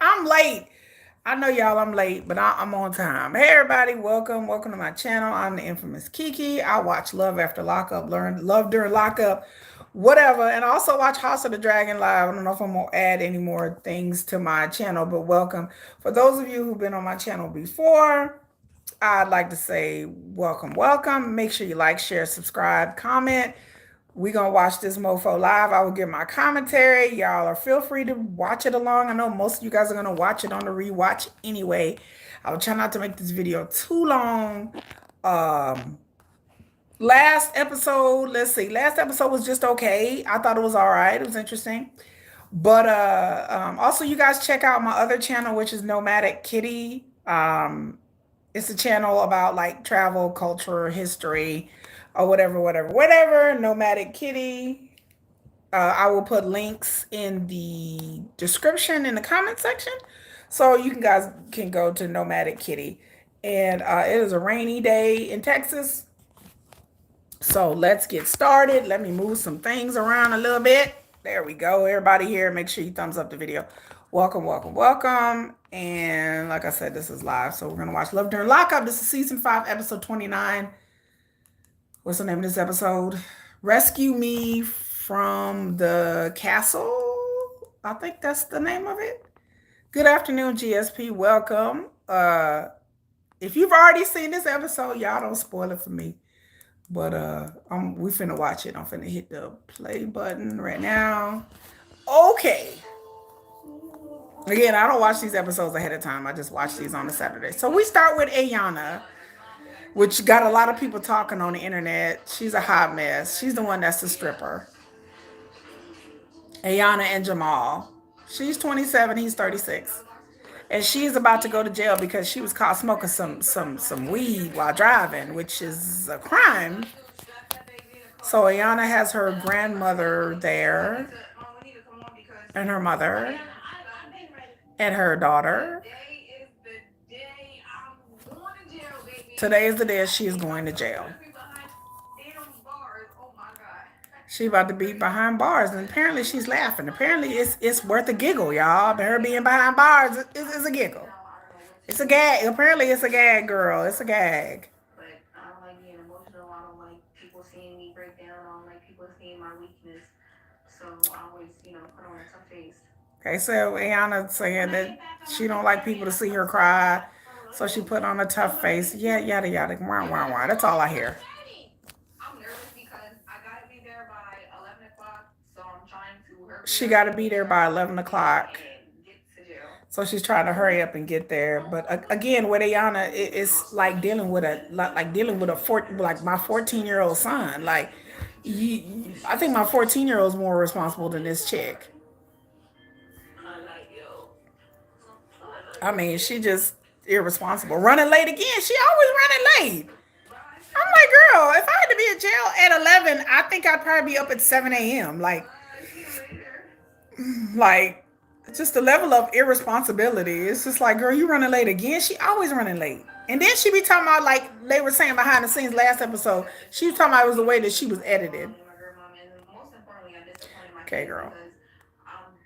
I'm late. I know y'all I'm late, but I'm on time. Hey everybody, welcome to my channel. I'm the infamous Kiki. I watch Love After Lockup, learn Love During Lockup, whatever. And I also watch House of the Dragon Live. I don't know if I'm gonna add any more things to my channel, but welcome. For those of you who've been on my channel before, I'd like to say welcome. Make sure you like, share, subscribe, comment. We gonna watch this mofo live. I will give my commentary. Y'all are feel free to watch it along. I know most of you guys are gonna watch it on the rewatch anyway. I will try not to make this video too long. Um, last episode, let's see. Last episode was just okay. I thought it was all right. It was interesting. But also you guys check out my other channel, which is Nomadic Kitty. It's a channel about like travel, culture, history, or whatever. Nomadic Kitty. I will put links in the description in the comment section, so you guys can go to Nomadic Kitty. And it is a rainy day in Texas, so let's get started. Let me move some things around a little bit. There we go. Everybody here, make sure you thumbs up the video. Welcome. And like I said, this is live. So we're going to watch Love During Lockup. This is season 5, episode 29. What's the name of this episode? Rescue Me from the Castle. I think that's the name of it. Good afternoon, GSP. Welcome. If you've already seen this episode, y'all don't spoil it for me. But we finna watch it. I'm finna hit the play button right now. Okay. Again, I don't watch these episodes ahead of time. I just watch these on a Saturday. So we start with Ayana, which got a lot of people talking on the internet. She's a hot mess. She's the one that's the stripper. Ayana and Jamal. She's 27. He's 36. And she's about to go to jail because she was caught smoking some weed while driving, which is a crime. So Ayana has her grandmother there, and her mother, and her daughter. Today is the day she is going to jail. She about to be behind bars, and apparently she's laughing. Apparently it's worth a giggle, y'all. But her being behind bars is a giggle. It's a gag. Apparently it's a gag, girl. It's a gag. But I don't like being emotional. I don't like people seeing me break down. I don't like people seeing my weakness. So I always, put on a tough face. Okay, so Ayana saying that she don't like people to see her cry. So she put on a tough face. Yeah, yada yada. Wah. That's all I hear. She got to be there by 11 o'clock. So she's trying to hurry up and get there. But again, with Ayana, it's like dealing with a like my 14-year-old son. Like, I think my 14-year-old is more responsible than this chick. I mean, she just irresponsible. Running late again. She always running late. I'm like, girl, if I had to be in jail at 11, I think I'd probably be up at 7 a.m. Like just the level of irresponsibility. It's just like, girl, you running late again. She always running late. And then she be talking about, like they were saying behind the scenes last episode, she was talking about it was the way that she was edited. Okay, girl.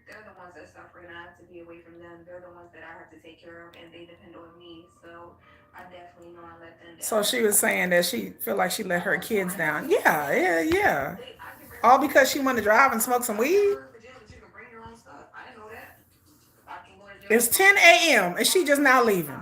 They're the ones that suffer, and I have to be away from them. They're the ones that I have to take care of, and they depend on me. So I definitely know I let them down. So she was saying that she feel like she let her kids down. Yeah. All because she wanted to drive and smoke some weed. It's 10 a.m. and she just now leaving.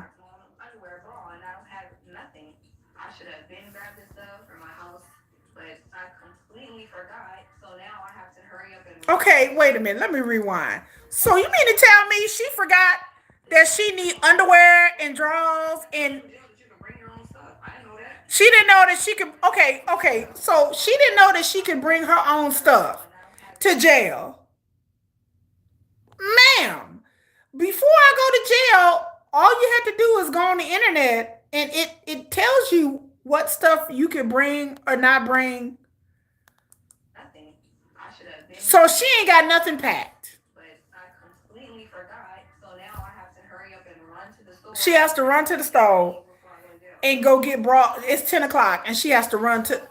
Okay, wait a minute. Let me rewind. So you mean to tell me she forgot that she need underwear and drawers, and she didn't know that she could. Okay. So she didn't know that she could bring her own stuff to jail. Ma'am, before I go to jail, all you have to do is go on the internet, and it tells you what stuff you can bring or not bring. Nothing. So she ain't got nothing packed. But I completely forgot. So now I have to hurry up and run to the store. She has to run to the store and go get brought. It's 10 o'clock, and she has to run to.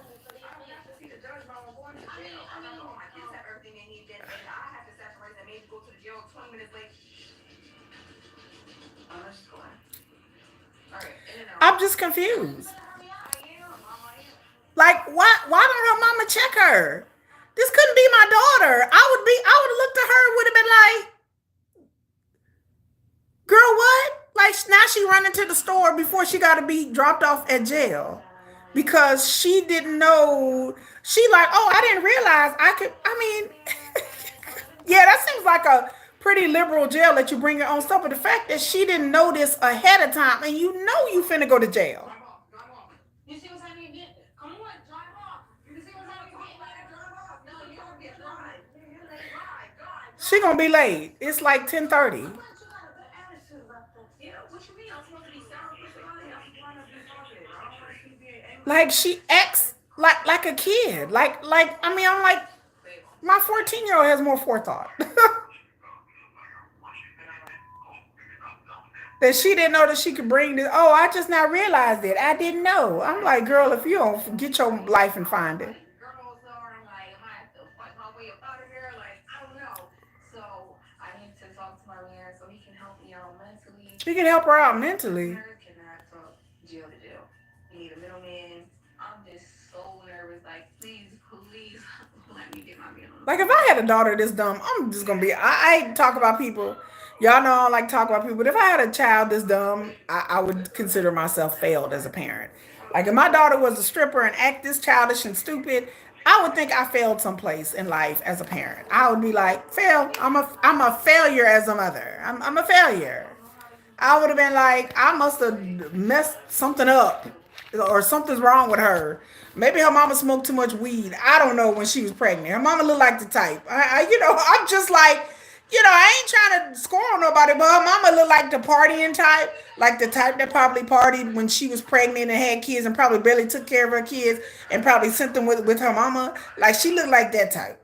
I'm just confused. Like, why don't her mama check her? This couldn't be my daughter. I would have looked at her, would have been like, girl, what? Like, now she running to the store before she got to be dropped off at jail because she didn't know. She like, oh, I didn't realize I could. I mean, yeah, that seems like a pretty liberal jail that you bring your own stuff. But the fact that she didn't know this ahead of time, and you know you finna go to jail. She gonna be late. It's like 10:30. Like she acts like a kid. Like I mean, I'm like my 14-year-old has more forethought. That she didn't know that she could bring this. Oh, I just now realized it. I didn't know. I'm like, girl, if you don't get your life and find it. She can help her out mentally. Like if I had a daughter this dumb, I'm just gonna be. I talk about people. Y'all know I don't like to talk about people, but if I had a child this dumb, I would consider myself failed as a parent. Like if my daughter was a stripper and act this childish and stupid, I would think I failed someplace in life as a parent. I would be like, fail. I'm a failure as a mother. I'm a failure. I would have been like, I must have messed something up or something's wrong with her. Maybe her mama smoked too much weed. I don't know when she was pregnant. Her mama looked like the type. I'm just like, I ain't trying to score on nobody, but her mama looked like the partying type, like the type that probably partied when she was pregnant and had kids and probably barely took care of her kids and probably sent them with her mama. Like she looked like that type.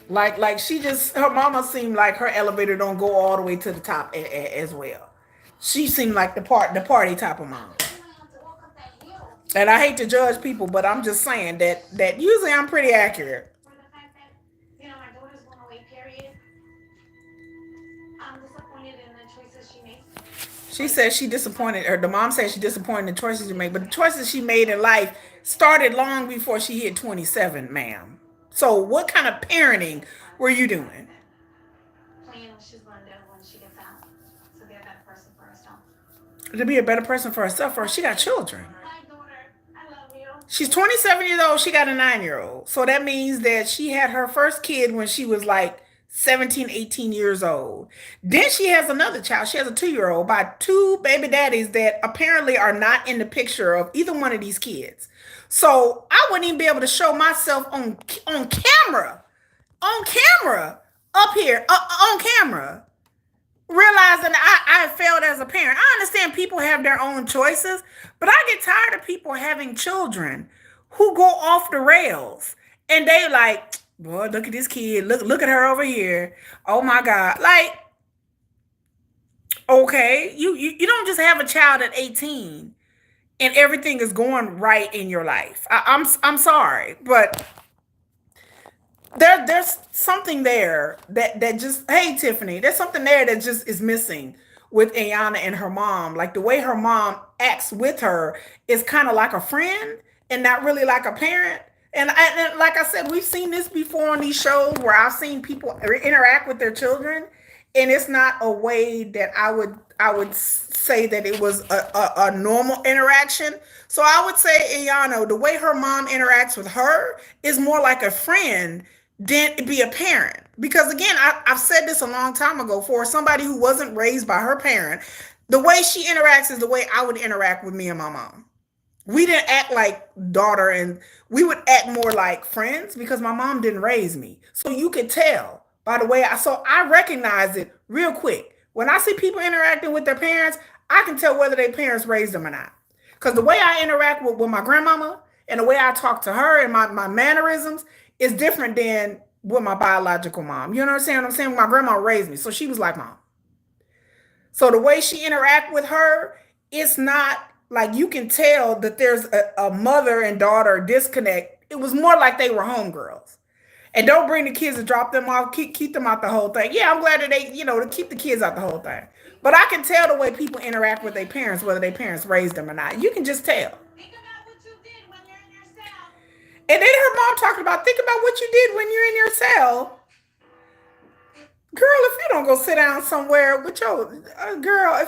Like she just her mama seemed like her elevator don't go all the way to the top as well. She seemed like the party type of mom. And I hate to judge people, but I'm just saying that usually I'm pretty accurate. She said she disappointed, or the mom said she disappointed in the choices she made, but the choices she made in life started long before she hit 27, ma'am. So what kind of parenting were you doing? To be a better person for herself, or she got children. She's 27 years old. She got a 9-year old. So that means that she had her first kid when she was like 17, 18 years old. Then she has another child. She has a 2-year old by two baby daddies that apparently are not in the picture of either one of these kids. So I wouldn't even be able to show myself on camera, on camera, up here, on camera, realizing I failed as a parent. I understand people have their own choices, but I get tired of people having children who go off the rails and they like, boy, look at this kid. Look at her over here. Oh my God. Like, okay, you don't just have a child at 18 and everything is going right in your life. I'm sorry, but there's something there that just hey Tiffany, there's something there that just is missing with Ayana and her mom. Like the way her mom acts with her is kind of like a friend and not really like a parent. And like I said, we've seen this before on these shows where I've seen people interact with their children, and it's not a way that I would say that it was a normal interaction. So I would say Ayano, the way her mom interacts with her is more like a friend than be a parent. Because again, I've said this a long time ago. For somebody who wasn't raised by her parent, the way she interacts is the way I would interact with me and my mom. We didn't act like daughter, and we would act more like friends because my mom didn't raise me. So you could tell by the way I recognize it real quick. When I see people interacting with their parents, I can tell whether their parents raised them or not. Because the way I interact with my grandmama and the way I talk to her and my mannerisms is different than with my biological mom. You know what I'm saying? My grandma raised me, so she was like mom. So the way she interact with her, it's not. like you can tell that there's a mother and daughter disconnect. It was more like they were homegirls. And don't bring the kids and drop them off. Keep them out the whole thing. Yeah, I'm glad that they, to keep the kids out the whole thing. But I can tell the way people interact with their parents, whether their parents raised them or not. You can just tell. And then her mom talking about, think about what you did when you're in your cell. Girl, if you don't go sit down somewhere with your girl,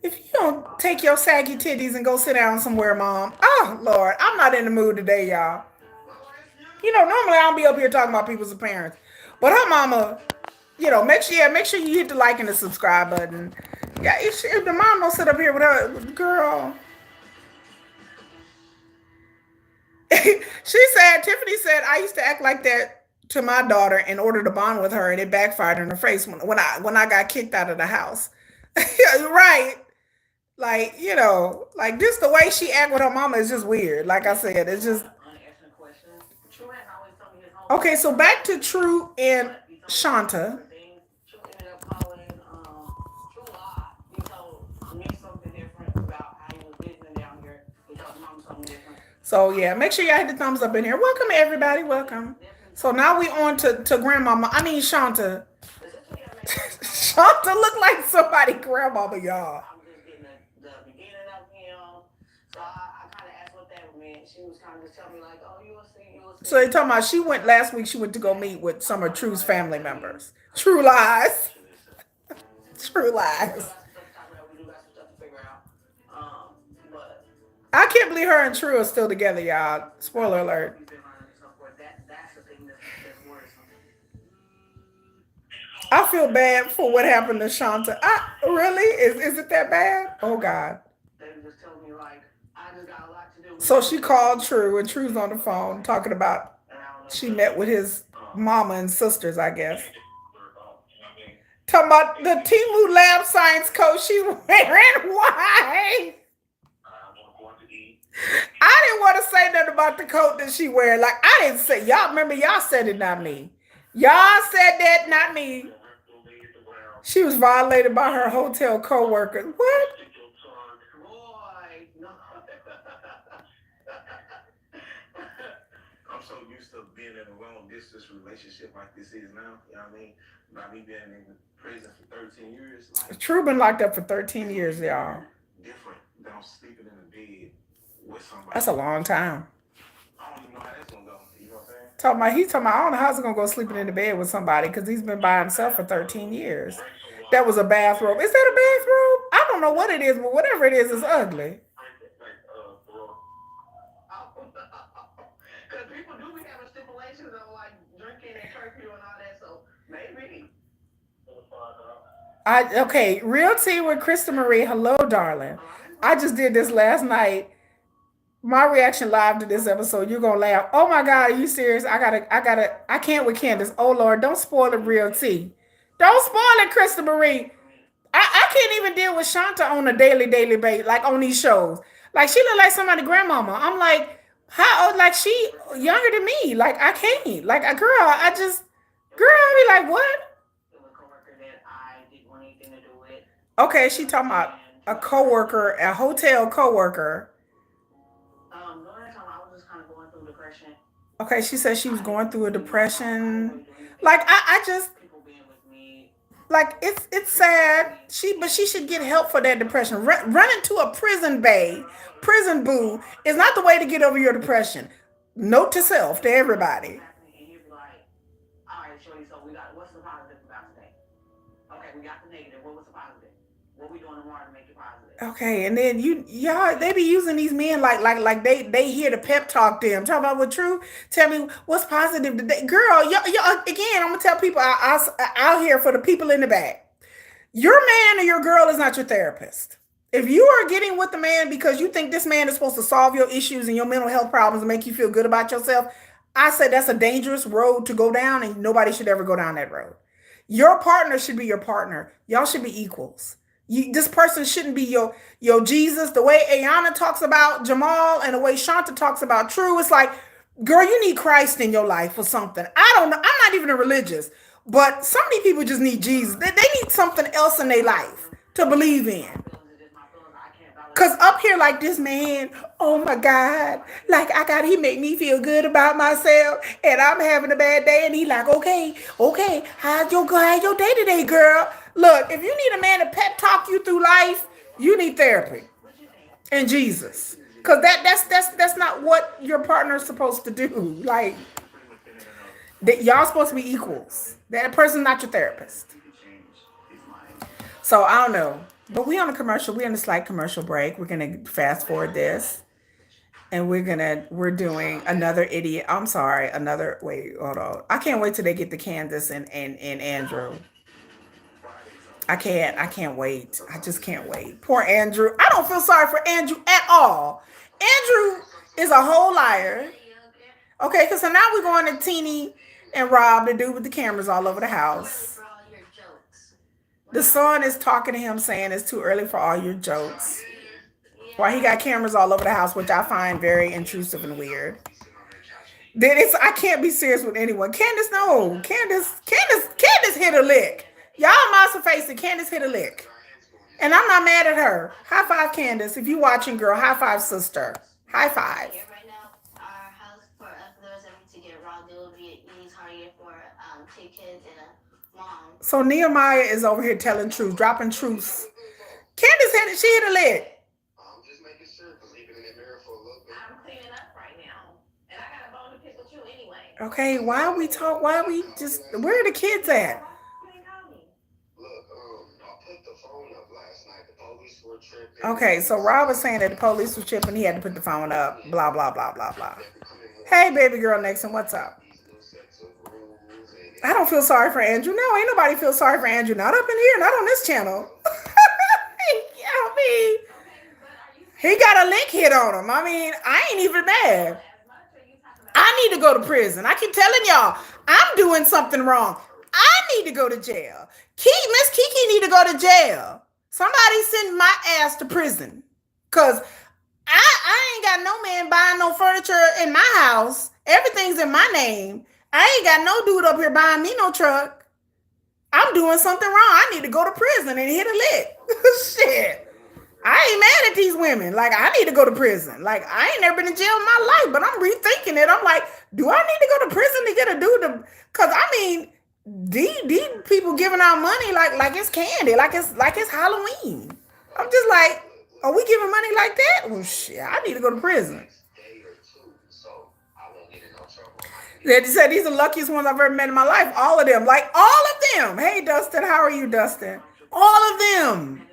if you don't take your saggy titties and go sit down somewhere, mom. Oh Lord, I'm not in the mood today, y'all. Normally I'll be up here talking about people's parents, but her mama, make sure you hit the like and the subscribe button. Yeah, if the mom don't sit up here with her girl. Tiffany said, I used to act like that to my daughter in order to bond with her, and it backfired in her face when I got kicked out of the house. Right. Like, like this, the way she act with her mama is just weird. Like I said, it's just okay. So back to True and Shanta. So yeah, make sure y'all hit the thumbs up in here. Welcome everybody, welcome. So now we on to grandmama. I mean Shanta. Shanta look like somebody grandmama, y'all. So they talking about she went last week. She went to go meet with some of True's family members. True lies. True lies. I can't believe her and True are still together, y'all. Spoiler alert. I feel bad for what happened to Shanta. Really? Is it that bad? Oh God. So she called True, and True's on the phone talking about she met with his mama and sisters, I guess. Talking about the Timu Lab Science coat she's wearing white. I didn't want to say nothing about the coat that she wear. Like I didn't say. Y'all remember? Y'all said it, not me. Y'all said that, not me. She was violated by her hotel co-worker. What? I'm so used to being in a long distance relationship like this is now. You know what I mean? By me being in prison for 13 years. Like, True been locked up for 13 years, y'all. Different than I'm sleeping in a bed with somebody. That's a long time. I don't even know how that's gonna go. You know what I'm saying? He's talking about, I don't know how he's gonna go sleeping in the bed with somebody because he's been by himself for 13 years. That was a bathrobe. Is that a bathrobe? I don't know what it is, but whatever it is, it's ugly. Because people do be having stipulations on like drinking and curfew and all that, so maybe. Okay, Real Tea with Krista Marie. Hello, darling. I just did this last night. My reaction live to this episode, you're gonna laugh. Oh my God, are you serious? I can't with Candace. Oh Lord, don't spoil it, Real Tea. Don't spoil it, Krista Marie. I can't even deal with Shanta on a daily basis, like on these shows. Like she look like somebody's grandmama. I'm like, how old? Like she younger than me. Like I can't. Like a girl, I be like, what? Okay, she talking about a coworker, a hotel coworker. Okay, she said she was going through a depression. Like I just like it's sad. But she should get help for that depression. Running to a prison boo is not the way to get over your depression. Note to self, to everybody. Okay, and then y'all they be using these men like they here to pep talk them. Talk about what True. Tell me what's positive today, girl. Y'all again. I'm gonna tell people out here for the people in the back. Your man or your girl is not your therapist. If you are getting with the man because you think this man is supposed to solve your issues and your mental health problems and make you feel good about yourself, I said that's a dangerous road to go down, and nobody should ever go down that road. Your partner should be your partner. Y'all should be equals. This person shouldn't be your Jesus. The way Ayana talks about Jamal and the way Shanta talks about True, it's like, girl, you need Christ in your life or something. I don't know. I'm not even a religious, but some of these people just need Jesus. They need something else in their life to believe in. Cause up here like this man, oh my God, like he make me feel good about myself, and I'm having a bad day, and he like, okay, how's your day today, girl? Look, if you need a man to pep talk you through life, you need therapy and Jesus, cause that's not what your partner's supposed to do. Like that, y'all supposed to be equals. That person's not your therapist. So I don't know. But we on a commercial. We on a slight commercial break. We're gonna fast forward this, and we're doing another idiot. I'm sorry, another wait. Hold on. I can't wait till they get to Candace and Andrew. I can't wait. I just can't wait. Poor Andrew. I don't feel sorry for Andrew at all. Andrew is a whole liar. Okay, because so now we're going to Teeny and Rob, the dude with the cameras all over the house. The son is talking to him saying it's too early for all your jokes. While he got cameras all over the house, which I find very intrusive and weird. Then I can't be serious with anyone. Candace, no. Candace hit a lick. Y'all must face it. Candace hit a lick. And I'm not mad at her. High five, Candace. If you watching, girl, high five, sister. High five. So Nehemiah is over here telling truth, dropping truths. Candace she hit a lick. I'm just making sure because leaving in the mirror for a little bit. I'm cleaning up right now. And I got a bone to pick with you anyway. Okay, why are we just where are the kids at? Okay, so Rob was saying that the police were tripping. He had to put the phone up. Blah, blah, blah, blah, blah. Hey, baby girl Nixon, what's up? I don't feel sorry for Andrew. No, ain't nobody feel sorry for Andrew. Not up in here. Not on this channel. I mean, he got a lick hit on him. I mean, I ain't even mad. I need to go to prison. I keep telling y'all, I'm doing something wrong. I need to go to jail. Miss Kiki need to go to jail. Somebody send my ass to prison. Because I ain't got no man buying no furniture in my house. Everything's in my name. I ain't got no dude up here buying me no truck. I'm doing something wrong. I need to go to prison and hit a lick. Shit. I ain't mad at these women. Like, I need to go to prison. Like, I ain't never been in jail in my life, but I'm rethinking it. I'm like, do I need to go to prison to get a dude to... Because, I mean, these people giving out money like it's candy, like it's Halloween. I'm just like, are we giving money like that? Well, shit, I need to go to prison. They said these are the luckiest ones I've ever met in my life. All of them. Like, all of them. Hey, Dustin. How are you, Dustin? All of them.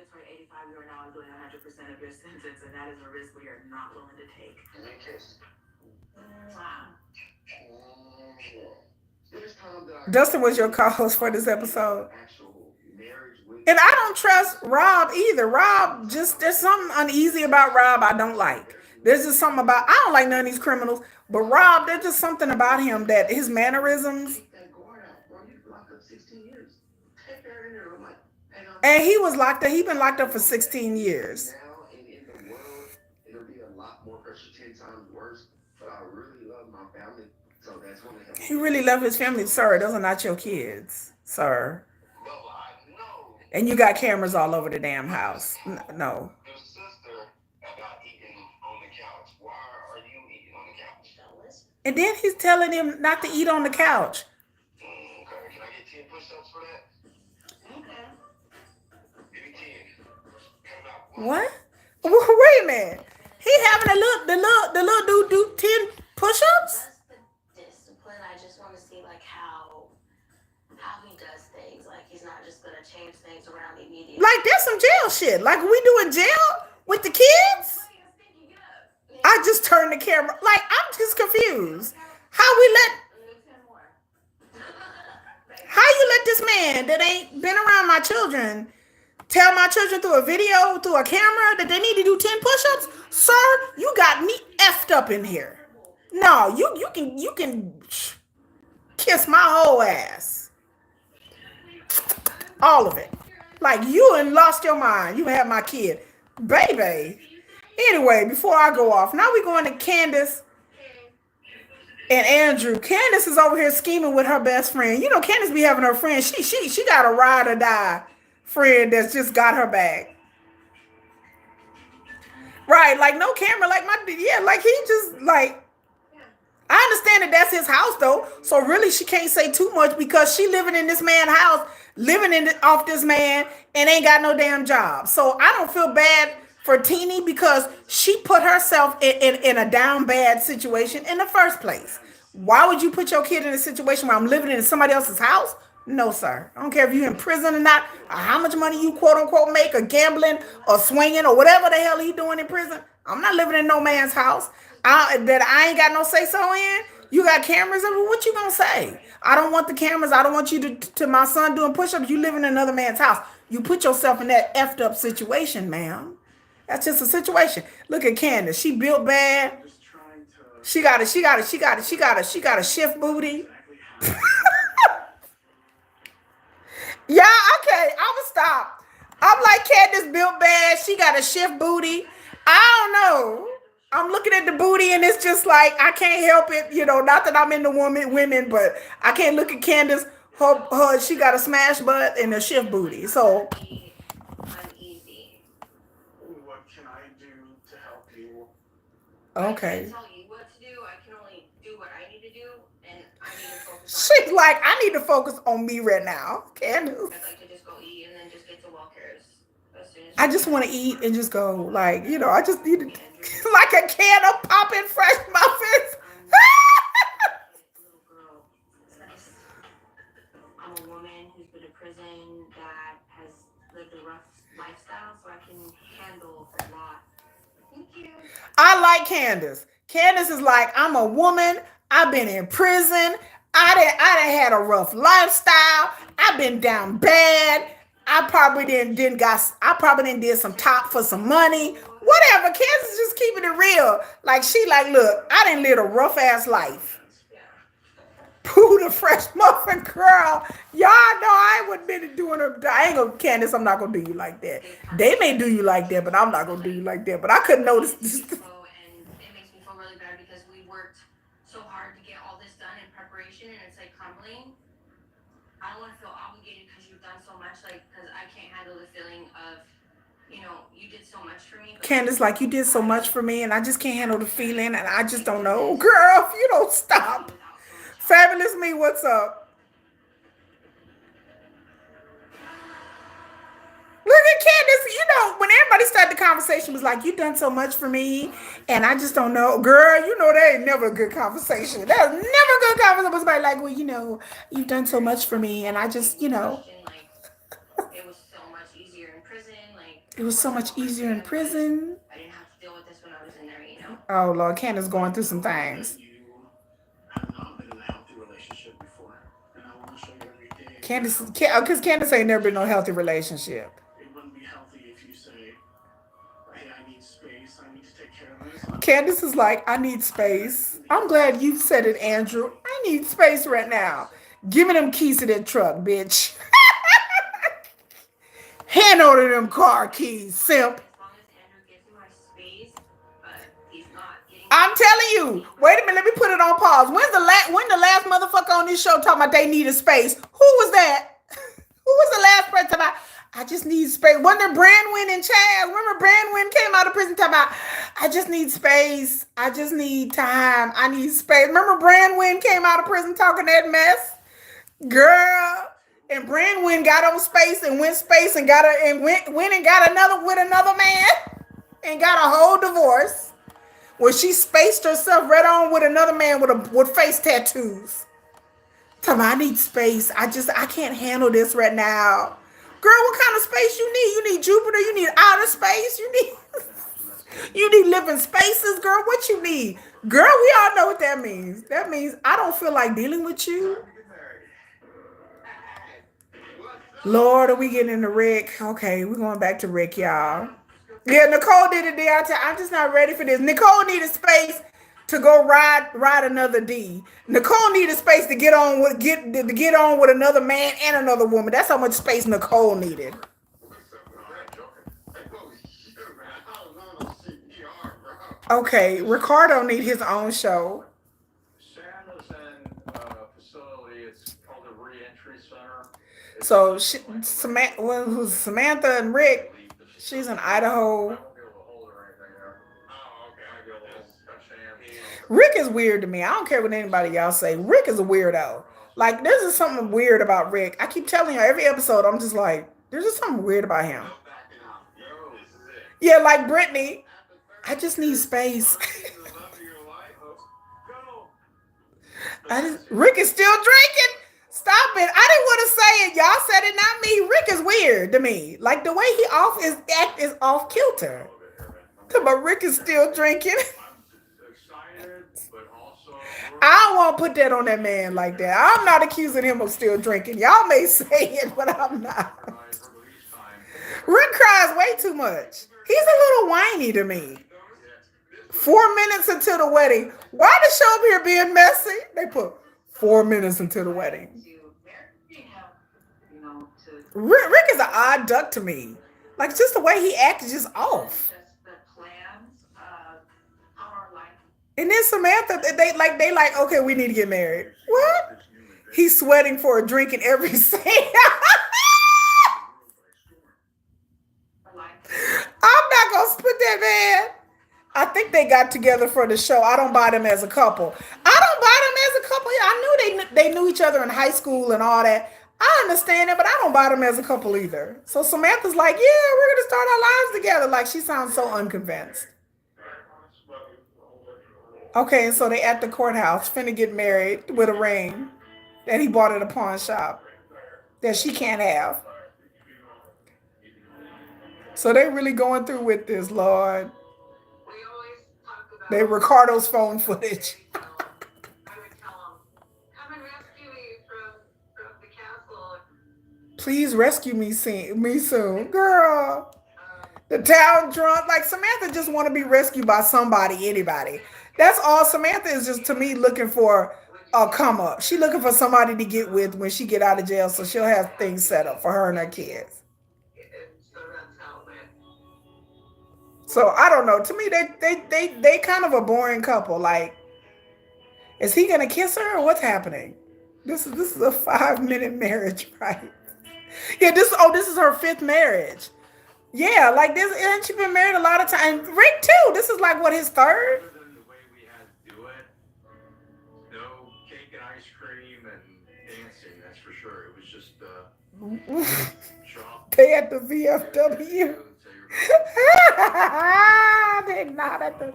Dustin was your co-host for this episode. And I don't trust Rob either. Rob, there's something uneasy about Rob I don't like. There's just something about, I don't like none of these criminals, but Rob, there's just something about him that his mannerisms. And he was locked up. He's been locked up for 16 years. He really loved his family. Sir, those are not your kids, sir. And you got cameras all over the damn house. No. And then he's telling him not to eat on the couch. Okay, can I get 10 push-ups for that? Okay. What? Wait a minute. He having the little dude do 10 push-ups? Discipline. I just want to see like how he does things. Like he's not just gonna change things around immediately. Like there's some jail shit. Like we doing jail with the kids? I just turned the camera. Like, I'm just confused. How you let this man that ain't been around my children tell my children through a video, through a camera, that they need to do 10 push-ups? Sir, you got me effed up in here. No, you can kiss my whole ass. All of it. Like, you and lost your mind. You have my kid. Baby. Anyway, before I go off, now we're going to Candace and Andrew. Candace is over here scheming with her best friend. You know, Candace be having her friend. She got a ride or die friend that's just got her back. Right, like no camera, like like he just like I understand that that's his house though. So really she can't say too much because she living in this man's house, living off this man and ain't got no damn job. So I don't feel bad for Teeny because she put herself in a down bad situation in the first place. Why would you put your kid in a situation where I'm living in somebody else's house? No, sir. I don't care if you're in prison or not, or how much money you quote unquote make, or gambling, or swinging, or whatever the hell he doing in prison. I'm not living in no man's house that I ain't got no say so in. You got cameras, and what you gonna say? I don't want the cameras. I don't want you to my son doing push-ups. You live in another man's house. You put yourself in that effed up situation, ma'am. That's just a situation. Look at Candace. She built bad. She got a shift booty. Yeah, okay, I'ma stop. I'm like Candace built bad. She got a shift booty. I don't know. I'm looking at the booty and it's just like I can't help it. Not that I'm into women, but I can't look at Candace. She got a smash butt and a shift booty. So okay. She's like, I need to focus on me right now, Candace. I just want to eat and just go, like, I just need to, like a can of popping fresh muffins. I like Candace. Candace is like, I'm a woman. I've been in prison. I done had a rough lifestyle. I've been down bad. I probably didn't did some top for some money. Whatever. Candace is just keeping it real. Like she like, look, I didn't live a rough ass life. Pooh the fresh muffin girl. Y'all know I wouldn't be doing her. I ain't gonna Candace, I'm not gonna do you like that. They may do you like that, but I'm not gonna do you like that. But I couldn't notice this. Candace, like you did so much for me, and I just can't handle the feeling, and I just don't know, girl. If you don't stop, fabulous me, what's up? Look at Candace. When everybody started the conversation, was like, "You done so much for me, and I just don't know, girl. That ain't never a good conversation. That's never a good conversation." Was somebody like, "Well, you've done so much for me, and I just. It was so much easier in prison." Oh Lord, Candace going through some things. Candace, because Candace ain't never been no healthy relationship. Candace is like, I need space. I'm glad you said it, Andrew. I need space right now. Give me them keys to that truck, bitch. Hand over them car keys, simp. I'm telling you. Wait a minute, let me put it on pause. When the last motherfucker on this show talking about they needed space? Who was that? Who was the last person talking about I just need space? Wasn't there Brandwin and Chaz? Remember Brandwin came out of prison talking about I just need space. I just need time. I need space. Remember Brandwin came out of prison talking that mess? Girl. And Brandwin got on space and went space and went and got another with another man and got a whole divorce. Where she spaced herself right on with another man with face tattoos. Tell me, I need space. I can't handle this right now. Girl, what kind of space you need? You need Jupiter? You need outer space? You need living spaces, girl? What you need? Girl, we all know what that means. That means I don't feel like dealing with you. Lord, are we getting into Rick? Okay, we're going back to Rick, y'all. Yeah, Nicole did it there. I'm just not ready for this. Nicole needed space to go ride another D. Nicole needed space to get on with another man and another woman. That's how much space Nicole needed. Okay, Ricardo need his own show. So Samantha and Rick, she's in Idaho. Rick is weird to me. I don't care what anybody y'all say. Rick is a weirdo. Like, there's just something weird about Rick. I keep telling you every episode, I'm just like, there's just something weird about him. Yeah, like Brittany. I just need space. Rick is still drinking. Stop it. I didn't want to say it. Y'all said it, not me. Rick is weird to me. Like the way he off is act is off kilter. But Rick is still drinking. I don't want to put that on that man like that. I'm not accusing him of still drinking. Y'all may say it, but I'm not. Rick cries way too much. He's a little whiny to me. 4 minutes until the wedding. Why the show up here being messy? They put 4 minutes until the wedding. Rick is an odd duck to me. Like just the way he acts is just off. And then Samantha, they like, okay, we need to get married. What? He's sweating for a drink in every scene. I'm not gonna split that man. I think they got together for the show. I don't buy them as a couple. I don't buy them as a couple. I knew they knew each other in high school and all that. I understand it, but I don't buy them as a couple either. So Samantha's like, yeah, we're gonna start our lives together. Like she sounds so unconvinced. Okay, and so they at the courthouse, finna get married with a ring that he bought at a pawn shop that she can't have. So they really going through with this, Lord. They Ricardo's phone footage. Please rescue me soon, girl. The town drunk, like Samantha just want to be rescued by somebody, anybody. That's all Samantha is just to me looking for a come up. She looking for somebody to get with when she get out of jail, so she'll have things set up for her and her kids. So I don't know. To me, they kind of a boring couple. Like, is he gonna kiss her or what's happening? This is a 5 minute marriage, right? Yeah, this is her fifth marriage. Yeah, like this, and she been married a lot of times. Rick too. This is like what his third. They at the VFW. They not at the. And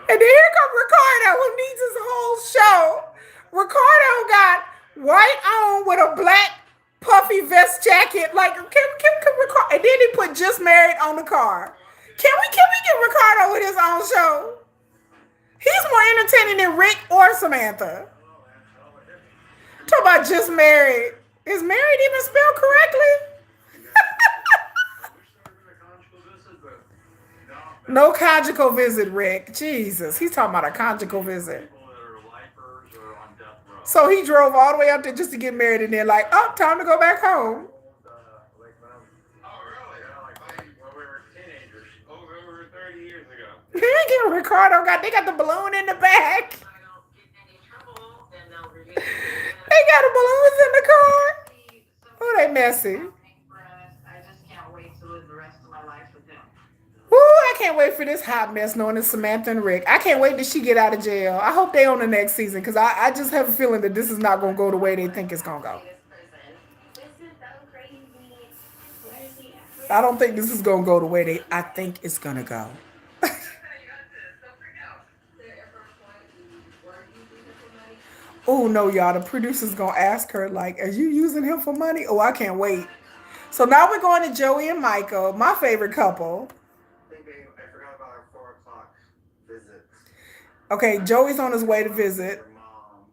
then here comes Ricardo who needs his whole show. Ricardo got white on with a black puffy vest jacket. Like can Ricardo, and then he put just married on the car. Can we get Ricardo with his own show? He's more entertaining than Rick or Samantha. Talk about just married. Is married even spelled correctly? No conjugal visit, Rick. Jesus. He's talking about a conjugal visit. So he drove all the way up there just to get married and then like, oh, time to go back home. Ricardo they got the balloon in the back. They got the balloons in the car. Oh, they messy. Woo, I can't wait for this hot mess known as Samantha and Rick. I can't wait till she get out of jail. I hope they on the next season because I just have a feeling that this is not going to go the way they think it's going to go. I don't think this is going to go the way I think it's going to go. Oh no, y'all! The producer's gonna ask her like, "Are you using him for money?" Oh, I can't wait. So now we're going to Joey and Michael, my favorite couple. Okay, Joey's on his way to visit.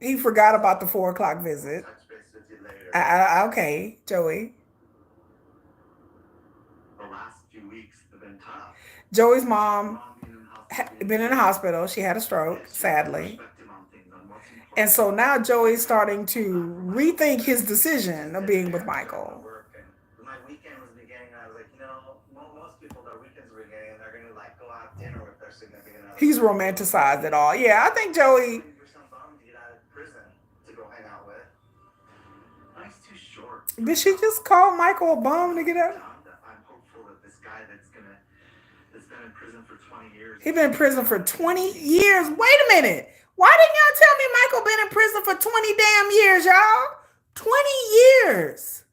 He forgot about the 4 o'clock visit. Okay, Joey. Joey's mom been in the hospital. She had a stroke, sadly. And so now Joey's starting to rethink his decision of being with Michael. He's romanticized it all. Yeah, I think Joey. Did she just call Michael a bum to get out? He been in prison for 20 years. Wait a minute. Why didn't y'all tell me Michael been in prison for 20 damn years, y'all? 20 years.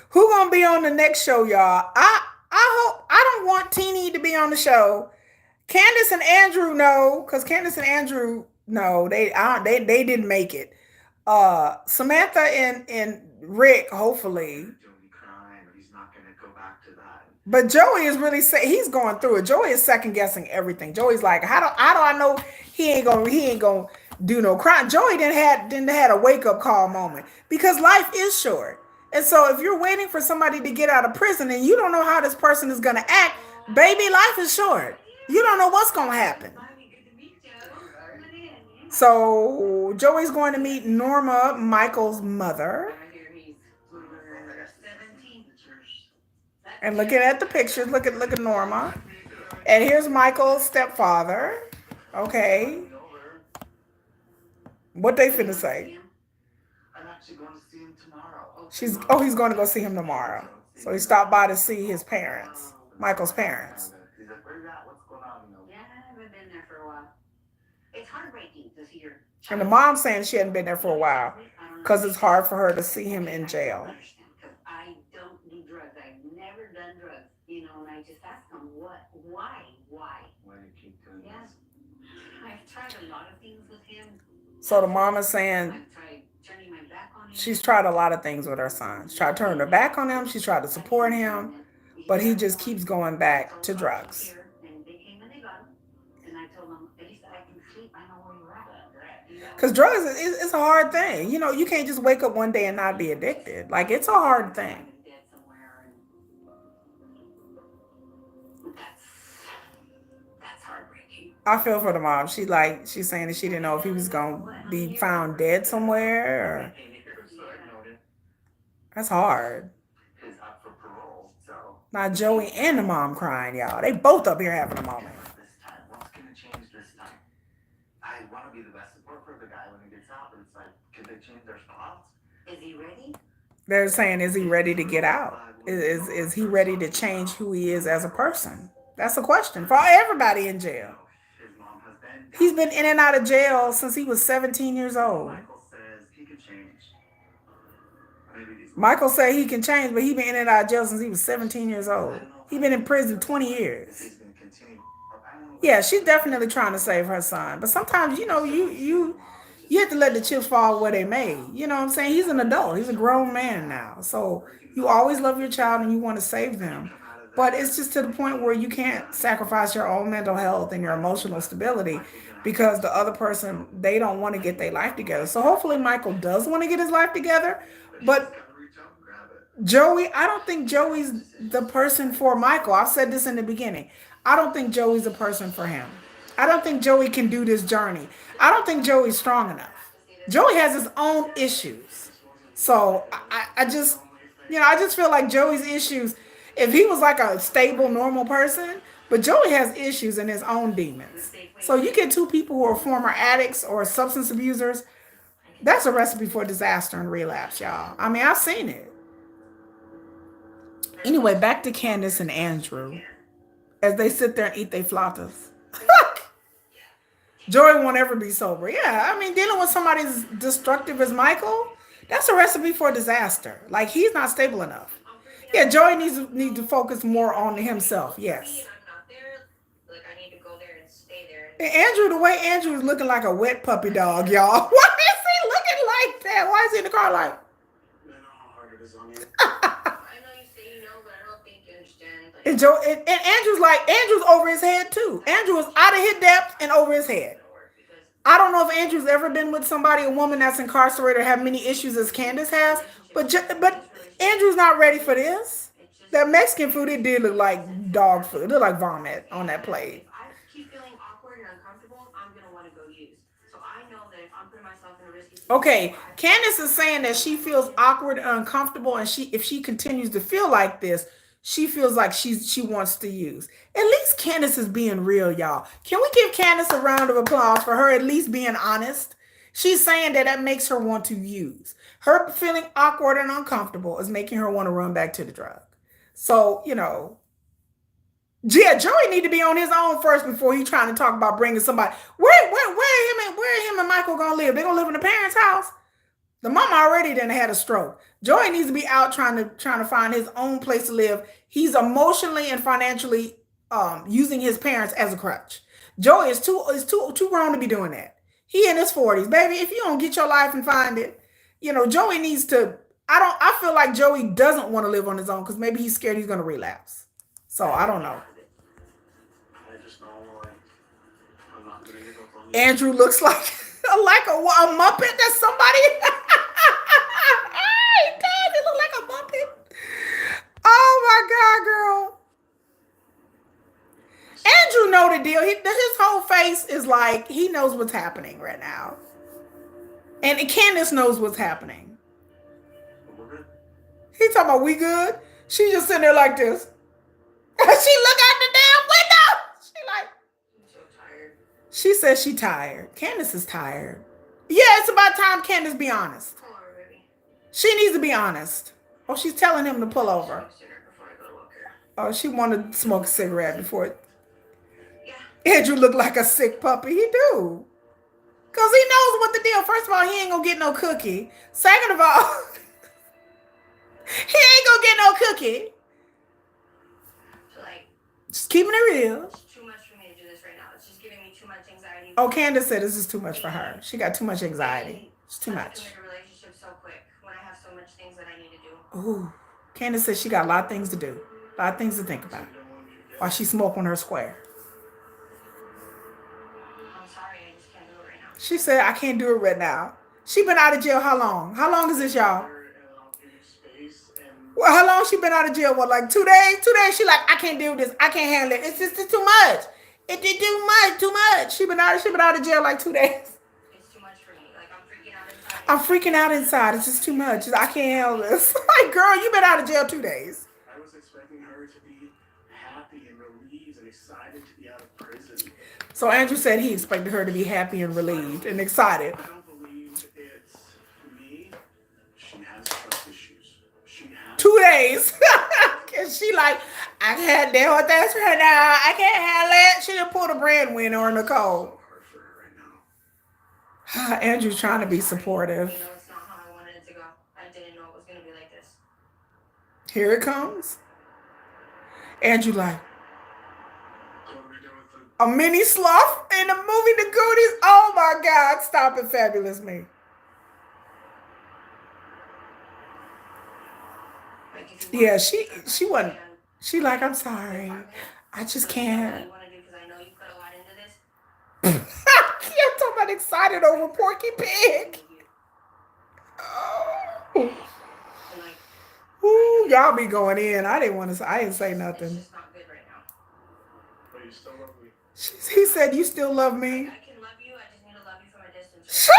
Who gonna be on the next show, y'all? I hope I don't want Teeny to be on the show. Candace and Andrew know, because Candace and Andrew no, they didn't make it. Samantha and Rick, hopefully. But Joey is really he's going through it. Joey is second guessing everything. Joey's like, how do I know he ain't gonna do no crime? Joey didn't had a wake up call moment because life is short. And so if you're waiting for somebody to get out of prison and you don't know how this person is gonna act, baby, life is short. You don't know what's gonna happen. So Joey's going to meet Norma, Michael's mother. And looking at the pictures, look at Norma. And here's Michael's stepfather. Okay. What they finna say? He's going to go see him tomorrow. So he stopped by to see his parents, Michael's parents. And the mom saying she hadn't been there for a while because it's hard for her to see him in jail. So the mom is saying she's tried a lot of things with her son. She's tried to turn her back on him. She's tried to support him, but he just keeps going back to drugs. Because drugs is a hard thing. You know, you can't just wake up one day and not be addicted. Like, it's a hard thing. I feel for the mom. She's saying that she didn't know if he was going to be found dead somewhere. That's hard. Now Joey and the mom crying, y'all. They both up here having a moment. They're saying, is he ready to get out? Is he ready to change who he is as a person? That's a question for everybody in jail. He's been in and out of jail since he was 17 years old. Michael said he can change, but he's been in and out of jail since he was 17 years old. He's been in prison 20 years. Yeah, she's definitely trying to save her son. But sometimes, you know, you have to let the chips fall where they may. You know what I'm saying? He's an adult. He's a grown man now. So you always love your child and you want to save them. But it's just to the point where you can't sacrifice your own mental health and your emotional stability because the other person, they don't want to get their life together. So hopefully Michael does want to get his life together. But Joey, I don't think Joey's the person for Michael. I've said this in the beginning. I don't think Joey's a person for him. I don't think Joey can do this journey. I don't think Joey's strong enough. Joey has his own issues. So I just, I just feel like Joey's issues, if he was like a stable, normal person, but Joey has issues and his own demons. So you get two people who are former addicts or substance abusers, that's a recipe for disaster and relapse, y'all. I mean, I've seen it. Anyway, back to Candace and Andrew as they sit there and eat their flautas. Joey won't ever be sober. Yeah, I mean, dealing with somebody as destructive as Michael, that's a recipe for disaster. Like, he's not stable enough. Yeah, Joey needs to focus more on himself. Yes. And Andrew, the way Andrew is looking like a wet puppy dog, y'all. Why is he looking like that? Why is he in the car like? And Andrew's over his head too. Andrew is out of his depth and over his head. I don't know if Andrew's ever been with somebody, a woman that's incarcerated, or have many issues as Candace has, but Andrew's not ready for this. That Mexican food, it did look like dog food. It looked like vomit on that plate. Okay, Candace is saying that she feels awkward and uncomfortable, and if she continues to feel like this, she feels like she wants to use. At least Candace is being real, y'all. Can we give Candace a round of applause for her at least being honest? She's saying that makes her want to use. Her feeling awkward and uncomfortable is making her want to run back to the drug. So, yeah, Joey need to be on his own first before he trying to talk about bringing somebody. Where him and Michael gonna live? They gonna live in the parents' house? The mom already done had a stroke. Joey needs to be out trying to find his own place to live. He's emotionally and financially using his parents as a crutch. Joey is too grown to be doing that. He in his 40s, baby. If you don't get your life and find it, Joey needs to. I feel like Joey doesn't want to live on his own because maybe he's scared he's gonna relapse. So I don't know. Andrew looks like a Muppet. That's somebody. He does. He look like a Muppet. Oh my God, girl. Andrew know the deal. His whole face is like he knows what's happening right now, and Candace knows what's happening. He talking about we good. She just sitting there like this. She look out the damn window. She like. She says she tired. Candace is tired. Yeah, it's about time Candace be honest. She needs to be honest. Oh, she's telling him to pull over. Oh, she wanted to smoke a cigarette before. Andrew looked like a sick puppy. He do. Because he knows what the deal. First of all, he ain't going to get no cookie. Second of all, he ain't going to get no cookie. Just keeping it real. It's too much for me to do this right now. It's just giving me too much anxiety. Oh, Candace said this is too much for her. She got too much anxiety. It's too much. A relationship so quick when I have so much things that I need to do. Ooh. Candace said she got a lot of things to do. A lot of things to think about. While she's smoking her square. I'm sorry, I just can't do it right now. She said I can't do it right now. She been out of jail how long? How long is this, y'all? Well, how long she been out of jail? What, like 2 days? 2 days. She like, I can't do this. I can't handle it. It's just too much. It's too much. She been out of jail like 2 days. It's too much for me. Like I'm freaking out inside. I'm freaking out inside. It's just too much. I can't handle this. Like, girl, you been out of jail 2 days. I was expecting her to be happy and relieved and excited to be out of prison. So Andrew said he expected her to be happy and relieved and excited. I don't believe it's me. She has trust issues. 2 days. And she like, I can't deal with this right now. I can't handle it. She done pulled a breadwinner on Nicole. Andrew's trying to be supportive. It's not how I wanted it to go. I didn't know it was going to be like this. Here it comes. Andrew like, a mini sloth in the movie The Goonies. Oh my God. Stop it, Fabulous Me. Yeah, she wasn't. She like, I'm sorry. I just can't. I'm talking about excited over Porky Pig. Oh. Ooh, y'all be going in. I didn't say nothing. He said, you still love me? I can love you. I just need to love you from a distance.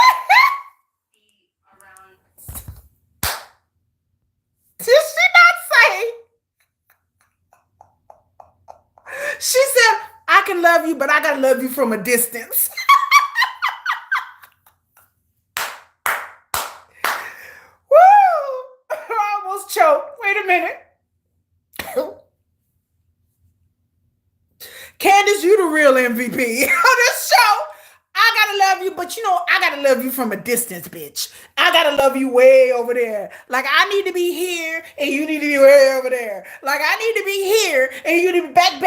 Did she not say? She said, I can love you, but I gotta love you from a distance. Woo! I almost choked. Wait a minute. Candace, you the real MVP on this show. I gotta love you, but I gotta love you from a distance, bitch. I gotta love you way over there. Like, I need to be here, and you need to be way over there. Like, I need to be here, and you need to be back.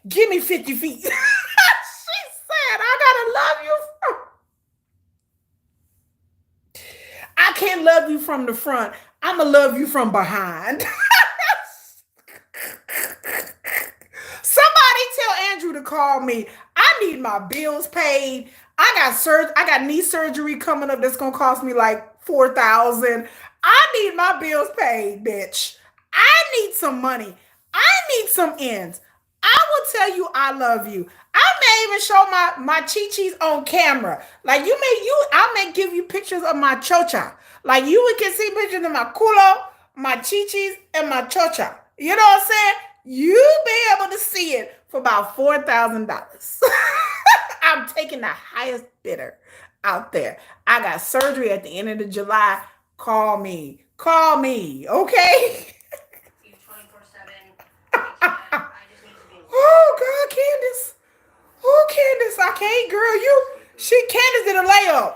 Give me 50 feet. She said, I gotta love you from... I can't love you from the front. I'm gonna love you from behind. Somebody tell Andrew to call me. I need my bills paid. I got knee surgery coming up that's gonna cost me like $4,000. I need my bills paid, bitch. I need some money. I need some ends. I will tell you I love you. I may even show my chi-chis on camera. Like I may give you pictures of my chocha. Like you can see pictures of my culo, my chi-chis, and my chocha. You know what I'm saying? You be able to see it for about $4,000. I'm taking the highest bidder out there. I got surgery at the end of July. Call me, okay? Oh God, Candace. Oh Candace, I can't, girl. Candace did a layup.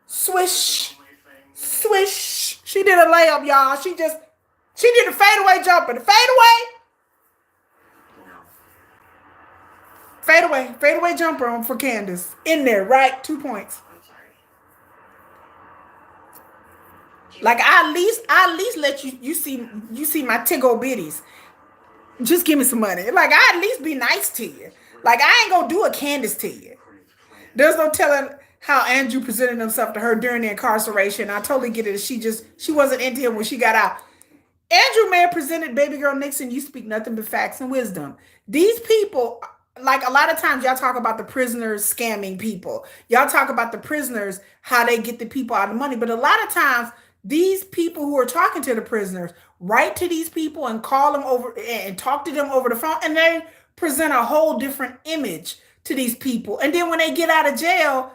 Swish. Swish. She did a layup, y'all. She did a fadeaway jumper. The fadeaway jumper on for Candace. In there, right? 2 points. Like I at least let you see my tickle bitties. Just give me some money. Like I at least be nice to you. Like I ain't gonna do a Candace to you. There's no telling how Andrew presented himself to her during the incarceration. I totally get it. She wasn't into him when she got out. Andrew Mayer presented baby girl Nixon, you speak nothing but facts and wisdom. These people, like a lot of times y'all talk about the prisoners scamming people. Y'all talk about the prisoners, how they get the people out of money. But a lot of times these people who are talking to the prisoners write to these people and call them over and talk to them over the phone. And they present a whole different image to these people. And then when they get out of jail,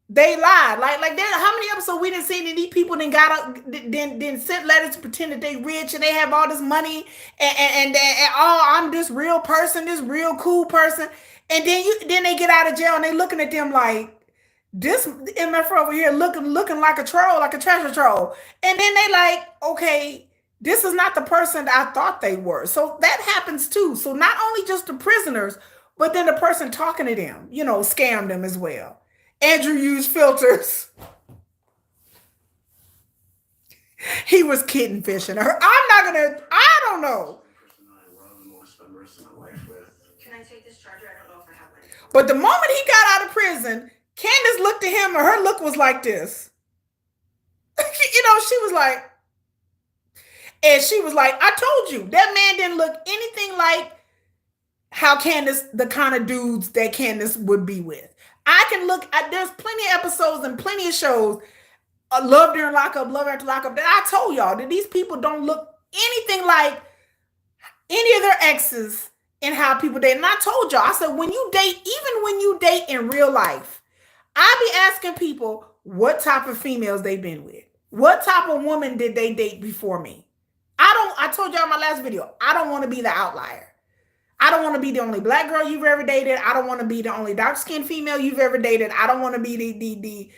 they lied. Like there, how many episodes we didn't see that these people then got up, then sent letters to pretend that they rich and they have all this money and oh, I'm this real person, this real cool person. And then they get out of jail and they looking at them like this MF over here looking like a troll, like a treasure troll. And then they like, okay, this is not the person that I thought they were. So that happens too. So not only just the prisoners, but then the person talking to them, scam them as well. Andrew used filters. He was kitten fishing her. I don't know. Can I take this charger? I don't know if I have one. But the moment he got out of prison, Candace looked at him and her look was like this. She was like, I told you, that man didn't look anything like how Candace, the kind of dudes that Candace would be with. I can look at, there's plenty of episodes and plenty of shows, Love During Lockup, Love After Lockup, that I told y'all that these people don't look anything like any of their exes and how people date. And I told y'all, I said, when you date, even when you date in real life, I be asking people what type of females they've been with. What type of woman did they date before me? I told y'all in my last video, I don't want to be the outlier. I don't want to be the only black girl you've ever dated. I don't want to be the only dark-skinned female you've ever dated. I don't want to be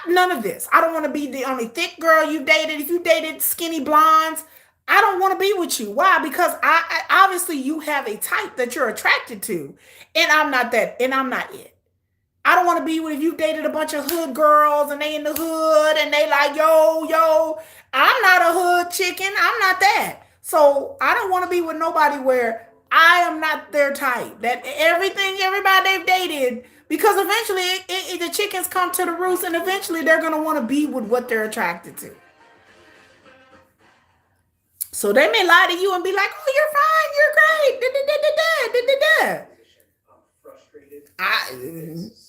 none of this. I don't want to be the only thick girl you've dated. If you dated skinny blondes, I don't want to be with you. Why? Because I obviously you have a type that you're attracted to, and I'm not that, and I'm not it. I don't want to be with if you dated a bunch of hood girls and they in the hood and they like, yo, I'm not a hood chicken. I'm not that. So I don't want to be with nobody where I am not their type. That everybody they've dated, because eventually the chickens come to the roost and eventually they're going to want to be with what they're attracted to. So they may lie to you and be like, oh, you're fine, you're great.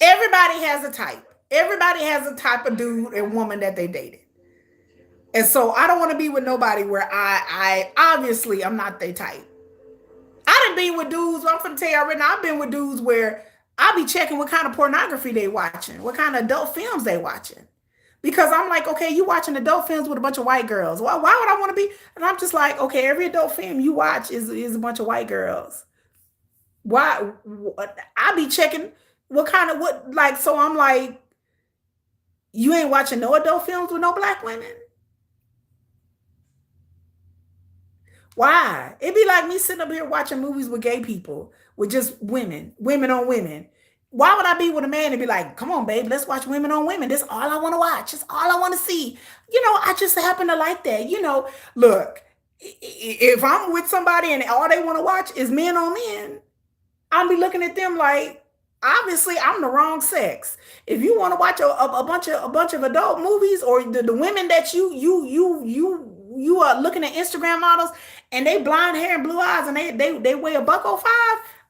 Everybody has a type. Everybody has a type of dude and woman that they dated. And so I don't want to be with nobody where I obviously I'm not their type. I done been with dudes, I'm finna tell you already now, I've been with dudes where I'll be checking what kind of pornography they watching, what kind of adult films they watching. Because I'm like, okay, you watching adult films with a bunch of white girls. Why would I want to be? And I'm just like, okay, every adult film you watch is a bunch of white girls. Why? I be checking so I'm like, you ain't watching no adult films with no black women? Why? It'd be like me sitting up here watching movies with gay people, with just women on women. Why would I be with a man and be like, come on, babe, let's watch women on women. That's all I want to watch. That's all I want to see. I just happen to like that. Look, if I'm with somebody and all they want to watch is men on men, I'll be looking at them like, obviously I'm the wrong sex. If you want to watch a bunch of adult movies, or the women that you are looking at Instagram models and they blonde hair and blue eyes and they weigh $105,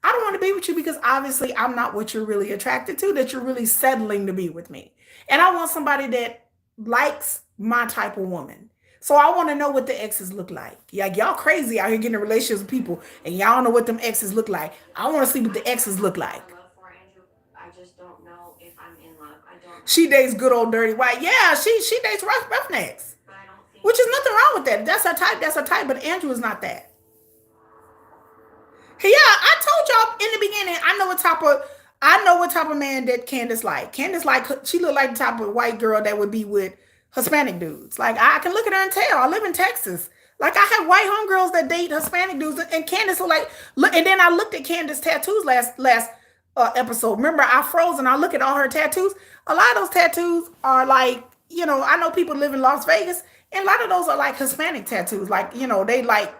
I don't want to be with you because obviously I'm not what you're really attracted to, that you're really settling to be with me. And I want somebody that likes my type of woman. So I want to know what the exes look like. Like y'all crazy out here getting in relationships with people and y'all don't know what them exes look like. I want to see what the exes look like. I just don't know if I'm in love. I don't. She dates good old dirty white. Yeah, she dates roughnecks. Which is nothing wrong with that. That's her type. But Andrew is not that. Yeah, I told y'all in the beginning. I know what type of man that Candace like. Candace like she look like the type of white girl that would be with Hispanic dudes. Like I can look at her and tell. I live in Texas. Like I have white homegirls that date Hispanic dudes, and Candace look like. Look, and then I looked at Candace's tattoos last episode. Remember, I froze and I look at all her tattoos. A lot of those tattoos are like, I know people live in Las Vegas, and a lot of those are like Hispanic tattoos. Like, they like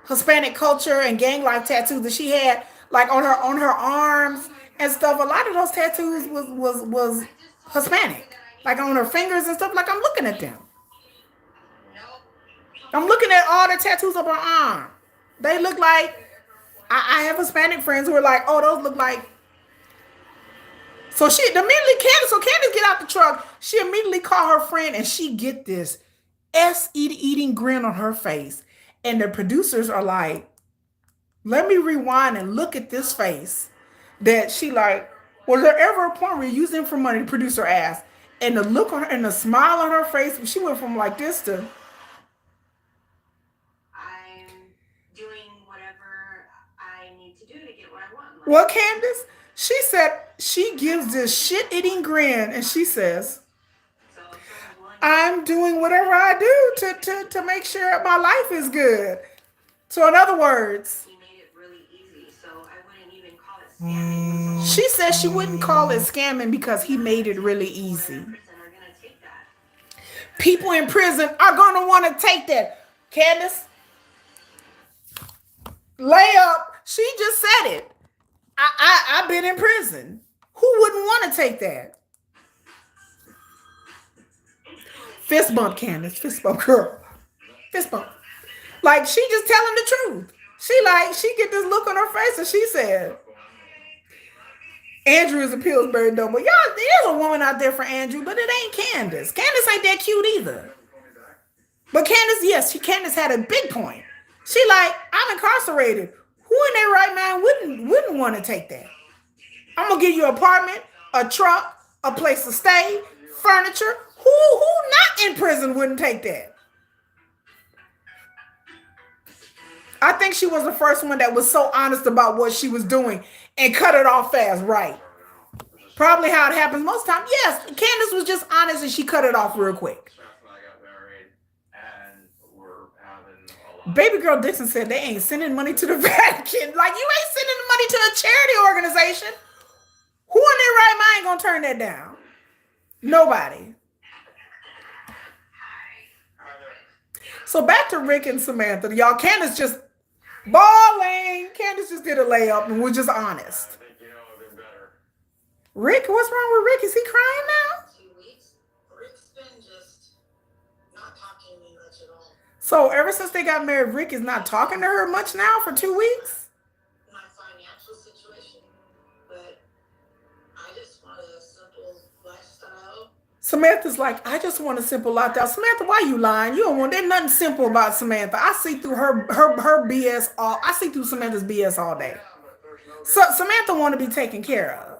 Hispanic culture and gang life tattoos that she had, like on her arms and stuff. A lot of those tattoos was Hispanic, like on her fingers and stuff. Like I'm looking at them. I'm looking at all the tattoos of her arm. They look like I have Hispanic friends who are like, oh, those look like. So she immediately Candace get out the truck. She immediately call her friend and she get this eating grin on her face. And the producers are like, let me rewind and look at this face. That she like, was there ever a point where you used them for money? The producer asked. And the look on her and the smile on her face, she went from like this to, I'm doing whatever I need to do to get what I want. well, Candace, she said she gives this shit-eating grin and she says, I'm doing whatever I do to make sure my life is good. So in other words, he made it really easy, so I wouldn't even call it scamming. She says she wouldn't call it scamming because he made it really easy. People in prison are going to want to take that. Candace, lay up. She just said it. I've been in prison. Who wouldn't want to take that? Fist bump, Candace. Fist bump, girl. Fist bump. Like she just telling the truth. She get this look on her face and she said, Andrew is a Pillsbury doughboy. Y'all, there's a woman out there for Andrew, but it ain't Candace. Candace ain't that cute either. But Candace, yes, Candace had a big point. She like, I'm incarcerated. Who in their right mind wouldn't want to take that? I'm gonna give you an apartment, a truck, a place to stay, furniture. Who not in prison wouldn't take that? I think she was the first one that was so honest about what she was doing and cut it off fast, right? Probably how it happens most times. Yes, Candace was just honest and she cut it off real quick. Baby girl Dixon said they ain't sending money to the Vatican. Like, you ain't sending the money to a charity organization. Who in their right mind gonna turn that down? Nobody. So back to Rick and Samantha. Y'all, Candace just balling. Candace just did a layup and was just honest. Rick, what's wrong with Rick? Is he crying now? 2 weeks. Rick's been just not talking to me much at all. So ever since they got married, Rick is not talking to her much now for 2 weeks? My financial situation, but I just want a simple lifestyle. Samantha's like, I just want a simple lifestyle. Samantha, why you lying? You don't want, there's nothing simple about Samantha. I see through her BS I see through Samantha's BS all day. So Samantha want to be taken care of.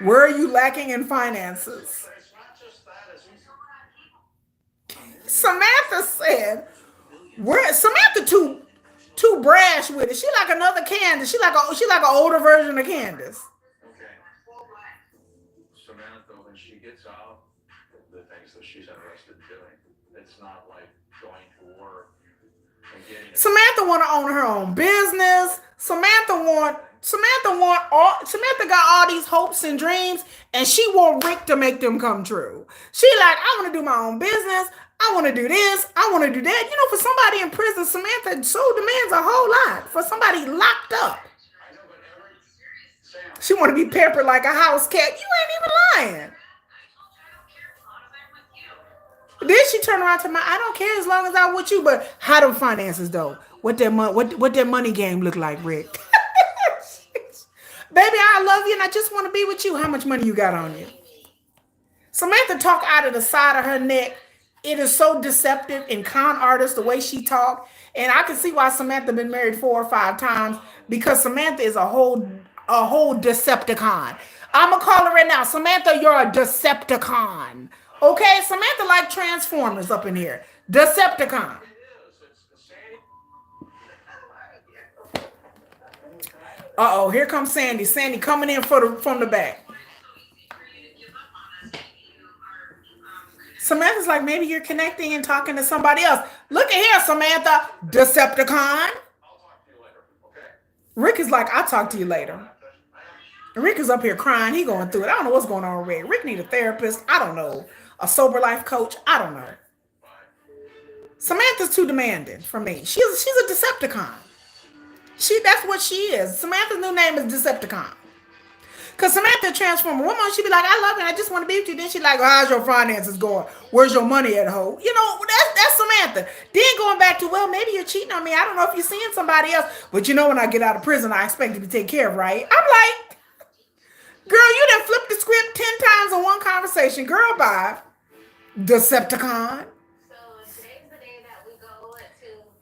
Where are you lacking in finances? Samantha said, Samantha too brash with it. She like another Candace. She like an older version of Candace. Okay. Samantha, when she gets out, the things that she's interested in doing, it's not like going to work and getting. Samantha want to own her own business. Samantha got all these hopes and dreams, and she want Rick to make them come true. She like, I want to do my own business. I want to do this. I want to do that. You know, for somebody in prison, Samantha so demands a whole lot. For somebody locked up, she want to be pampered like a house cat. You ain't even lying. Then she turned around to me, I don't care as long as I'm with you, but how them finances though? What that money game look like, Rick? Baby, I love you and I just want to be with you. How much money you got on you? Samantha talk out of the side of her neck. It is so deceptive and con artist the way she talk. And I can see why Samantha been married 4 or 5 times, because Samantha is a whole Decepticon. I'm going to call her right now. Samantha, you're a Decepticon. Okay? Samantha like Transformers up in here. Decepticon. Uh-oh, here comes Sandy. Sandy coming in for from the back. Why it's so easy for you to give up on us? Maybe you are connecting. Samantha's like, maybe you're connecting and talking to somebody else. Look at here, Samantha. Decepticon. I'll talk to you later, okay? Rick is like, I'll talk to you later. Rick is up here crying. He going through it. I don't know what's going on with Rick. Rick need a therapist. I don't know. A sober life coach. I don't know. Samantha's too demanding for me. She's a Decepticon. That's what she is. Samantha's new name is Decepticon. Cause Samantha transformer. One month she be like, I love you, I just want to be with you. Then she like, oh, how's your finances going? Where's your money at, ho? You know, that's Samantha. Then going back to, well, maybe you're cheating on me. I don't know if you're seeing somebody else, but you know, when I get out of prison, I expect to be taken care of, right? I'm like, girl, you done flipped the script 10 times in one conversation. Girl, bye. Decepticon. So today's the day that we go to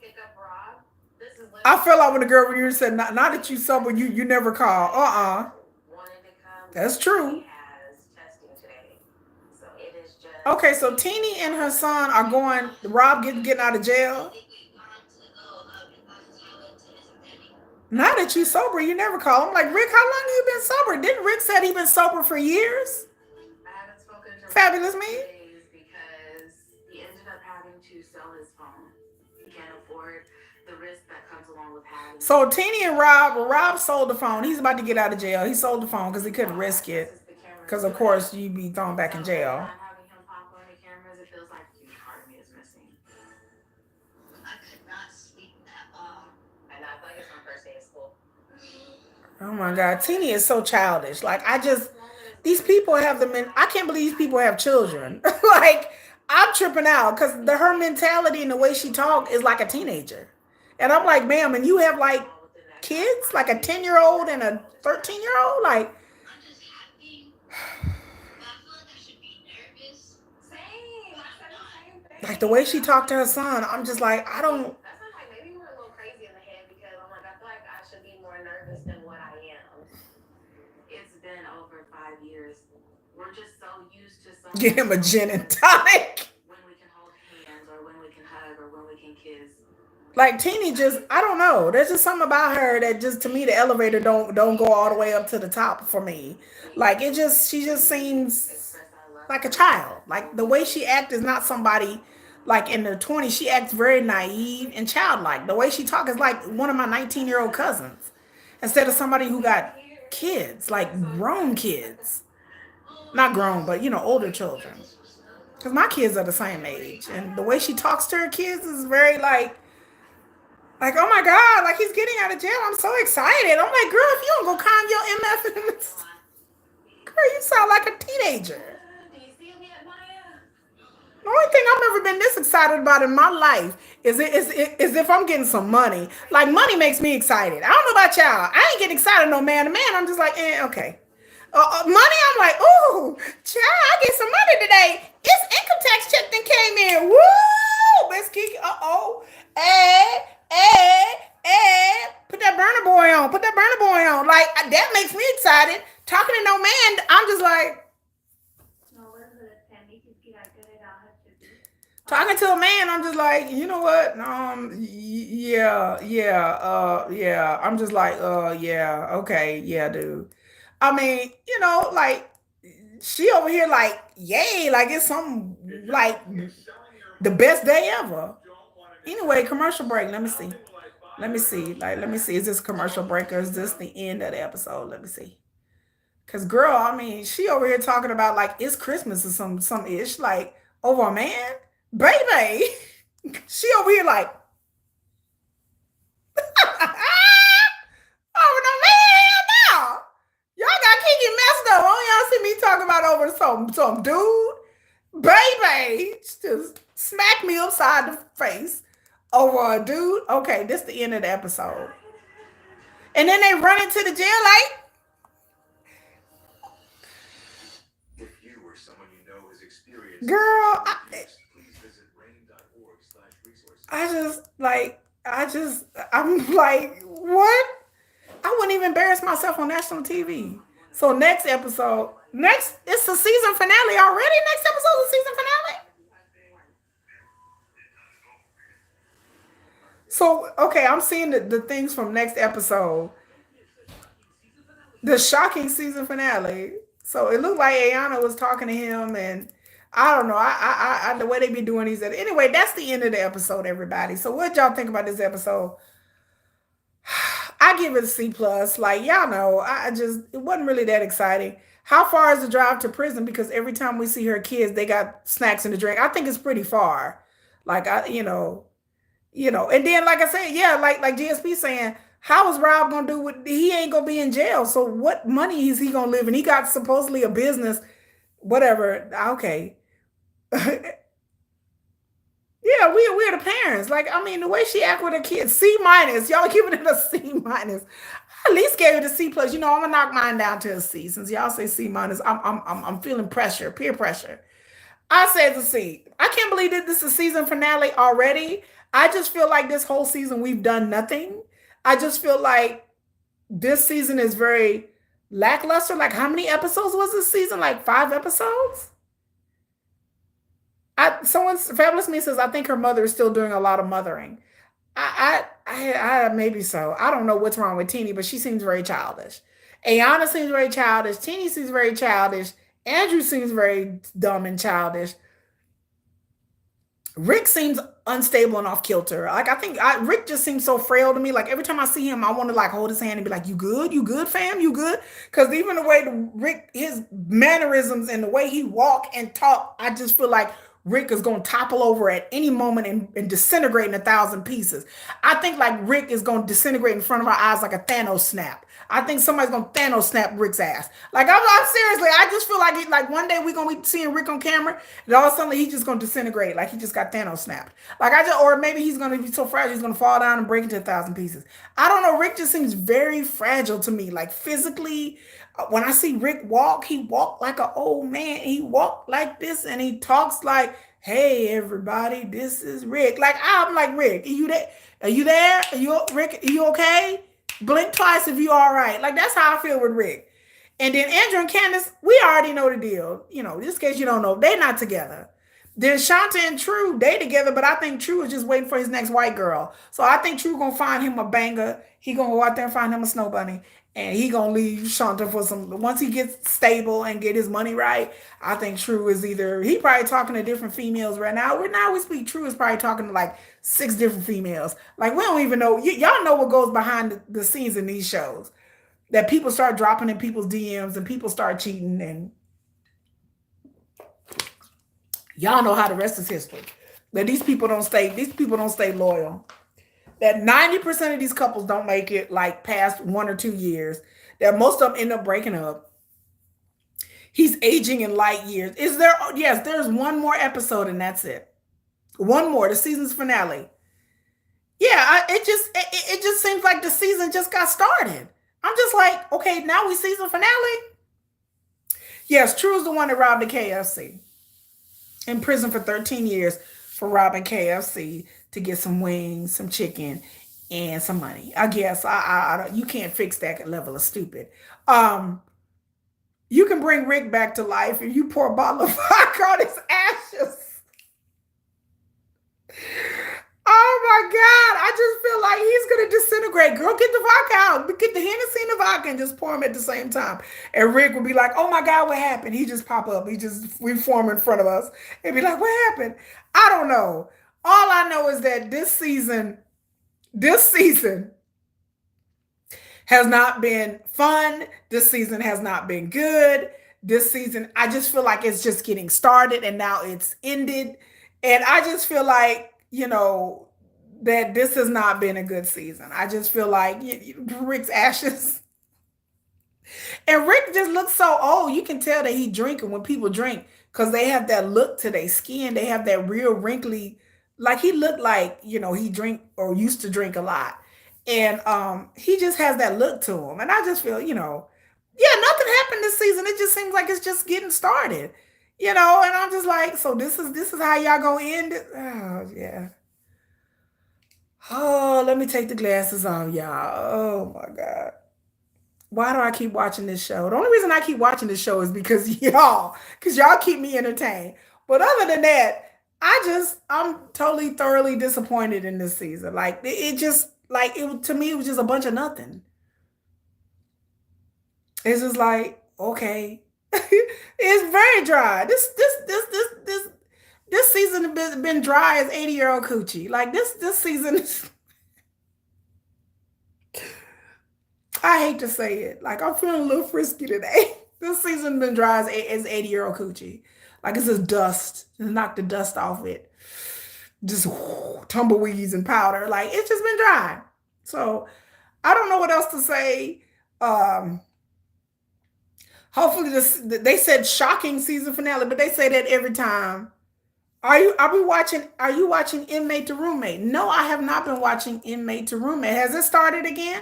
pick up Rob. This is I literally fell out with a girl when you said, not that you sober, you never call. wanted to come. That's true. He has testing today. So it is just Okay, so Teeny and her son are going. Rob getting out of jail. Now that you sober, you never call. I'm like, Rick, how long you been sober? Didn't Rick said he been sober for years? I haven't spoken to Fabulous Rob me. in 2 days because he ended up having to sell his phone. He can't afford the risk that comes along with having. So Teeny and Rob sold the phone. He's about to get out of jail. He sold the phone because he couldn't risk it. Because of course you'd be thrown back in jail. Not having him pop on the cameras, it feels like a huge part of me is missing. I could not sleep that long. And I feel like it's my first day of school. Oh my God, Teeny is so childish. Like these people have them in. I can't believe these people have children. Like I'm tripping out because her mentality and the way she talk is like a teenager. And I'm like, ma'am, and you have like kids, like a 10-year-old and a 13-year-old, like. I'm just happy. But I feel like I should be nervous. Same. I said the same thing. Like the way she talked to her son, I'm just like, I don't. That's not like maybe we're a little crazy in the head because I'm like, I feel like I should be more nervous than what I am. It's been over 5 years. We're just so used to someone Get him a gin and tonic. when we can hold hands or when we can hug or when we can kiss. Like Teeny just, I don't know. There's just something about her that just to me the elevator don't go all the way up to the top for me. Like she just seems Express our love like a for each child. other. Like the way she acts is not somebody like in their 20s. She acts very naive and childlike. The way she talks is like one of my 19-year-old cousins instead of somebody who got kids, like grown kids. Not grown, but older children. Because my kids are the same age. And the way she talks to her kids is very like, oh my God, like he's getting out of jail. I'm so excited. I'm like, girl, if you don't go calm your MF in this, girl, you sound like a teenager. Do you see me at Maya? The only thing I've ever been this excited about in my life is if I'm getting some money. Like money makes me excited. I don't know about y'all. I ain't getting excited no man to man. I'm just like, okay. Money, I'm like, ooh, child, I get some money today. It's income tax check that came in. Woo! Miss Kiki, uh-oh. Put that burner boy on. Put that burner boy on. Like, that makes me excited. Talking to no man, I'm just like, talking to a man, I'm just like, you know what? Yeah. I'm just like, yeah, okay, yeah, dude. I mean, like she over here, like, yay, like it's some like the best day ever. Anyway, commercial break. Let me see. Let me see. Like, let me see. Is this commercial break or is this the end of the episode? Let me see. Cause girl, I mean, she over here talking about like it's Christmas or some ish, like over a man, baby. She over here like over no man, hell no. Y'all got Kiki messed up. Oh, y'all see me talking about over some dude, baby. Just smack me upside the face over a dude. Okay, this is the end of the episode. And then they run into the jail like. Girl, I'm like, what? I wouldn't even embarrass myself on national TV. So it's the season finale already. Next episode is the season finale. So, okay, I'm seeing the things from next episode. The shocking season finale. So it looked like Ayana was talking to him, and I don't know. The way they be doing these. Anyway, that's the end of the episode, everybody. So what y'all think about this episode? I give it a C plus. Like y'all know, I just it wasn't really that exciting. How far is the drive to prison? Because every time we see her kids, they got snacks and a drink. I think it's pretty far. Like and then like I said, yeah, like GSP saying, how is Rob gonna do what he ain't gonna be in jail? So what money is he gonna live in? He got supposedly a business, whatever. Okay. Yeah, we're the parents. Like, I mean, the way she act with her kids, C minus. Y'all giving it a C minus. I at least gave it a C plus. I'm gonna knock mine down to a C. Since y'all say C minus, I'm feeling pressure, peer pressure. I say it's a C. I can't believe that this is season finale already. I just feel like this whole season we've done nothing. I just feel like this season is very lackluster. Like, how many episodes was this season? Like 5 episodes? Fabulous Me says I think her mother is still doing a lot of mothering. Maybe so. I don't know what's wrong with Teeny, but she seems very childish. Ayana seems very childish. Teeny seems very childish. Andrew seems very dumb and childish. Rick seems unstable and off kilter. Like Rick just seems so frail to me. Like every time I see him, I want to like hold his hand and be like, "You good? You good, fam? You good?" Because even the way Rick, his mannerisms and the way he walk and talk, I just feel like Rick is going to topple over at any moment and disintegrate in 1,000 pieces. I think like Rick is going to disintegrate in front of our eyes like a Thanos snap. I think somebody's gonna Thanos snap Rick's ass. Like I'm seriously, I just feel like one day we're gonna be seeing Rick on camera, and all of a sudden he's just gonna disintegrate, like he just got Thanos snapped. Or maybe he's gonna be so fragile he's gonna fall down and break into 1,000 pieces. I don't know. Rick just seems very fragile to me, like physically. When I see Rick walk, he walk like an old man. He walk like this, and he talks like, "Hey, everybody, this is Rick." Like I'm like, Rick, are you there? Are you there? Are you Rick? Are you okay? Blink twice if you all right. Like that's how I feel with Rick. And then Andrew and Candace, we already know the deal. Just in case you don't know, they're not together. Then Shanta and True, they together, but I think True is just waiting for his next white girl. So I think True gonna find him a banger. He gonna go out there and find him a snow bunny. And he gonna leave Shanta for some. Once he gets stable and get his money right, I think True is he probably talking to different females right now. Now we speak True is probably talking to like 6 different females. Like we don't even know. Y'all know what goes behind the scenes in these shows. That people start dropping in people's DMs and people start cheating, and y'all know how the rest is history. That these people don't stay loyal. That 90% of these couples don't make it like past 1 or 2 years. That most of them end up breaking up. He's aging in light years. Is there? Yes, there's one more episode and that's it. One more, the season's finale. Yeah, it just seems like the season just got started. I'm just like, okay, now we season finale. Yes, True is the one that robbed the KFC. In prison for 13 years for robbing KFC to get some wings, some chicken, and some money. I guess you can't fix that level of stupid. Um, you can bring Rick back to life if you pour a bottle of vodka on his ashes. Oh my God. I just feel like he's going to disintegrate. Girl, get the vodka out. Get the Hennessy and the vodka and just pour them at the same time. And Rick will be like, oh my God, what happened? He just pop up. He just reform in front of us and be like, what happened? I don't know. All I know is that this season has not been fun. This season has not been good. This season, I just feel like it's just getting started and now it's ended. And I just feel like, that this has not been a good season. I just feel like Rick's ashes. And Rick just looks so old. You can tell that he drinking when people drink because they have that look to their skin. They have that real wrinkly, like he looked like, he drink or used to drink a lot. And he just has that look to him. And I just feel, yeah, nothing happened this season. It just seems like it's just getting started. And I'm just like, so this is how y'all gonna end it? Oh, yeah. Oh, let me take the glasses off, y'all. Oh my God. Why do I keep watching this show? The only reason I keep watching this show is because y'all keep me entertained. But other than that, I'm totally thoroughly disappointed in this season. Like it just like it to me it was just a bunch of nothing. It's just like, okay. It's very dry. This season has been dry as 80-year-old coochie. Like this season is, I hate to say it. Like I'm feeling a little frisky today. This season been dry as 80-year-old coochie. Like it's just dust. Just knock the dust off it. Just tumbleweeds and powder. Like it's just been dry. So I don't know what else to say. Um, Hopefully this, they said shocking season finale, but they say that every time. Are you watching Inmate to Roommate? No, I have not been watching Inmate to Roommate. Has it started again?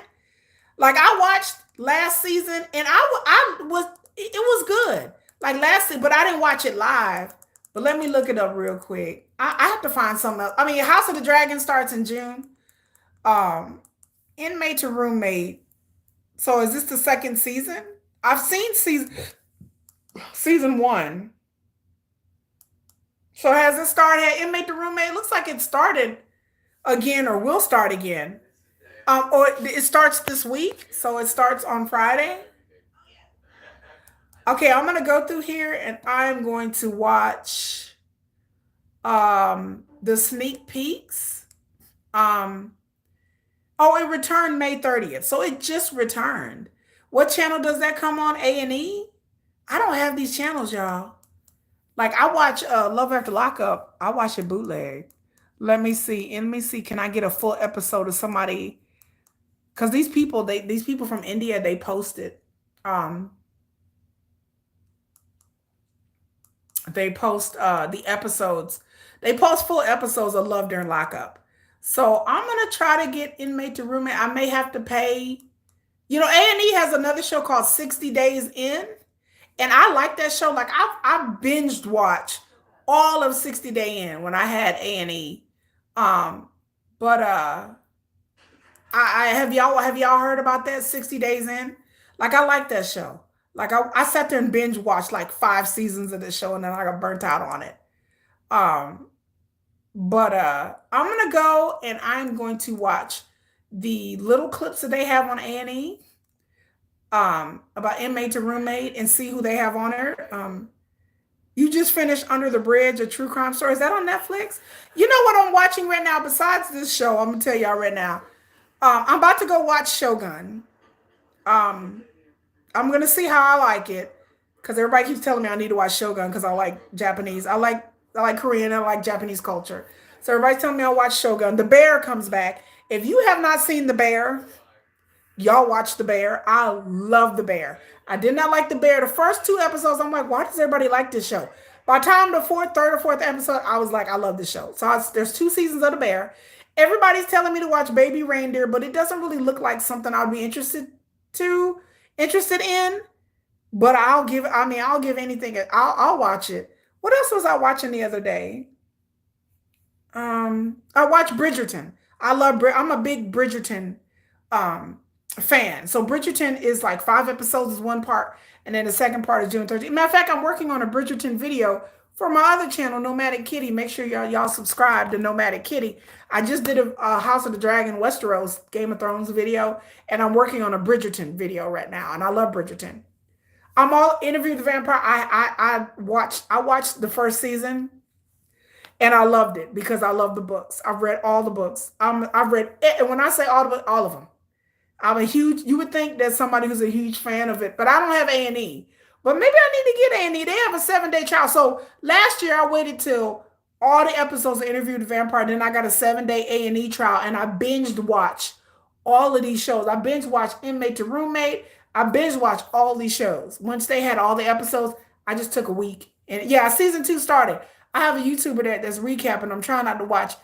Like I watched last season and I was it was good. Like last season, but I didn't watch it live. But let me look it up real quick. I have to find something else. I mean, House of the Dragon starts in June. Um, Inmate to Roommate. So is this the second season? I've seen season one. So has it started? Had Inmate to Roommate? It looks like it started again or will start again. Or it starts this week, so it starts on Friday. Okay, I'm gonna go through here and I'm going to watch the sneak peeks. Um oh, it returned May 30th. So it just returned. What channel does that come on? A&E? I don't have these channels, y'all. Like I watch Love After Lockup. I watch it bootleg. Let me see. Let me see. Can I get a full episode of somebody? Because these people from India, they posted. Um, they post the episodes. They post full episodes of Love During Lockup. So I'm gonna try to get Inmate to Roommate. I may have to pay. You know, A&E has another show called 60 Days In. And I like that show. Like I binged watch all of 60 Day In when I had A&E. Um, but I have y'all heard about that 60 Days In? Like I like that show. Like I sat there and binge watched like 5 seasons of the show and then I got burnt out on it. Um, but I'm gonna go and I'm going to watch the little clips that they have on A&E about Inmate to Roommate and see who they have on there. You just finished Under the Bridge, a true crime story. Is that on Netflix? You know what I'm watching right now besides this show? I'm gonna tell y'all right now. I'm about to go watch Shogun. Um, I'm gonna see how I like it because everybody keeps telling me I need to watch Shogun because I like Japanese. I like Korean. I like Japanese culture. So everybody's telling me I'll watch Shogun. The Bear comes back. If you have not seen The Bear, y'all watch The Bear. I love The Bear. I did not like The Bear. The first 2 episodes, I'm like, why does everybody like this show? By the time the third or fourth episode, I was like, I love this show. So there's 2 seasons of The Bear. Everybody's telling me to watch Baby Reindeer, but it doesn't really look like something I'd be to interested in. But I'll give anything. I'll watch it. What else was I watching the other day? I watched Bridgerton. I'm a big Bridgerton um fan. So Bridgerton is like 5 episodes is one part, and then the second part is June 13th. Matter of fact, I'm working on a Bridgerton video for my other channel, Nomadic Kitty. Make sure y'all subscribe to Nomadic Kitty. I just did a House of the Dragon Westeros Game of Thrones video, and I'm working on a Bridgerton video right now, and I love Bridgerton. I'm all Interview with the Vampire. I watched the first season and I loved it because I love the books. I've read all the books. I've read it, and when I say all of them, I'm a huge. You would think that somebody who's a huge fan of it, but I don't have A&E. But maybe I need to get A&E. They have a 7-day trial. So last year I waited till all the episodes of Interview with the Vampire. Then I got a 7-day A&E trial, and I binged watched all of these shows. I binge watched Inmate to Roommate. I binge watched all these shows. Once they had all the episodes, I just took a week. And yeah, season 2 started. I have a YouTuber that's recapping. I'm trying not to watch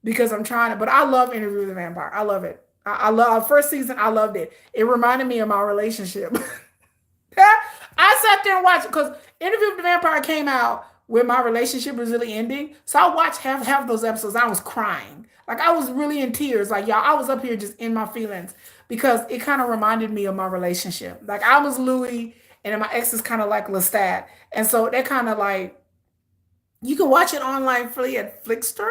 because I'm trying to, but I love Interview with the Vampire. I love it. I love first season. I loved it. It reminded me of my relationship. I sat there and watched it because Interview with the Vampire came out when my relationship was really ending. So I watched half of those episodes. I was crying. Like I was really in tears. Like y'all, I was up here just in my feelings because it kind of reminded me of my relationship. Like I was Louis and then my ex is kind of like Lestat. And so that kind of like you can watch it online free at Flickster,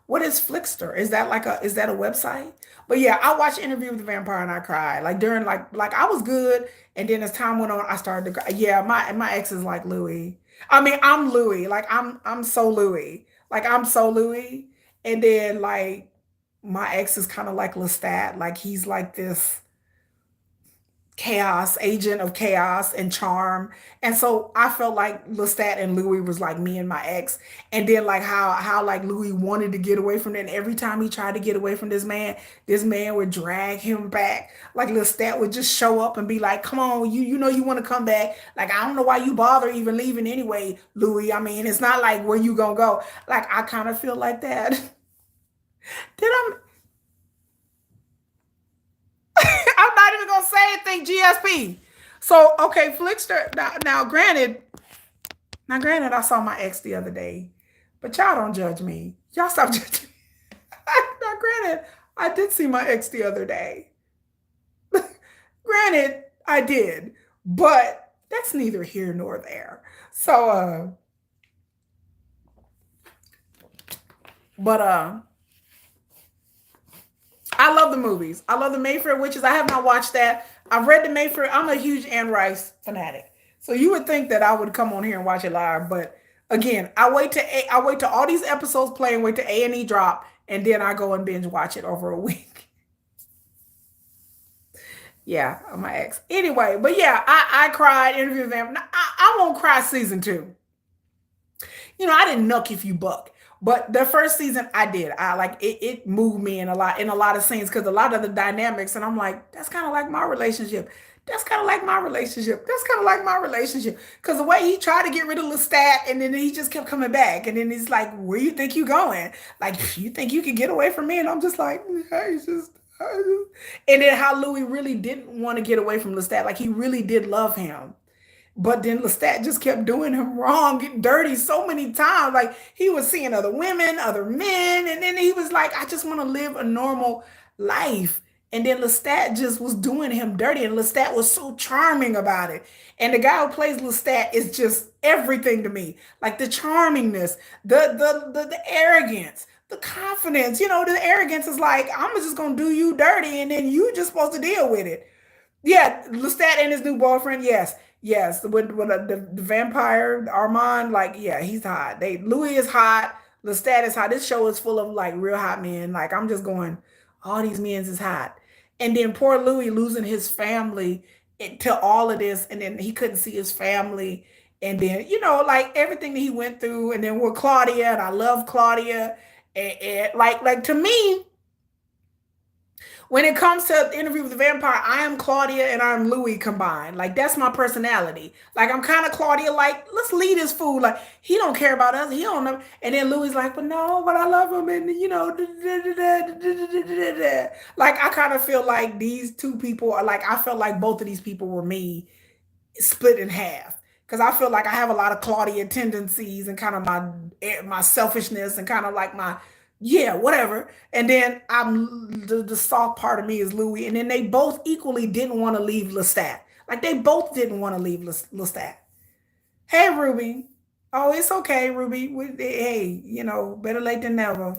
What is Flickster? Is that a website? But yeah, I watched Interview with the Vampire and I cried. Like during like I was good, and then as time went on, I started to cry. Yeah, my ex is like Louis. I mean, I'm Louis. Like I'm so Louis. Like I'm so Louis. And then like my ex is kind of like Lestat. Like he's like this chaos, agent of chaos and charm. And so I felt like Lestat and Louis was like me and my ex. And then like how like Louis wanted to get away from it. And every time he tried to get away from this man would drag him back. Like Lestat would just show up and be like, come on, you know you want to come back. Like I don't know why you bother even leaving anyway, Louis. I mean, it's not like where you gonna go. Like I kind of feel like that. Then I'm not even gonna say anything, GSP. So okay, Flickster. Now granted, I saw my ex the other day, but y'all don't judge me. Y'all stop judging me. Now granted, I did see my ex the other day. Granted, I did, but that's neither here nor there. So but I love the movies. I love the Mayfair Witches. I have not watched that. I've read the Mayfair. I'm a huge Anne Rice fanatic. So you would think that I would come on here and watch it live, but again, I wait till all these episodes play and wait till A&E drop, and then I go and binge watch it over a week. Yeah, my ex. Anyway, but yeah, I cried. Interview with them. I won't cry season two. I didn't nuck if you buck. But the first season I did. I like it, it moved me in a lot of scenes because a lot of the dynamics, and I'm like, that's kind of like my relationship. That's kind of like my relationship. That's kind of like my relationship. Because the way he tried to get rid of Lestat and then he just kept coming back. And then he's like, where you think you going? Like, you think you can get away from me? And I'm just like, I just. And then how Louis really didn't want to get away from Lestat. Like he really did love him. But then Lestat just kept doing him wrong, getting dirty so many times. Like he was seeing other women, other men, and then he was like, I just want to live a normal life. And then Lestat just was doing him dirty, and Lestat was so charming about it. And the guy who plays Lestat is just everything to me. Like the charmingness, the arrogance, the confidence. The arrogance is like, I'm just gonna do you dirty, and then you just supposed to deal with it. Yeah, Lestat and his new boyfriend. Yes, yes. With the vampire Armand, like, yeah, he's hot. Louis is hot. Lestat is hot. This show is full of like real hot men. Like I'm just going, all these men's is hot. And then poor Louis losing his family to all of this, and then he couldn't see his family, and then like everything that he went through, and then with Claudia, and I love Claudia, and like to me, when it comes to Interview with the Vampire, I am Claudia and I'm Louis combined. Like that's my personality. Like I'm kind of Claudia. Like let's lead this fool. Like he don't care about us. He don't know. And then Louis like, but no, but I love him. And like I kind of feel like these two people are like I felt like both of these people were me split in half because I feel like I have a lot of Claudia tendencies and kind of my selfishness and kind of like my yeah whatever, and then I'm the soft part of me is Louis, and then they both equally didn't want to leave Lestat. Like they both didn't want to leave Lestat. Hey Ruby, oh it's okay Ruby. Hey, better late than never.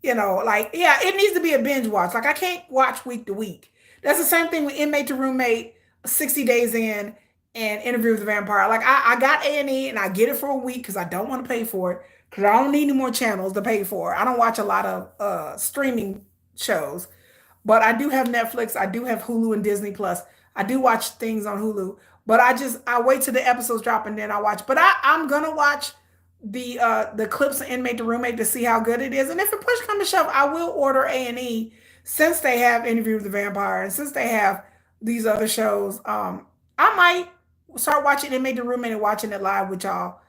Like, yeah, it needs to be a binge watch. Like, I can't watch week to week. That's the same thing with Inmate to Roommate, 60 Days In, and Interview with the Vampire. Like, I got A&E, and I get it for a week because I don't want to pay for it because I don't need any more channels to pay for. I don't watch a lot of streaming shows. But I do have Netflix. I do have Hulu and Disney Plus. I do watch things on Hulu. But I wait till the episodes drop and then I watch. But I'm gonna watch the clips of Inmate to Roommate to see how good it is. And if it push come to shove, I will order A&E since they have Interview with the Vampire and since they have these other shows. I might start watching Inmate to Roommate and watching it live with y'all.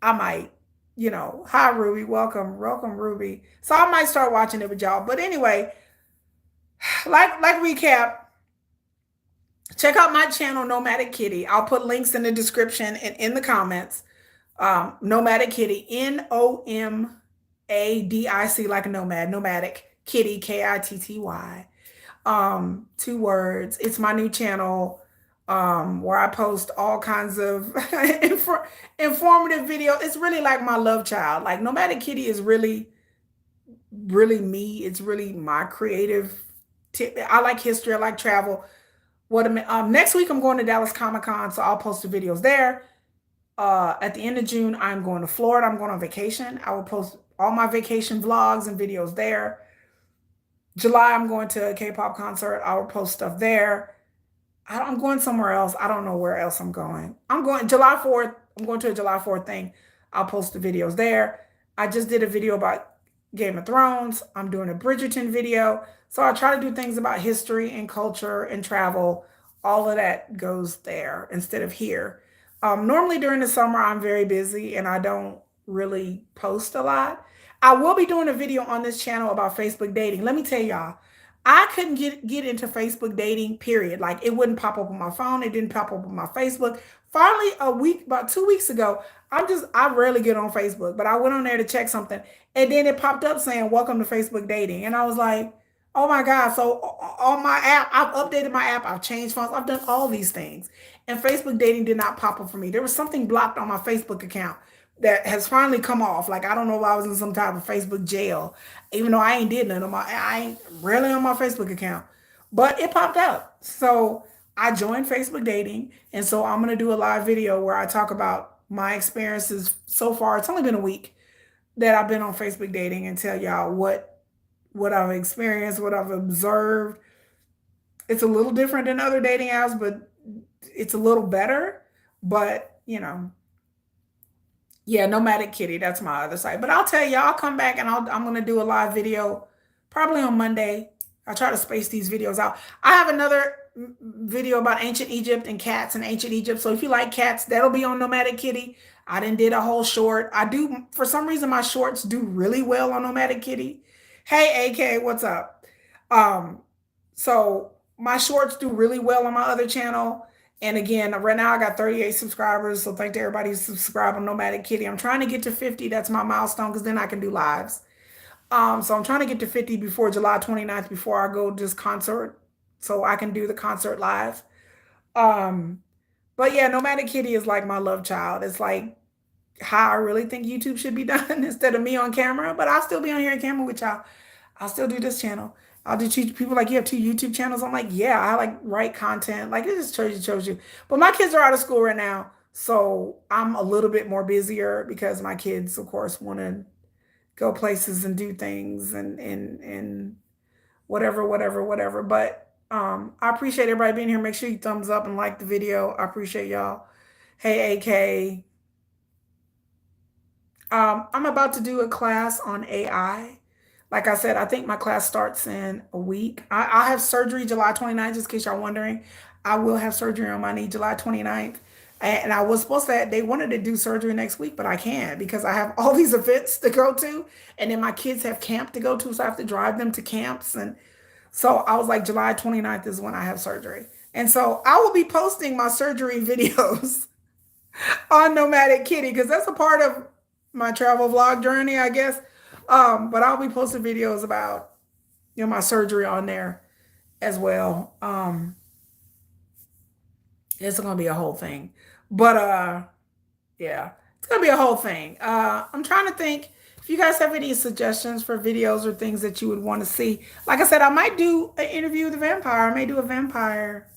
I might. Hi Ruby, welcome Ruby. So I might start watching it with y'all. But anyway, like recap, check out my channel Nomadic Kitty. I'll put links in the description and in the comments. Nomadic Kitty, Nomadic, like a nomad, Nomadic Kitty, Kitty. 2 words. It's my new channel where I post all kinds of informative videos. It's really like my love child. Like Nomadic Kitty is really really me. It's really my creative tip. I like history. I like travel. Next week I'm going to Dallas Comic Con, so I'll post the videos there. At the end of June, I'm going to Florida. I'm going on vacation. I will post all my vacation vlogs and videos there. July, I'm going to a K-pop concert. I will post stuff there. I'm going somewhere else. I don't know where else I'm going. I'm going July 4th. I'm going to a July 4th thing. I'll post the videos there. I just did a video about Game of Thrones. I'm doing a Bridgerton video. So I try to do things about history and culture and travel. All of that goes there instead of here. Normally during the summer, I'm very busy and I don't really post a lot. I will be doing a video on this channel about Facebook dating. Let me tell y'all, I couldn't get into Facebook dating, period. Like it wouldn't pop up on my phone. It didn't pop up on my Facebook. Finally, about 2 weeks ago, I rarely get on Facebook, but I went on there to check something. And then it popped up saying, welcome to Facebook dating. And I was like, oh my God. So on my app, I've updated my app. I've changed phones. I've done all these things. And Facebook dating did not pop up for me. There was something blocked on my Facebook account that has finally come off. Like I don't know if I was in some type of Facebook jail, even though I ain't did none of I ain't really on my Facebook account, but it popped up. So I joined Facebook dating, and so I'm gonna do a live video where I talk about my experiences so far. It's only been a week that I've been on Facebook dating, and tell y'all what I've experienced, what I've observed. It's a little different than other dating apps, but it's a little better. But yeah, Nomadic Kitty. That's my other site. But I'll tell you, I'll come back and I'm going to do a live video probably on Monday. I try to space these videos out. I have another video about ancient Egypt and cats in ancient Egypt. So if you like cats, that'll be on Nomadic Kitty. I done did a whole short. I do, for some reason, my shorts do really well on Nomadic Kitty. Hey, AK, what's up? Um, so my shorts do really well on my other channel. And again, right now I got 38 subscribers. So thank to everybody who subscribed on Nomadic Kitty. I'm trying to get to 50. That's my milestone because then I can do lives. So I'm trying to get to 50 before July 29th, before I go to this concert. So I can do the concert live. Um, but yeah, Nomadic Kitty is like my love child. It's like how I really think YouTube should be done instead of me on camera. But I'll still be on here on camera with y'all. I'll still do this channel. I'll do people like, you have two YouTube channels. I'm like, yeah, I like write content. Like it just shows you. But my kids are out of school right now. So I'm a little bit more busier because my kids, of course, want to go places and do things and whatever. But I appreciate everybody being here. Make sure you thumbs up and like the video. I appreciate y'all. Hey, AK. I'm about to do a class on AI. Like I said, I think my class starts in a week. I have surgery July 29th, just in case y'all wondering. I will have surgery on my knee July 29th. And I was supposed to, they wanted to do surgery next week, but I can't because I have all these events to go to. And then my kids have camp to go to, so I have to drive them to camps. And so I was like, July 29th is when I have surgery. And so I will be posting my surgery videos on Nomadic Kitty because that's a part of my travel vlog journey, I guess. But I'll be posting videos about my surgery on there as well. It's gonna be a whole thing. But yeah, it's gonna be a whole thing. I'm trying to think if you guys have any suggestions for videos or things that you would want to see. Like I said, I might do an interview with a vampire. I may do a vampire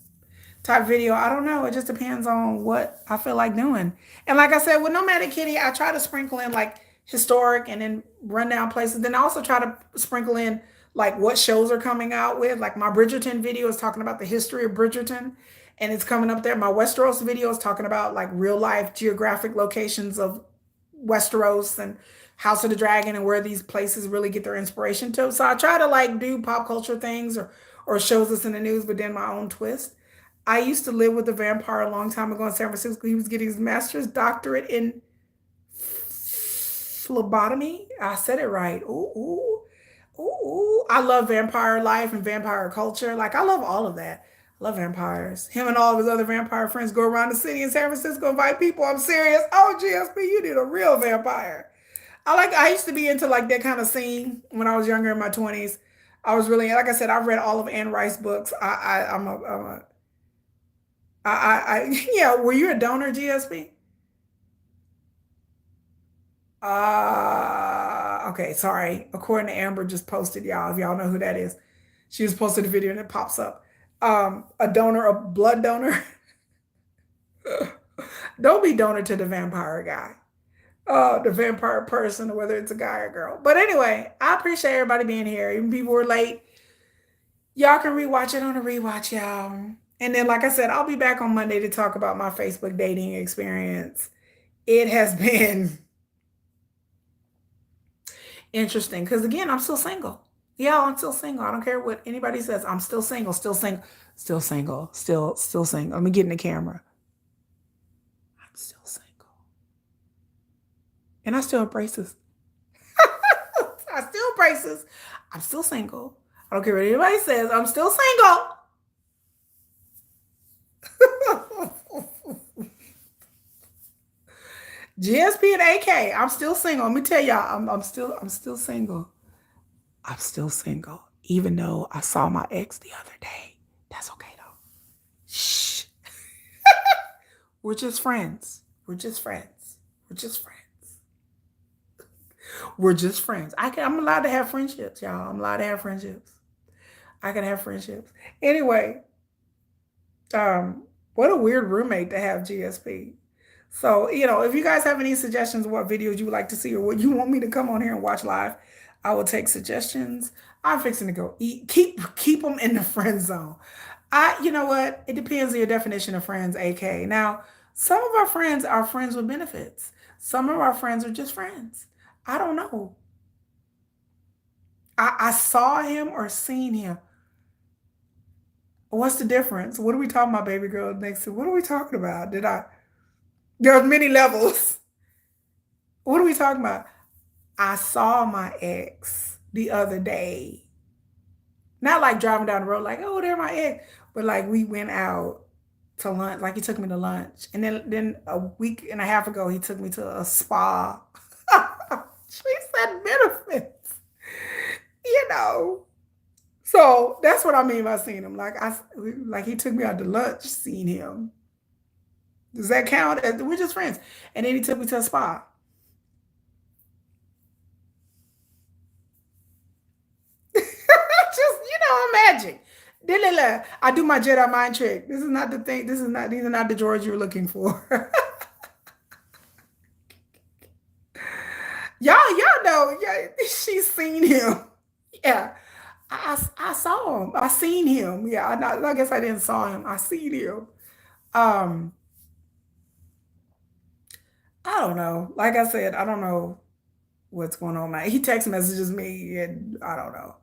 type video. I don't know. It just depends on what I feel like doing. And like I said, with Nomadic Kitty, I try to sprinkle in like historic and then run down places. Then I also try to sprinkle in like what shows are coming out with. Like my Bridgerton video is talking about the history of Bridgerton, and it's coming up there. My Westeros video is talking about like real life geographic locations of Westeros and House of the Dragon and where these places really get their inspiration to. So I try to like do pop culture things or shows that's in the news, but then my own twist. I used to live with a vampire a long time ago in San Francisco. He was getting his master's doctorate in phlebotomy. I said it right. Ooh, ooh, ooh, ooh. I love vampire life and vampire culture. Like, I love all of that. I love vampires. Him and all of his other vampire friends go around the city in San Francisco, invite people. I'm serious. Oh, GSP, you did a real vampire. I used to be into like that kind of scene when I was younger in my 20s. I was really, like I said, I've read all of Anne Rice books. Yeah, were you a donor, GSP? Okay, sorry. According to Amber, just posted y'all. If y'all know who that is, she just posted a video and it pops up. A donor, a blood donor. Don't be donor to the vampire guy. The vampire person, whether it's a guy or girl. But anyway, I appreciate everybody being here. Even people were late. Y'all can rewatch it on a rewatch, y'all. And then, like I said, I'll be back on Monday to talk about my Facebook dating experience. It has been interesting because, again, I'm still single. Yeah, I'm still single. I don't care what anybody says. I'm still single, still single, still single, still single. Let me get in the camera. I'm still single. And I still have braces. I still have braces. I'm still single. I don't care what anybody says. I'm still single. GSP and AK. I'm still single. Let me tell y'all, I'm still single. I'm still single. Even though I saw my ex the other day. That's okay though. Shh. We're just friends. We're just friends. We're just friends. We're just friends. I'm allowed to have friendships, y'all. I'm allowed to have friendships. I can have friendships. Anyway, what a weird roommate to have, GSP. So, if you guys have any suggestions of what videos you would like to see or what you want me to come on here and watch live, I will take suggestions. I'm fixing to go eat. Keep them in the friend zone. You know what? It depends on your definition of friends, AK. Now, some of our friends are friends with benefits. Some of our friends are just friends. I don't know. I saw him or seen him. What's the difference? What are we talking about, baby girl? Next to what are we talking about? There's many levels. What are we talking about? I saw my ex the other day. Not like driving down the road, like, oh, they're my ex. But like we went out to lunch, like he took me to lunch. And then a week and a half ago, he took me to a spa. She said benefits, you know. So that's what I mean by seeing him. Like he took me out to lunch, seeing him. Does that count? We're just friends. And then he took me to a spa. Just, magic. I do my Jedi mind trick. This is not the thing. These are not the drawers you're looking for. y'all know. Yeah, she's seen him. Yeah. I saw him. I seen him. Yeah, I guess I didn't saw him. I seen him. Um, I don't know. Like I said, I don't know what's going on. He text messages me, and I don't know.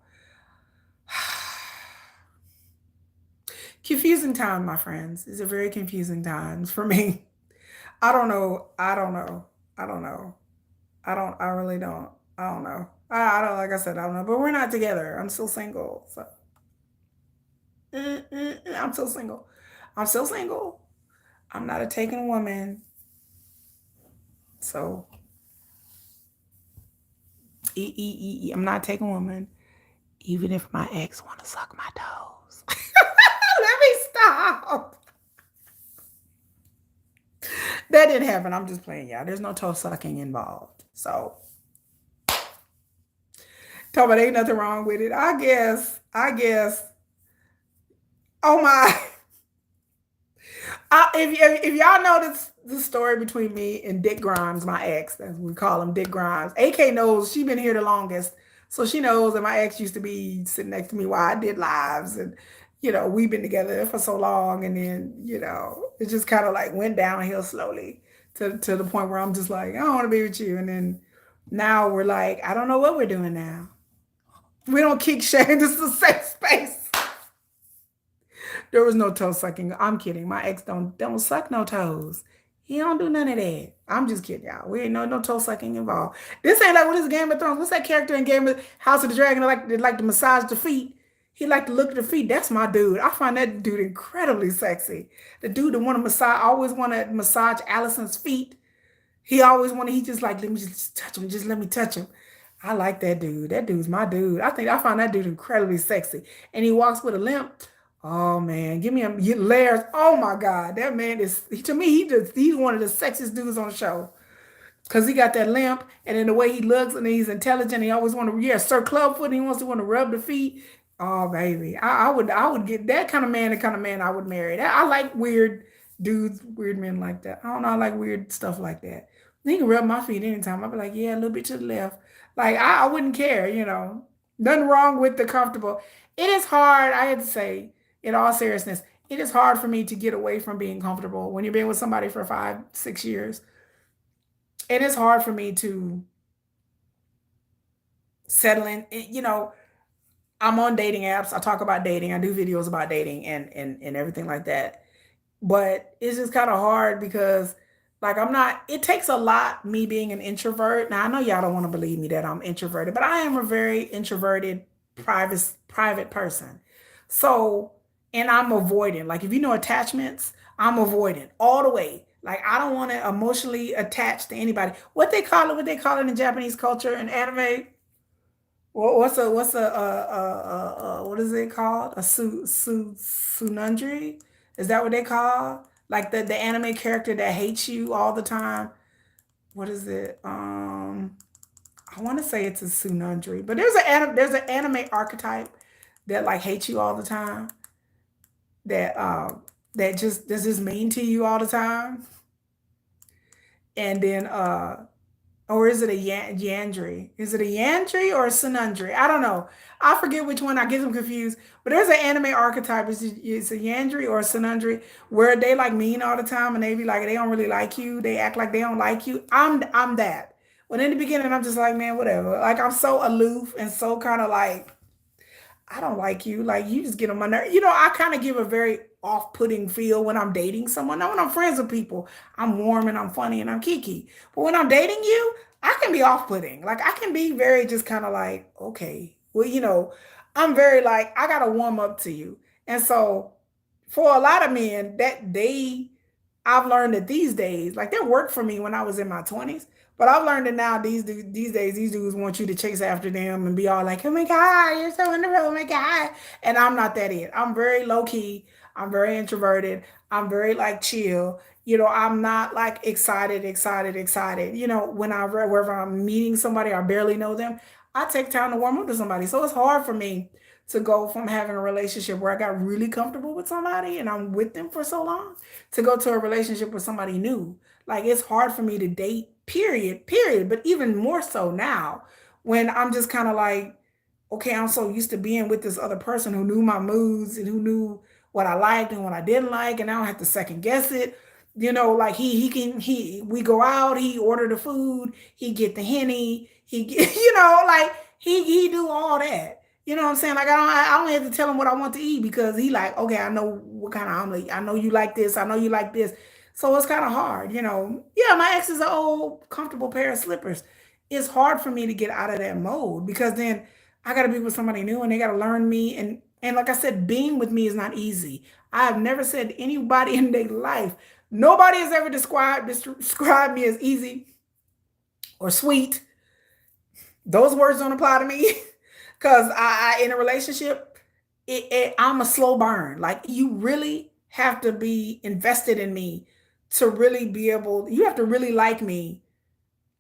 Confusing time, my friends. It's a very confusing times for me. I don't know. I don't know. I don't know. I really don't. I don't know. I don't, like I said, I don't know. But we're not together. I'm still single. So I'm still single. I'm still single. I'm not a taken woman. So I'm not taking woman. Even if my ex want to suck my toes. Let me stop. That didn't happen. I'm just playing, y'all. There's no toe sucking involved. So, talk about ain't nothing wrong with it. I guess. Oh my. If y'all know the story between me and Dick Grimes, my ex, as we call him, Dick Grimes. AK knows she been here the longest, so she knows that my ex used to be sitting next to me while I did lives, and we've been together for so long, and then it just kind of like went downhill slowly to the point where I'm just like, I don't want to be with you, and then now we're like, I don't know what we're doing now. We don't kick shame. This is a safe space. There was no toe sucking. I'm kidding. My ex don't suck no toes. He don't do none of that. I'm just kidding, y'all. We ain't no toe sucking involved. This ain't like what is Game of Thrones. What's that character in Game of House of the Dragon that like to massage the feet? He like to look at the feet. That's my dude. I find that dude incredibly sexy. The dude that always want to massage Allison's feet. He just like, let me just touch him. Just let me touch him. I like that dude. That dude's my dude. I find that dude incredibly sexy. And he walks with a limp. Oh man, give me layers. Oh my God, that man to me, he's one of the sexiest dudes on the show. Cause he got that limp, and then the way he looks, and he's intelligent. He always want to, yeah, sir clubfoot. And he wants to want to rub the feet. Oh baby, I would get that kind of man. The kind of man I would marry. That I like weird dudes, weird men like that. I don't know. I like weird stuff like that. He can rub my feet anytime. I'd be like, yeah, a little bit to the left. Like I wouldn't care. Nothing wrong with the comfortable. It is hard. I had to say, in all seriousness, it is hard for me to get away from being comfortable when you've been with somebody for 5, 6 years. It is hard for me to settle in. I'm on dating apps. I talk about dating. I do videos about dating and everything like that. But it's just kind of hard because like I'm not, it takes a lot me being an introvert. Now I know y'all don't want to believe me that I'm introverted, but I am a very introverted private person. So, and I'm avoiding. Like if you know attachments, I'm avoiding all the way. Like I don't want to emotionally attach to anybody. What they call it in Japanese culture and anime. What is it called? A sunundri? Is that what they call? Like the anime character that hates you all the time. What is it? I want to say it's a sunundri, but there's an anime archetype that like hates you all the time. That's just mean to you all the time. And then or is it a Yandri? Is it a Yandri or a Sinundri? I don't know. I forget which one. I get them confused. But there's an anime archetype. It's a Yandri or a Sinundri where they like mean all the time and they be like they don't really like you. They act like they don't like you. I'm that. But in the beginning, I'm just like, man, whatever. Like I'm so aloof and so kind of like I don't like you. Like you just get on my nerve. I kind of give a very off-putting feel when I'm dating someone. Now when I'm friends with people, I'm warm and I'm funny and I'm kiki. But when I'm dating you, I can be off-putting. Like I can be very just kind of like, okay, well, I'm very like I gotta warm up to you. And so for a lot of men, I've learned that these days, like that worked for me when I was in my 20s. But I've learned that now these days these dudes want you to chase after them and be all like, "Oh my god, you're so wonderful, oh my god." And I'm not that it. I'm very low key. I'm very introverted. I'm very like chill. I'm not like excited. Wherever I'm meeting somebody, I barely know them. I take time to warm up to somebody. So it's hard for me to go from having a relationship where I got really comfortable with somebody and I'm with them for so long to go to a relationship with somebody new. Like it's hard for me to date, period. But even more so now when I'm just kind of like, okay, I'm so used to being with this other person who knew my moods and who knew what I liked and what I didn't like, and I don't have to second guess it. Like we go out, he order the food, he get the henny, he get, like he do all that. You know what I'm saying? Like I don't have to tell him what I want to eat because he like, okay, I know what kind of omelet. I know you like this. I know you like this. So it's kind of hard. Yeah, my ex is an old comfortable pair of slippers. It's hard for me to get out of that mode because then I got to be with somebody new and they got to learn me and like I said, being with me is not easy. I have never said to anybody in their life, nobody has ever described me as easy or sweet. Those words don't apply to me because I in a relationship, I'm a slow burn. Like you really have to be invested in me to really be able. You have to really like me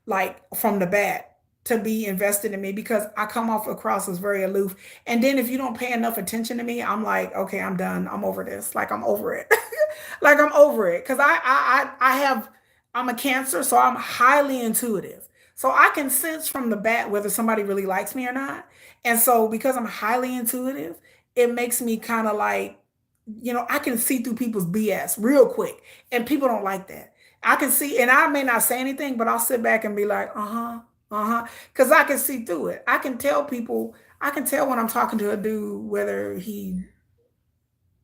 like from the bat to be invested in me because I come off across as very aloof. And then if you don't pay enough attention to me, I'm like, okay, I'm done. I'm over this. Like I'm over it. Like I'm over it. Cause I'm a Cancer, so I'm highly intuitive. So I can sense from the bat whether somebody really likes me or not. And so because I'm highly intuitive, it makes me kind of like, I can see through people's BS real quick. And people don't like that. I can see, and I may not say anything, but I'll sit back and be like, because I can see through it. I can tell when I'm talking to a dude whether he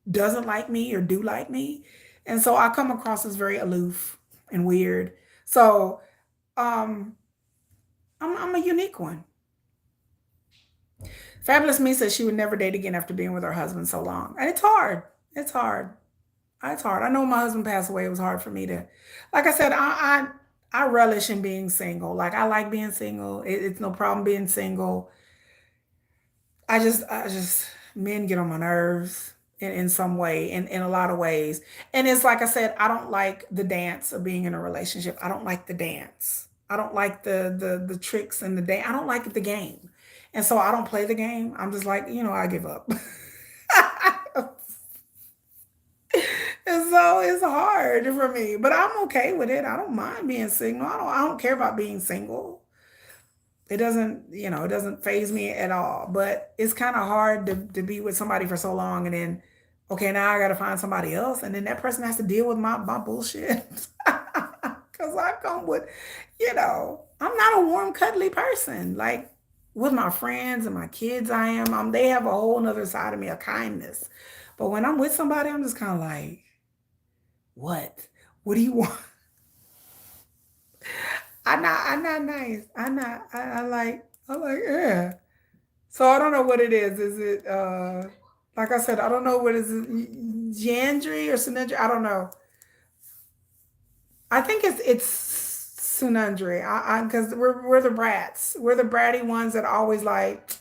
doesn't like me or do like me. And so I come across as very aloof and weird. So um, I'm a unique one. Fabulous Me says she would never date again after being with her husband so long. And it's hard. It's hard. It's hard. I know when my husband passed away. It was hard for me to, like I said, I relish in being single. Like I like being single. It's no problem being single. I just men get on my nerves in some way, in a lot of ways. And it's like I said, I don't like the dance of being in a relationship. I don't like the dance. I don't like the tricks and the day. I don't like the game. And so I don't play the game. I'm just like, I give up. And so it's hard for me, but I'm okay with it. I don't mind being single. I don't care about being single. It doesn't phase me at all. But it's kind of hard to be with somebody for so long and then, okay, now I got to find somebody else. And then that person has to deal with my bullshit. Because I come with, I'm not a warm, cuddly person. Like with my friends and my kids, I am. They have a whole nother side of me, of kindness. But when I'm with somebody, I'm just kind of like, what? What do you want? I'm not nice. I like, yeah. So I don't know what it is. Is it like I said, I don't know what is it, Jandry or Sunendry? I don't know. I think it's Sunundry. I because we're the brats. We're the bratty ones that always like,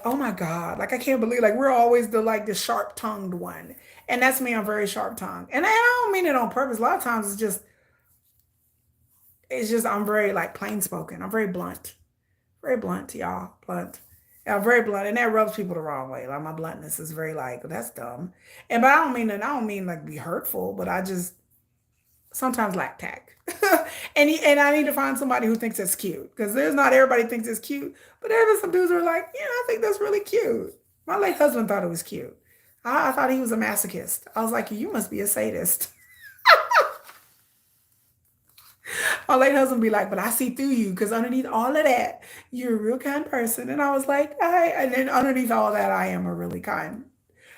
oh my God, like I can't believe, like we're always the sharp tongued one, and that's me. I'm very sharp tongued, and I don't mean it on purpose. A lot of times it's just I'm very like plain spoken. I'm very blunt, y'all, blunt. Yeah, I'm very blunt, and that rubs people the wrong way. Like my bluntness is very like that's dumb, and but I don't mean like be hurtful, but I just sometimes lack tact. And I need to find somebody who thinks it's cute because there's not everybody thinks it's cute, but there are some dudes who are like, yeah, I think that's really cute. My late husband thought it was cute. I thought he was a masochist. I was like, you must be a sadist. My late husband be like, but I see through you because underneath all of that, you're a real kind person. And I was like, and then underneath all that, I am a really kind.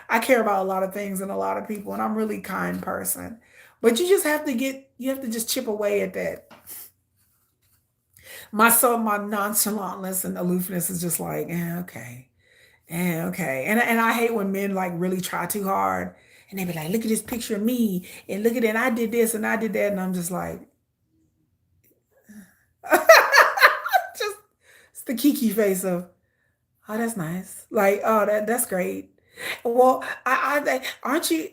I care about a lot of things and a lot of people, and I'm a really kind person. But you have to just chip away at that. My nonchalantness and aloofness is just like, okay, okay. And I hate when men like really try too hard and they be like, look at this picture of me and look at it, and I did this and I did that, and I'm just like, just it's the kiki face of, oh, that's nice. Like, oh, that's great. Well, aren't you?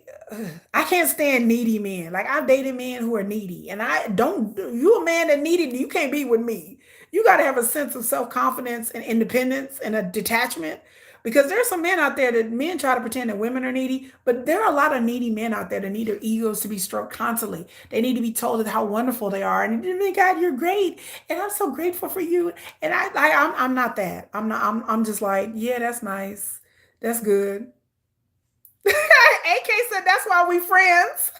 I can't stand needy men. Like I've dated men who are needy, and I don't. You a man that needy, you can't be with me. You got to have a sense of self confidence and independence and a detachment. Because there's some men out there that men try to pretend that women are needy, but there are a lot of needy men out there that need their egos to be stroked constantly. They need to be told that how wonderful they are, and God, you're great, and I'm so grateful for you. And I'm not that. I'm just like, yeah, that's nice, that's good. AK said that's why we friends.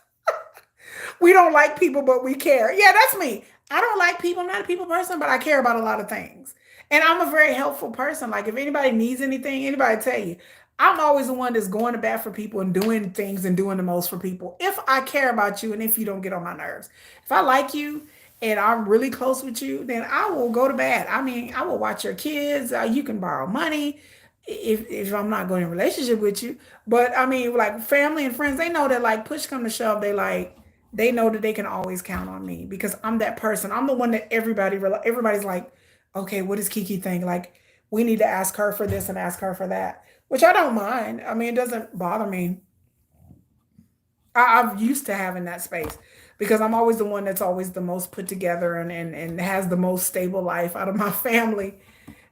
We don't like people, but we care. Yeah, that's me. I don't like people. I'm not a people person, but I care about a lot of things. And I'm a very helpful person. Like if anybody needs anything, anybody tell you, I'm always the one that's going to bat for people and doing things and doing the most for people. If I care about you and if you don't get on my nerves, if I like you and I'm really close with you, then I will go to bat. I mean, I will watch your kids. You can borrow money if I'm not going in a relationship with you. But I mean, like family and friends, they know that like push come to shove, they know that they can always count on me because I'm that person. I'm the one that everybody's like, okay, what does Kiki think? Like, we need to ask her for this and ask her for that, which I don't mind. I mean, it doesn't bother me. I'm used to having that space because I'm always the one that's always the most put together and has the most stable life out of my family.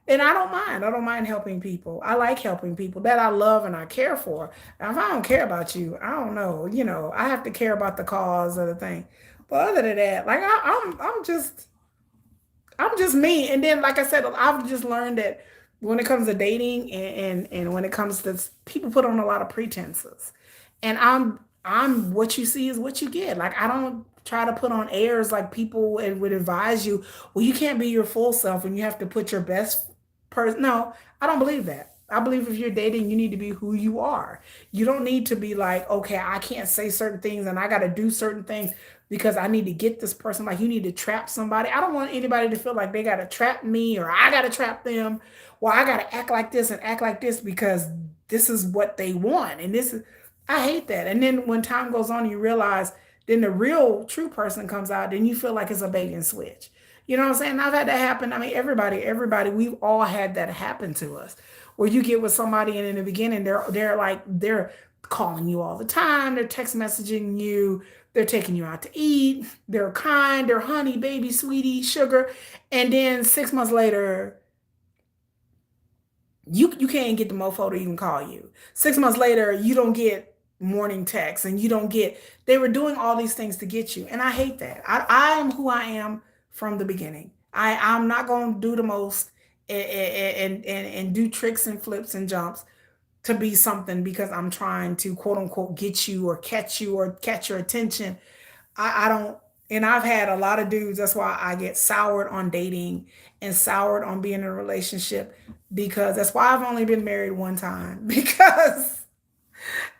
And I don't mind. I don't mind helping people. I like helping people that I love and I care for. Now, if I don't care about you, I don't know. I have to care about the cause of the thing. But other than that, like I'm just me. And then, like I said, I've just learned that when it comes to dating and when it comes to people put on a lot of pretenses, and I'm what you see is what you get. Like I don't try to put on airs like people would advise you. Well, you can't be your full self, and you have to put your best person. No, I don't believe that. I believe if you're dating, you need to be who you are. You don't need to be like, okay, I can't say certain things and I got to do certain things because I need to get this person. Like you need to trap somebody. I don't want anybody to feel like they got to trap me or I got to trap them. Well, I got to act like this and act like this because this is what they want. And I hate that. And then when time goes on, you realize then the real true person comes out, then you feel like it's a bait and switch. You know what I'm saying? I've had that happen. I mean, everybody, we've all had that happen to us where you get with somebody and in the beginning they're calling you all the time. They're text messaging you. They're taking you out to eat. They're kind. They're honey, baby, sweetie, sugar. And then 6 months later, you can't get the mofo to even call you. 6 months later, you don't get morning texts and you don't get, they were doing all these things to get you. And I hate that. I am who I am from the beginning. I'm not going to do the most and do tricks and flips and jumps to be something because I'm trying to quote unquote get you or catch your attention. I don't, and I've had a lot of dudes. That's why I get soured on dating and soured on being in a relationship because that's why I've only been married one time because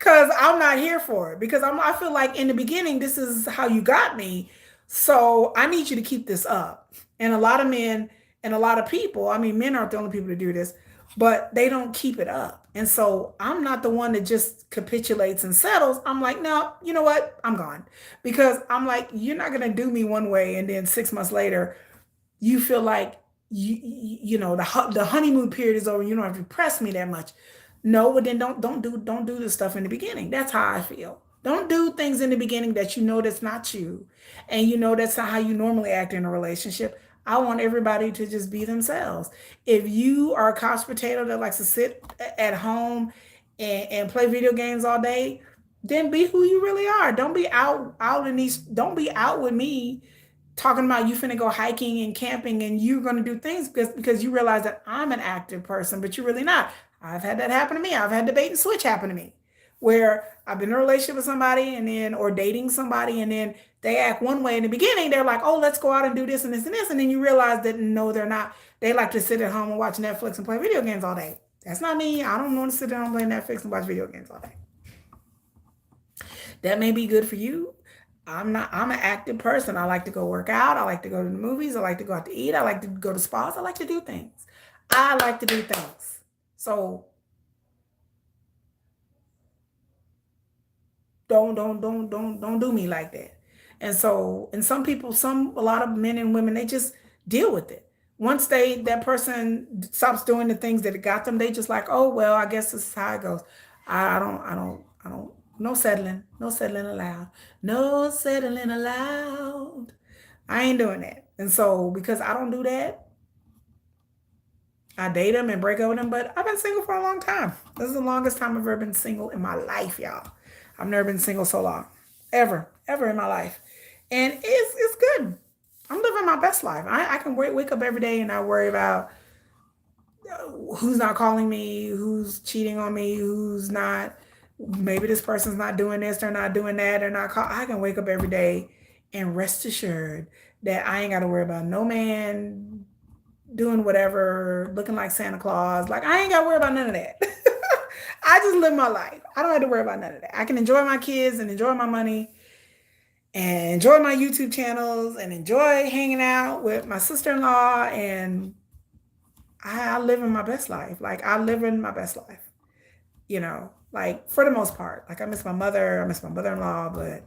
I'm not here for it because I feel like in the beginning this is how you got me, so I need you to keep this up. And a lot of men and a lot of people, I mean, men aren't the only people to do this, but they don't keep it up. And so I'm not the one that just capitulates and settles. I'm like, no, you know what? I'm gone because I'm like, you're not gonna do me one way, and then 6 months later you feel like you know the honeymoon period is over. You don't have to press me that much. No, but then don't do this stuff in the beginning. That's how I feel. Don't do things in the beginning that you know that's not you, and you know that's not how you normally act in a relationship. I want everybody to just be themselves. If you are a couch potato that likes to sit at home and play video games all day, then be who you really are. Don't be out in these. Don't be out with me talking about you finna go hiking and camping and you're gonna do things because you realize that I'm an active person, but you're really not. I've had that happen to me. I've had debate and switch happen to me, where I've been in a relationship with somebody and then or dating somebody and then they act one way in the beginning. They're like, oh, let's go out and do this and this and this, and then you realize that no, they're not. They like to sit at home and watch Netflix and play video games all day. That's not me. I don't want to sit down and play Netflix and watch video games all day. That may be good for you. I'm an active person. I like to go work out. I like to go to the movies. I like to go out to eat. I like to go to spas. I like to do things. I like to do things. So don't do me like that. And so, and some people, a lot of men and women, they just deal with it. Once that person stops doing the things that it got them, they just like, oh well, I guess this is how it goes. I don't. No settling, no settling allowed, no settling allowed. I ain't doing that. And so, because I don't do that, I date them and break up with them. But I've been single for a long time. This is the longest time I've ever been single in my life, y'all. I've never been single so long, ever in my life, and it's good. I'm living my best life. I can wake up every day and not worry about who's not calling me, who's cheating on me, who's not. Maybe this person's not doing this, they're not doing that, they're not call. I can wake up every day and rest assured that I ain't got to worry about no man doing whatever, looking like Santa Claus. Like I ain't got to worry about none of that. I just live my life. I don't have to worry about none of that. I can enjoy my kids and enjoy my money and enjoy my YouTube channels and enjoy hanging out with my sister-in-law. And I live in my best life. Like I live in my best life, like for the most part. Like I miss my mother, I miss my mother-in-law, but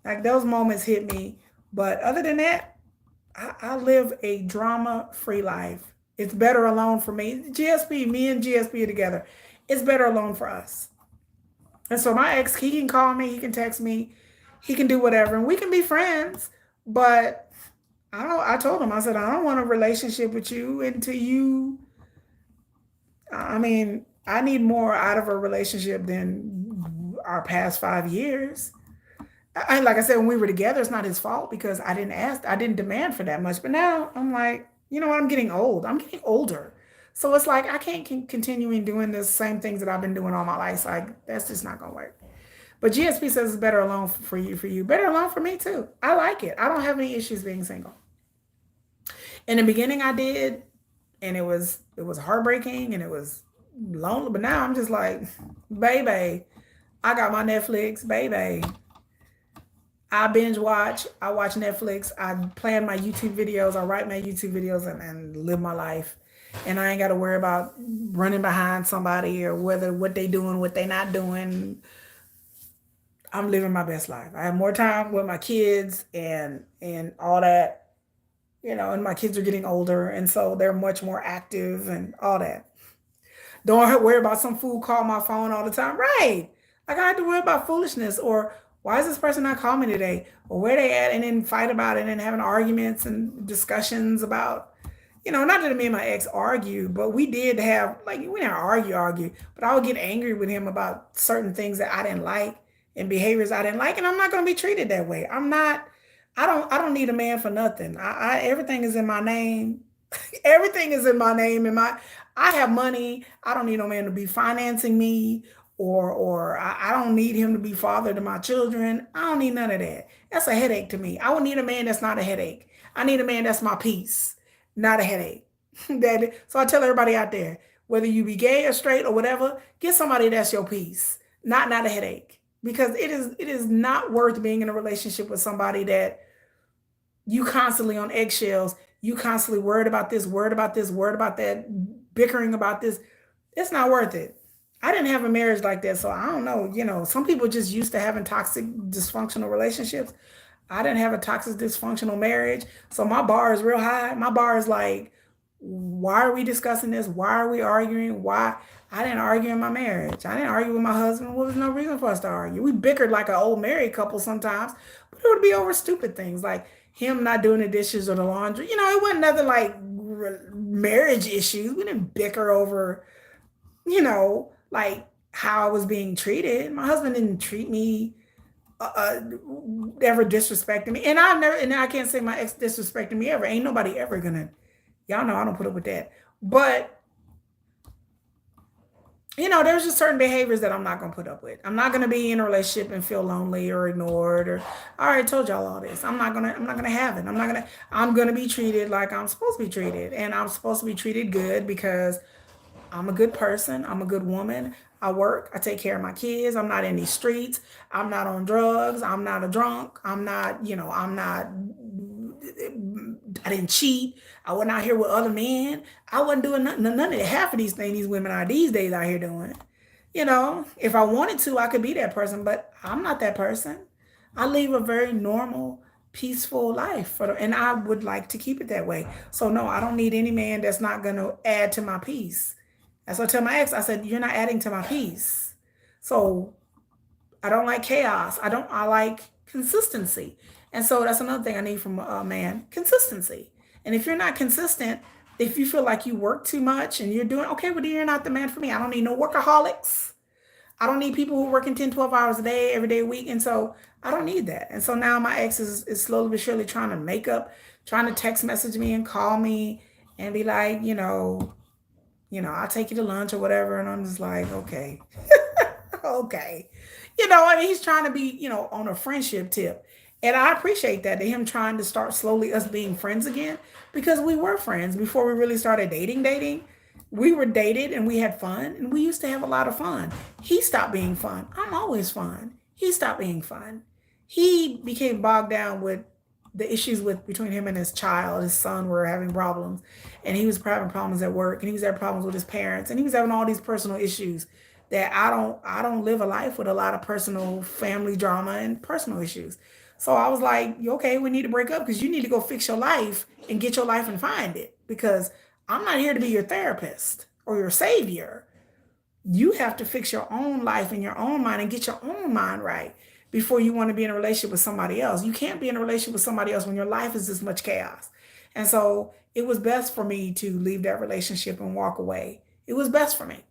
like those moments hit me. But other than that, I live a drama-free life. It's better alone for me. GSP, me and GSP are together. It's better alone for us. And so my ex, he can call me, he can text me, he can do whatever, and we can be friends. But I told him, I said, I don't want a relationship with you until you. I mean, I need more out of a relationship than our past 5 years. Like I said, when we were together, it's not his fault because I didn't ask, I didn't demand for that much. But now I'm like, you know what? I'm getting old. I'm getting older. So it's like I can't continuing doing the same things that I've been doing all my life. So like that's just not gonna work. But GSP says it's better alone for you, better alone for me too. I like it. I don't have any issues being single. In the beginning, I did, and it was heartbreaking and it was lonely. But now I'm just like, baby, I got my Netflix, baby. I binge watch. I watch Netflix. I plan my YouTube videos. I write my YouTube videos and live my life. And I ain't got to worry about running behind somebody or whether what they doing, what they not doing. I'm living my best life. I have more time with my kids and all that, and my kids are getting older, and so they're much more active and all that. Don't worry about some fool call my phone all the time. Right. Like I have to worry about foolishness or why is this person not calling me today? Or where they at and then fight about it and having arguments and discussions about, not that me and my ex argue, but we did have like we didn't argue, but I would get angry with him about certain things that I didn't like and behaviors I didn't like, and I'm not gonna be treated that way. I'm not I don't need a man for nothing. I everything is in my name. Everything is in my name and I have money. I don't need no man to be financing me or I don't need him to be father to my children. I don't need none of that. That's a headache to me. I would need a man that's not a headache. I need a man that's my peace, not a headache. So I tell everybody out there, whether you be gay or straight or whatever, get somebody that's your peace, not a headache. Because it is not worth being in a relationship with somebody that you constantly on eggshells, you constantly worried about this, worried about this, worried about that, bickering about this. It's not worth it. I didn't have a marriage like that, so I don't know. Some people just used to having toxic, dysfunctional relationships. I didn't have a toxic, dysfunctional marriage, so my bar is real high. My bar is like, why are we discussing this? Why are we arguing? Why? I didn't argue in my marriage. I didn't argue with my husband. There was no reason for us to argue. We bickered like an old married couple sometimes, but it would be over stupid things like him not doing the dishes or the laundry. It wasn't nothing like marriage issues. We didn't bicker over, like how I was being treated. My husband didn't treat me ever disrespecting me, and I can't say my ex disrespecting me ever. Ain't nobody ever gonna. Y'all know I don't put up with that. But there's just certain behaviors that I'm not gonna put up with. I'm not gonna be in a relationship and feel lonely or ignored. Or I already told y'all all this. I'm not gonna have it. I'm gonna be treated like I'm supposed to be treated, and I'm supposed to be treated good because I'm a good person. I'm a good woman. I work. I take care of my kids. I'm not in these streets. I'm not on drugs. I'm not a drunk. I'm not, I'm not, I didn't cheat. I wasn't out here with other men. I wasn't doing none of half of these things these women are these days out here doing. If I wanted to, I could be that person, but I'm not that person. I live a very normal, peaceful life, and I would like to keep it that way. So no, I don't need any man that's not going to add to my peace. That's what I tell my ex. I said, you're not adding to my peace. So I don't like chaos. I like consistency. And so that's another thing I need from a man, consistency. And if you're not consistent, if you feel like you work too much and you're doing, okay, well, then you're not the man for me. I don't need no workaholics. I don't need people who are working 10, 12 hours a day, every day a week. And so I don't need that. And so now my ex is slowly but surely trying to make up, trying to text message me and call me and be like, I'll take you to lunch or whatever. And I'm just like, okay, okay. He's trying to be, on a friendship tip. And I appreciate that, him trying to start slowly us being friends again, because we were friends before we really started dating. We were dated and we had fun and we used to have a lot of fun. He stopped being fun. I'm always fun. He stopped being fun. He became bogged down with the issues with between him and his child. His son were having problems, and he was having problems at work, and he was having problems with his parents, and he was having all these personal issues that I don't live a life with a lot of personal family drama and personal issues. So I was like, okay, we need to break up because you need to go fix your life and get your life and find it, because I'm not here to be your therapist or your savior. You have to fix your own life and your own mind and get your own mind right before you want to be in a relationship with somebody else. You can't be in a relationship with somebody else when your life is this much chaos. And so it was best for me to leave that relationship and walk away. It was best for me.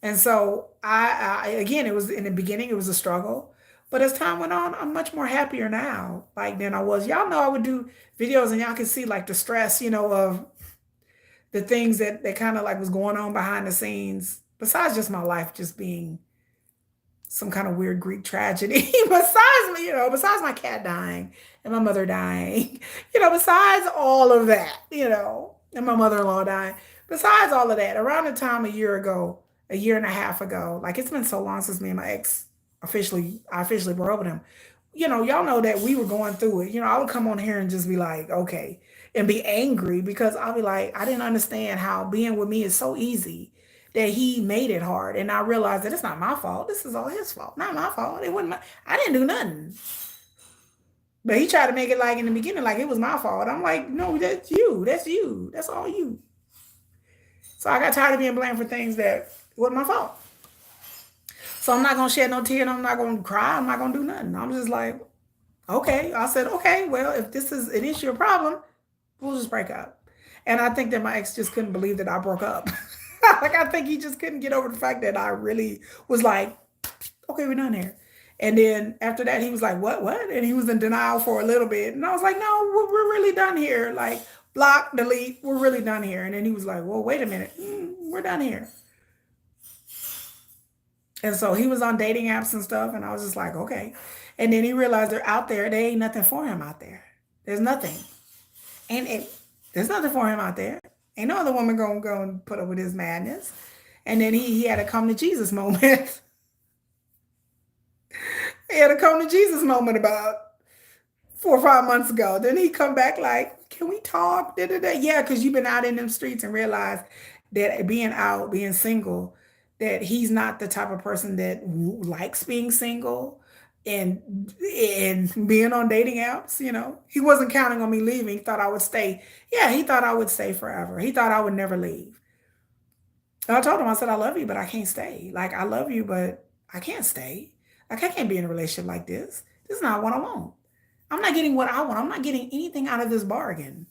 And so again, it was in the beginning, it was a struggle. But as time went on, I'm much more happier now, like than I was. Y'all know I would do videos and y'all can see like the stress, of the things that kind of like was going on behind the scenes, besides just my life just being some kind of weird Greek tragedy. Besides my cat dying and my mother dying, besides all of that, and my mother-in-law dying, besides all of that, around the time a year and a half ago, like it's been so long since me and my ex I officially broke up with him. Y'all know that we were going through it. I would come on here and just be like, okay, and be angry because I'll be like, I didn't understand how being with me is so easy that he made it hard. And I realized that it's not my fault. This is all his fault, not my fault. It wasn't I didn't do nothing. But he tried to make it like in the beginning, like it was my fault. I'm like, no, that's you. That's you. That's all you. So I got tired of being blamed for things that wasn't my fault. So I'm not gonna shed no tear and I'm not gonna cry. I'm not gonna do nothing. I'm just like, okay. I said, okay, well, if this is an issue or problem, we'll just break up. And I think that my ex just couldn't believe that I broke up. Like I think he just couldn't get over the fact that I really was like, okay, we're done here. And then after that, he was like, what? And he was in denial for a little bit. And I was like, no, we're really done here. Like, block, delete, we're really done here. And then he was like, well, wait a minute, we're done here. And so he was on dating apps and stuff. And I was just like, okay. And then he realized they're out there. There ain't nothing for him out there. There's nothing. And there's nothing for him out there. Ain't no other woman gonna go and put up with his madness. And then he had a come to Jesus moment. He had a come to Jesus moment about 4 or 5 months ago. Then he come back like, can we talk? Da, da, da. Yeah, because you've been out in them streets and realized that being out, being single, that he's not the type of person that likes being single and being on dating apps. He wasn't counting on me leaving. He thought I would stay. Yeah, he thought I would stay forever. He thought I would never leave. And I told him, I said, I love you, but I can't stay. Like, I love you, but I can't stay. Like, I can't be in a relationship like this. This is not what I want. I'm not getting what I want. I'm not getting anything out of this bargain.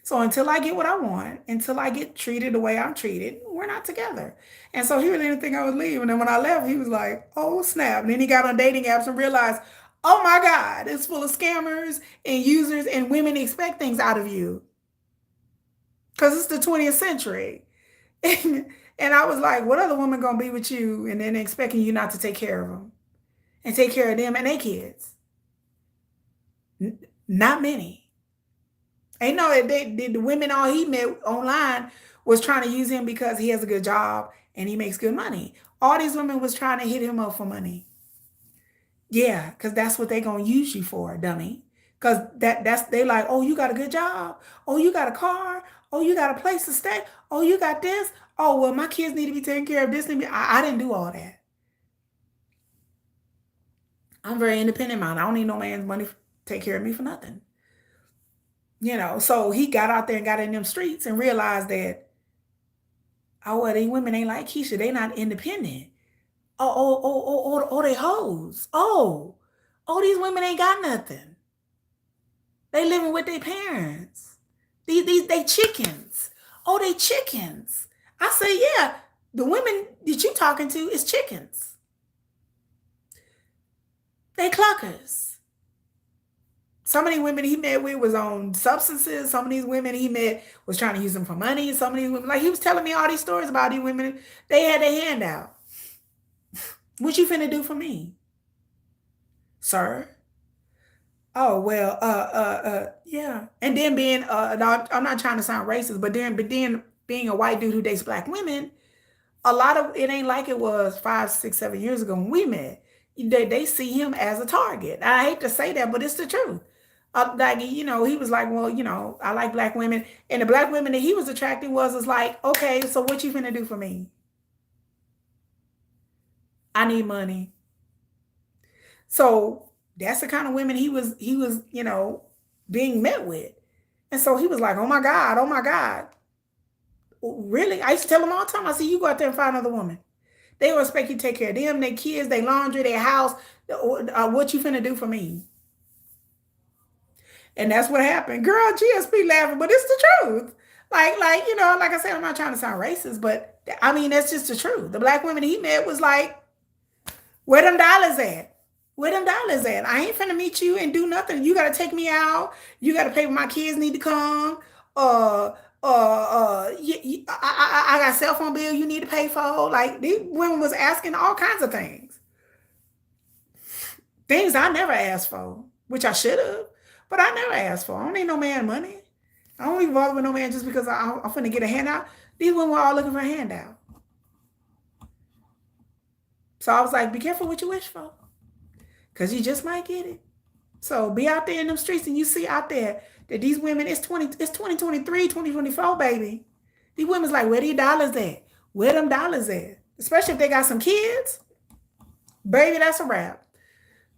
So until I get what I want, until I get treated the way I'm treated, we're not together. And so he really didn't think I was leaving. And when I left, he was like, oh, snap. And then he got on dating apps and realized, oh my God, it's full of scammers and users and women expect things out of you. Because it's the 20th century. And I was like, what other woman gonna be with you and then expecting you not to take care of them and take care of them and their kids? Not many. Ain't no, the women all he met online was trying to use him because he has a good job and he makes good money. All these women was trying to hit him up for money. Yeah, because that's what they gonna use you for, dummy. Because they like, oh, you got a good job. Oh, you got a car. Oh, you got a place to stay. Oh, you got this. Oh, well, my kids need to be taken care of. This and I didn't do all that. I'm very independent minded. I don't need no man's money to take care of me for nothing. So he got out there and got in them streets and realized that, oh, well, these women ain't like Keisha. They not independent. Oh, they hoes. Oh, these women ain't got nothing. They living with their parents. They chickens. Oh, they chickens. I say, yeah, the women that you talking to is chickens. They cluckers. Some of these women he met with was on substances. Some of these women he met was trying to use them for money. Some of these women, like he was telling me all these stories about these women. They had their hand out. What you finna do for me, sir? Oh well, yeah. And then being, I'm not trying to sound racist, but then being a white dude who dates black women, a lot of it ain't like it was 5, 6, 7 years ago when we met. They see him as a target. I hate to say that, but it's the truth. Like he was like, well, I like black women, and the black women that he was attracting was like, okay, so what you finna do for me? I need money. So that's the kind of women he was, being met with. And so he was like, oh my God, oh my God. Really? I used to tell him all the time, I said, you go out there and find another woman. They will expect you to take care of them, their kids, their laundry, their house. What you finna do for me? And that's what happened. Girl, GSP laughing, but it's the truth. Like I said, I'm not trying to sound racist, but I mean, that's just the truth. The black women he met was like, where them dollars at? Where them dollars at? I ain't finna meet you and do nothing. You gotta take me out. You gotta pay for my kids need to come. I got a cell phone bill you need to pay for. Like these women was asking all kinds of things. Things I never asked for, which I should have, but I never asked for. I don't need no man money. I don't even bother with no man just because I'm finna get a handout. These women were all looking for a handout. So I was like, be careful what you wish for, because you just might get it. So be out there in them streets and you see out there that these women, it's 2023, 2024, baby. These women's like, where these dollars at? Where them dollars at? Especially if they got some kids. Baby, that's a wrap.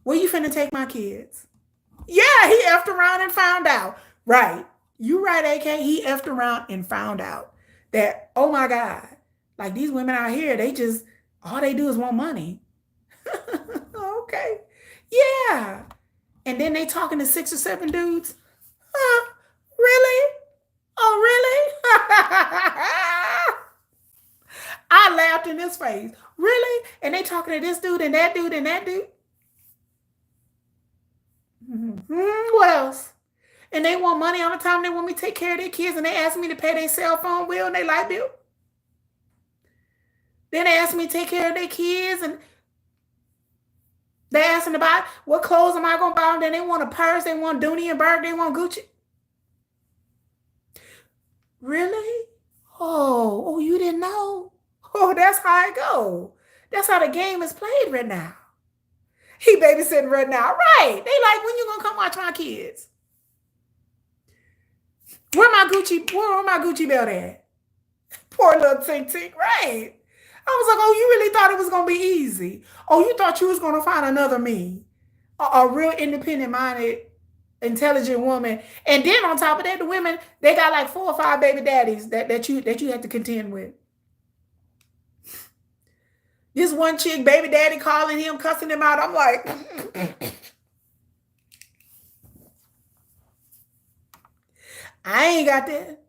Where you finna take my kids? Yeah, he effed around and found out. Right. You right, AK. He effed around and found out. that, oh my God, like these women out here, they just, all they do is want money. Okay. Yeah. And then they talking to 6 or 7 dudes. Really? Oh, really? I laughed in his face. Really? And they talking to this dude and that dude and that dude. What else? And they want money all the time. They want me to take care of their kids, and they ask me to pay their cell phone bill and their light bill. Then they ask me to take care of their kids, and they asking about what clothes am I gonna buy them. Then they want a purse, they want Dooney and Burke, they want Gucci. Really? Oh, you didn't know? Oh, that's how it go. That's how the game is played right now. He babysitting right now. Right. They like, when you gonna come watch my kids? Where my Gucci belt at? Poor little Tink Tink. Right. I was like, oh, you really thought it was gonna be easy. Oh, you thought you was gonna find another me. A real independent minded, intelligent woman. And then on top of that, the women, they got like 4 or 5 baby daddies that you have to contend with. This one chick, baby daddy calling him, cussing him out. I'm like, I ain't got that.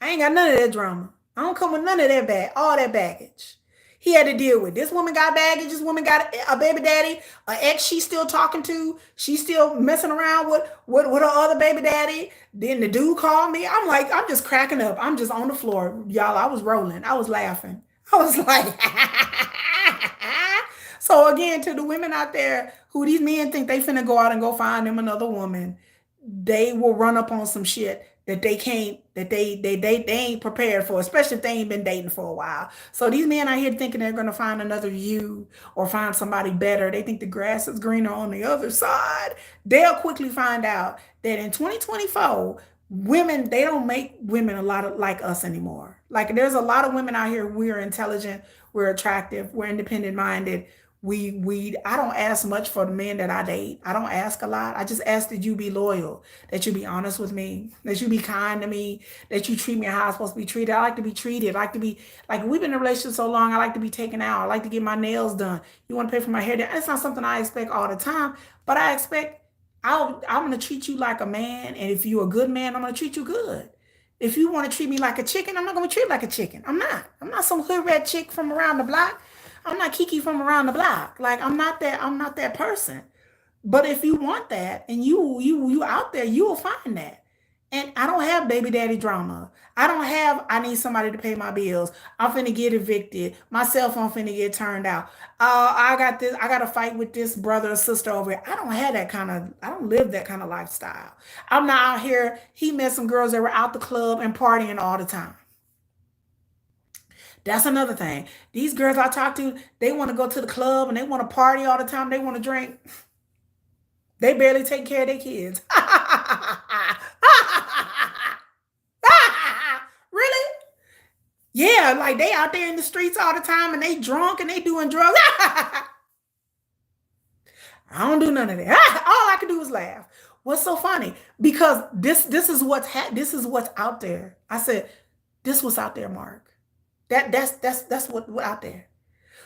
I ain't got none of that drama. I don't come with none of that all that baggage. He had to deal with. This woman got baggage. This woman got a baby daddy, an ex she's still talking to. She's still messing around with her other baby daddy. Then the dude called me. I'm like, I'm just cracking up. I'm just on the floor. Y'all, I was rolling. I was laughing. I was like, so again, to the women out there who these men think they finna go out and go find them another woman, they will run up on some shit that they can't, that they ain't prepared for, especially if they ain't been dating for a while. So these men out here thinking they're gonna find another you or find somebody better. They think the grass is greener on the other side. They'll quickly find out that in 2024, women, they don't make women a lot of like us anymore. Like there's a lot of women out here, we're intelligent, we're attractive, we're independent minded. I don't ask much for the men that I date. I don't ask a lot. I just ask that you be loyal, that you be honest with me, that you be kind to me, that you treat me how I'm supposed to be treated. I like to be treated. I like to be, like, we've been in a relationship so long, I like to be taken out. I like to get my nails done. You want to pay for my hair? That's not something I expect all the time, but I expect I'm going to treat you like a man. And if you're a good man, I'm going to treat you good. If you want to treat me like a chicken, I'm not going to treat you like a chicken. I'm not some hood rat chick from around the block. I'm not Kiki from around the block. Like I'm not that person. But if you want that and you out there, you will find that. And I don't have baby daddy drama. I don't have, I need somebody to pay my bills. I'm finna get evicted. My cell phone finna get turned out. I got to fight with this brother or sister over here. I don't live that kind of lifestyle. I'm not out here. He met some girls that were out the club and partying all the time. That's another thing. These girls I talk to, they want to go to the club and they want to party all the time. They want to drink. They barely take care of their kids. Really? Yeah, like they out there in the streets all the time and they drunk and they doing drugs. I don't do none of that. All I can do is laugh. What's so funny? Because this is what's out there. I said, this was out there, Mark. That's what out there.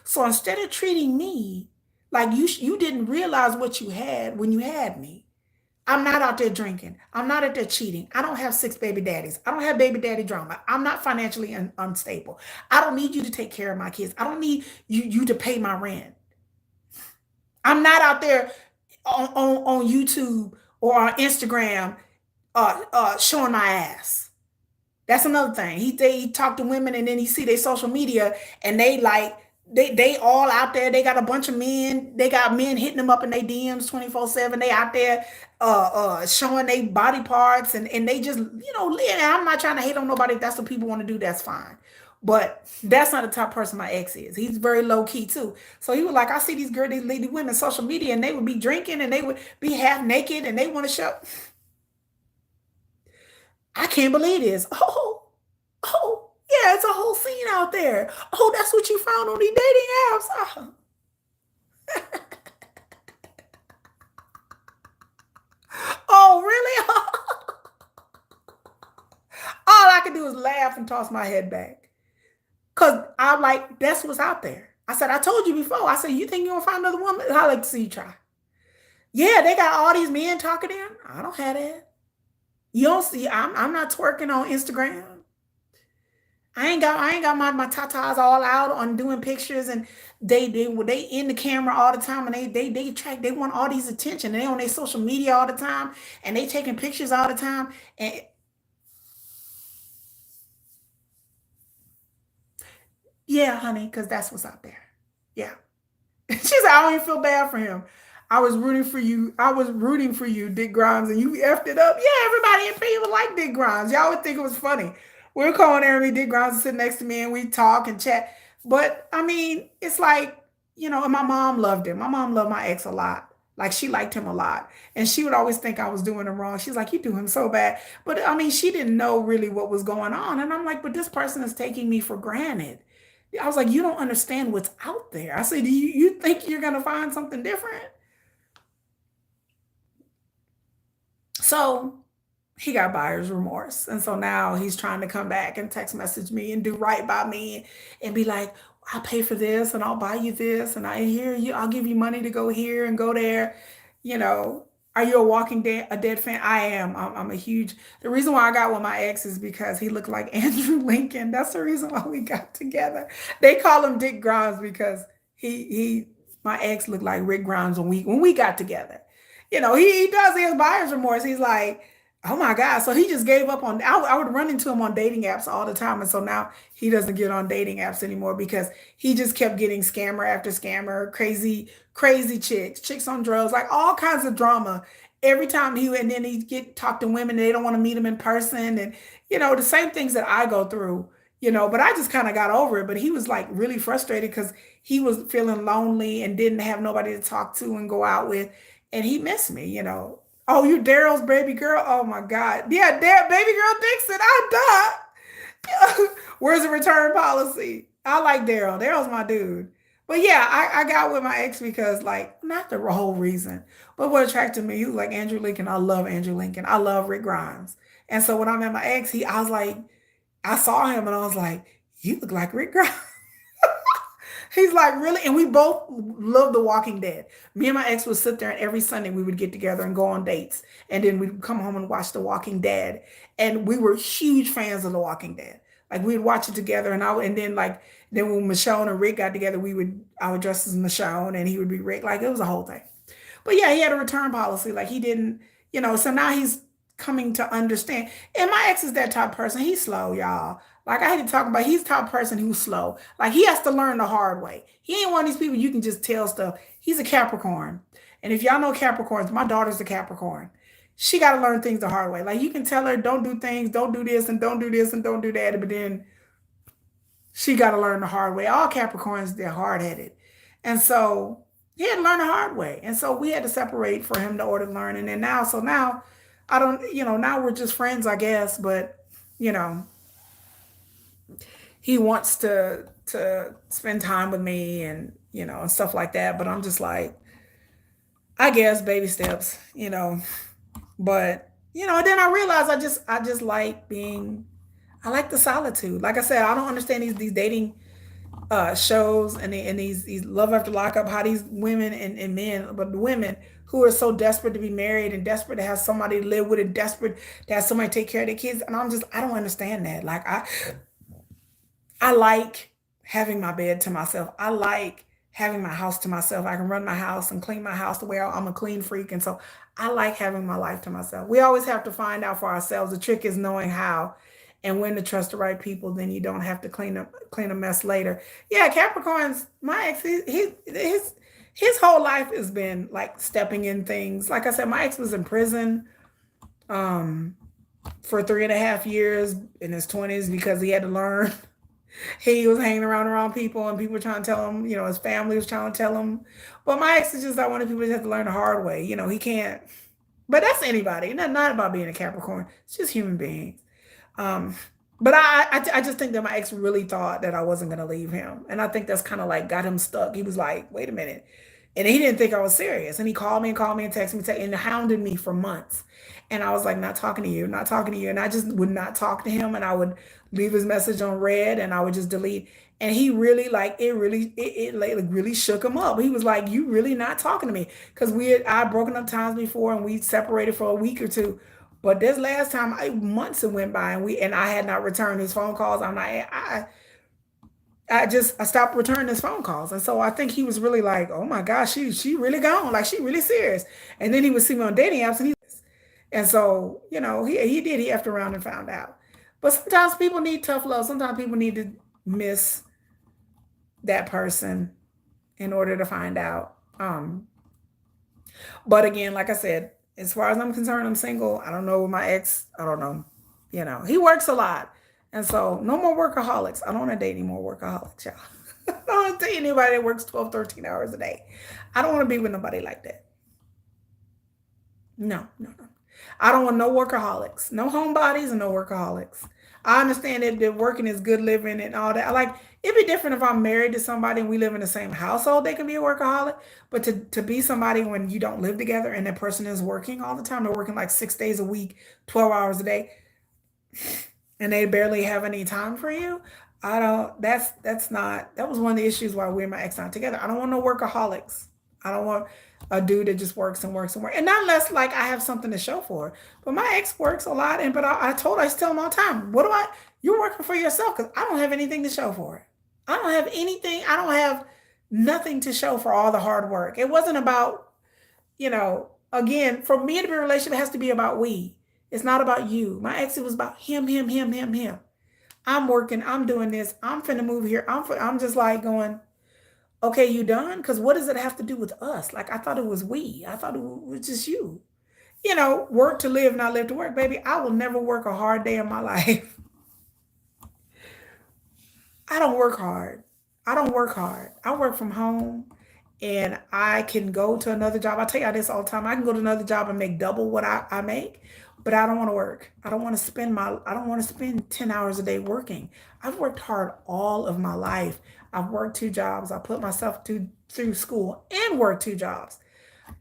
So instead of treating me like you didn't realize what you had when you had me. I'm not out there drinking. I'm not out there cheating. I don't have 6 baby daddies. I don't have baby daddy drama. I'm not financially unstable. I don't need you to take care of my kids. I don't need you to pay my rent. I'm not out there on YouTube or on Instagram showing my ass. That's another thing. He talk to women and then he see their social media and they all out there. They got a bunch of men. They got men hitting them up in their DMs 24/7. They out there showing their body parts and they just, I'm not trying to hate on nobody. If that's what people want to do, that's fine. But that's not the type of person my ex is. He's very low key too. So he was like, I see these girls, these lady women social media, and they would be drinking and they would be half naked and they want to show. I can't believe this. Oh, yeah, it's a whole scene out there. Oh, that's what you found on these dating apps. Oh, really? All I can do is laugh laugh and toss my head back. Cause I'm like, that's what's out there. I said, I told you before. I said, you think you're gonna find another woman? I like to see you try. Yeah, they got all these men talking to them. I don't have that. You don't see, I'm not twerking on Instagram. I ain't got my tatas all out on doing pictures and they in the camera all the time and they want all these attention and they on their social media all the time and they taking pictures all the time and yeah, honey, because that's what's out there. Yeah. She said, I don't even feel bad for him. I was rooting for you. I was rooting for you, Dick Grimes, and you effed it up. Yeah, everybody in people like Dick Grimes. Y'all would think it was funny. We are calling Aaron, Dick Grimes is sitting next to me and we talk and chat. But I mean, it's like, and my mom loved him. My mom loved my ex a lot. Like she liked him a lot. And she would always think I was doing him wrong. She's like, you do him so bad. But I mean, she didn't know really what was going on. And I'm like, but this person is taking me for granted. I was like, you don't understand what's out there. I said, do you think you're going to find something different? So he got buyer's remorse. And so now he's trying to come back and text message me and do right by me and be like, I'll pay for this and I'll buy you this and I hear you, I'll give you money to go here and go there. You know, are you a Walking Dead a dead fan? I am. I'm a huge. The reason why I got with my ex is because he looked like Andrew Lincoln. That's the reason why we got together. They call him Dick Grimes because he my ex looked like Rick Grimes when we got together. He does. He has buyer's remorse. He's like, oh my God. So he just gave up on, I would run into him on dating apps all the time. And so now he doesn't get on dating apps anymore because he just kept getting scammer after scammer, crazy, crazy chicks on drugs, like all kinds of drama. Every time and then he get talk to women, they don't want to meet him in person. And, the same things that I go through, but I just kind of got over it. But he was like really frustrated because he was feeling lonely and didn't have nobody to talk to and go out with. And he missed me. Oh, you Daryl's baby girl? Oh my God. Yeah, baby girl Dixon. I died. Where's the return policy? I like Daryl. Daryl's my dude. But yeah, I got with my ex because, like, not the whole reason, but what attracted me, he was like Andrew Lincoln. I love Andrew Lincoln. I love Rick Grimes. And so when I met my ex, I was like, I saw him and I was like, you look like Rick Grimes. He's like, really? And we both love The Walking Dead. Me and my ex would sit there and every Sunday we would get together and go on dates. And then we'd come home and watch The Walking Dead. And we were huge fans of The Walking Dead. Like we'd watch it together then when Michonne and Rick got together, I would dress as Michonne and he would be Rick. Like it was a whole thing. But yeah, he had a return policy. Like he didn't, so now he's coming to understand. And my ex is that type of person. He's slow, y'all. Like I had to talk about, he's the type of person who's slow. Like he has to learn the hard way. He ain't one of these people you can just tell stuff. He's a Capricorn. And if y'all know Capricorns, my daughter's a Capricorn. She got to learn things the hard way. Like you can tell her, don't do things, don't do this and don't do this and don't do that. But then she got to learn the hard way. All Capricorns, they're hard-headed. And so he had to learn the hard way. And so we had to separate for him to order to learn. And then now I don't, now we're just friends, I guess. But, he wants to spend time with me and, and stuff like that. But I'm just like, I guess baby steps. But, and then I realized I just like I like the solitude. Like I said, I don't understand these dating shows and these love after lockup, how these women and men, but the women who are so desperate to be married and desperate to have somebody to live with and desperate to have somebody take care of their kids. And I don't understand that. Like I like having my bed to myself. I like having my house to myself. I can run my house and clean my house the way I'm a clean freak. And so I like having my life to myself. We always have to find out for ourselves. The trick is knowing how and when to trust the right people, then you don't have to clean a mess later. Yeah, Capricorns, my ex, his whole life has been like stepping in things. Like I said, my ex was in prison for 3.5 years in his 20s because he had to learn. He was hanging around people and people were trying to tell him, his family was trying to tell him. But my ex is just like one of the people that have to learn the hard way. He can't. But that's anybody. Not about being a Capricorn. It's just human beings. But I just think that my ex really thought that I wasn't going to leave him. And I think that's kind of like got him stuck. He was like, wait a minute. And he didn't think I was serious. And he called me and texted me and hounded me for months. And I was like, not talking to you, not talking to you. And I just would not talk to him. And I would leave his message on red and I would just delete. And he really like really shook him up. He was like, you really not talking to me? Because I had broken up times before and we separated for a week or two. But this last time, months it went by and I had not returned his phone calls. I'm like, I stopped returning his phone calls. And so I think he was really like, oh my gosh, she really gone. Like she really serious. And then he would see me on dating apps and so, he did, he effed around and found out. But sometimes people need tough love. Sometimes people need to miss that person in order to find out. But again, like I said, as far as I'm concerned, I'm single. I don't know my ex. I don't know. He works a lot. And so no more workaholics. I don't want to date any more workaholics, y'all. I don't want to date anybody that works 12, 13 hours a day. I don't want to be with nobody like that. No, no, no. I don't want no workaholics. No homebodies and no workaholics. I understand that working is good living and all that. It'd be different if I'm married to somebody and we live in the same household, they can be a workaholic. But to be somebody when you don't live together and that person is working all the time, they're working like 6 days a week, 12 hours a day, and they barely have any time for you. I don't, that's not, that was one of the issues why we and my ex not together. I don't want no workaholics. I don't want a dude that just works and works and works. And not unless like I have something to show for it. But my ex works a lot. And, but I tell him all the time, you're working for yourself because I don't have anything to show for it. I don't have anything. I don't have nothing to show for all the hard work. It wasn't about, again, for me to be a relationship, it has to be about we. It's not about you. My ex, it was about him, him, him, him, him. I'm working. I'm doing this. I'm finna move here. I'm just like going, okay, you done? Because what does it have to do with us? Like, I thought it was we. I thought it was just you. Work to live, not live to work. Baby, I will never work a hard day in my life. I don't work hard. I don't work hard. I work from home and I can go to another job. I tell you this all the time. I can go to another job and make double what I make, but I don't want to work. I don't want to spend 10 hours a day working. I've worked hard all of my life. I've worked 2 jobs. I put myself through school and worked 2 jobs.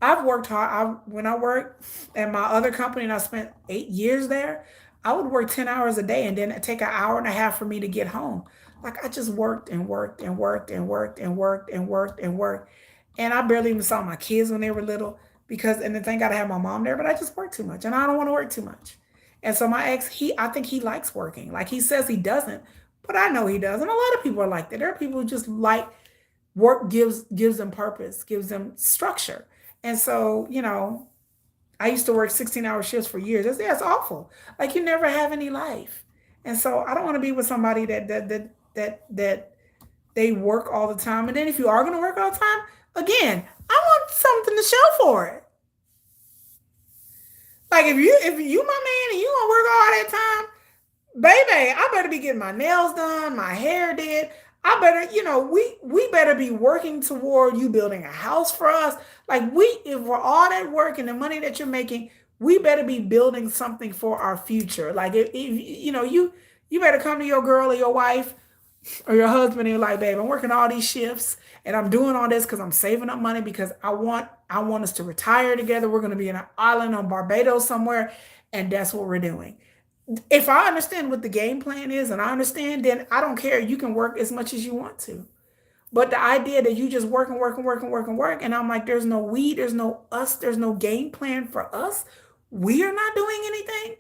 I've worked hard. When I worked at my other company and I spent 8 years there, I would work 10 hours a day and then it'd take an hour and a half for me to get home. Like I just worked and worked and worked and worked and worked and worked and worked. And I barely even saw my kids when they were little and then thank God I had my mom there, but I just worked too much and I don't want to work too much. And so my ex, I think he likes working. Like he says he doesn't, but I know he does. And a lot of people are like that. There are people who just like work gives them purpose, gives them structure. And so, I used to work 16-hour shifts for years. That's awful. Like you never have any life. And so I don't want to be with somebody that they work all the time. And then if you are going to work all the time, again, I want something to show for it. Like if you my man and you gonna work all that time, baby, I better be getting my nails done, my hair did. I better, we better be working toward you building a house for us. Like if for all that work and the money that you're making, we better be building something for our future. Like if you better come to your girl or your wife or your husband and you're like, babe, I'm working all these shifts and I'm doing all this because I'm saving up money because I want us to retire together. We're going to be in an island on Barbados somewhere, and that's what we're doing. If I understand what the game plan is and I understand, then I don't care. You can work as much as you want to. But the idea that you just work and work and work and work and work, and I'm like, there's no we, there's no us, there's no game plan for us. We are not doing anything.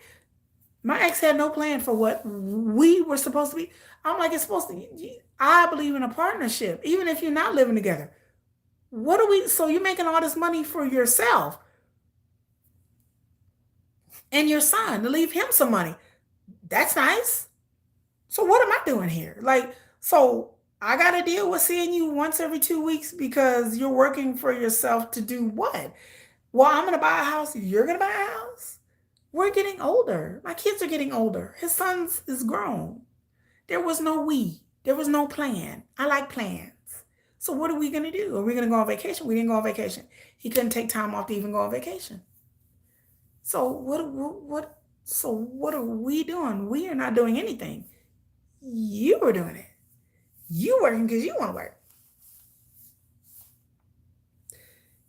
My ex had no plan for what we were supposed to be. I'm like, it's supposed to, I believe in a partnership, even if you're not living together. So you're making all this money for yourself and your son to leave him some money. That's nice. So what am I doing here? So I got to deal with seeing you once every 2 weeks because you're working for yourself to do what? Well, I'm going to buy a house. You're going to buy a house. We're getting older. My kids are getting older. His son is grown. There was no we. There was no plan. I like plans. So what are we going to do? Are we going to go on vacation? We didn't go on vacation. He couldn't take time off to even go on vacation. So what are we doing? We are not doing anything. You are doing it. You working because you want to work.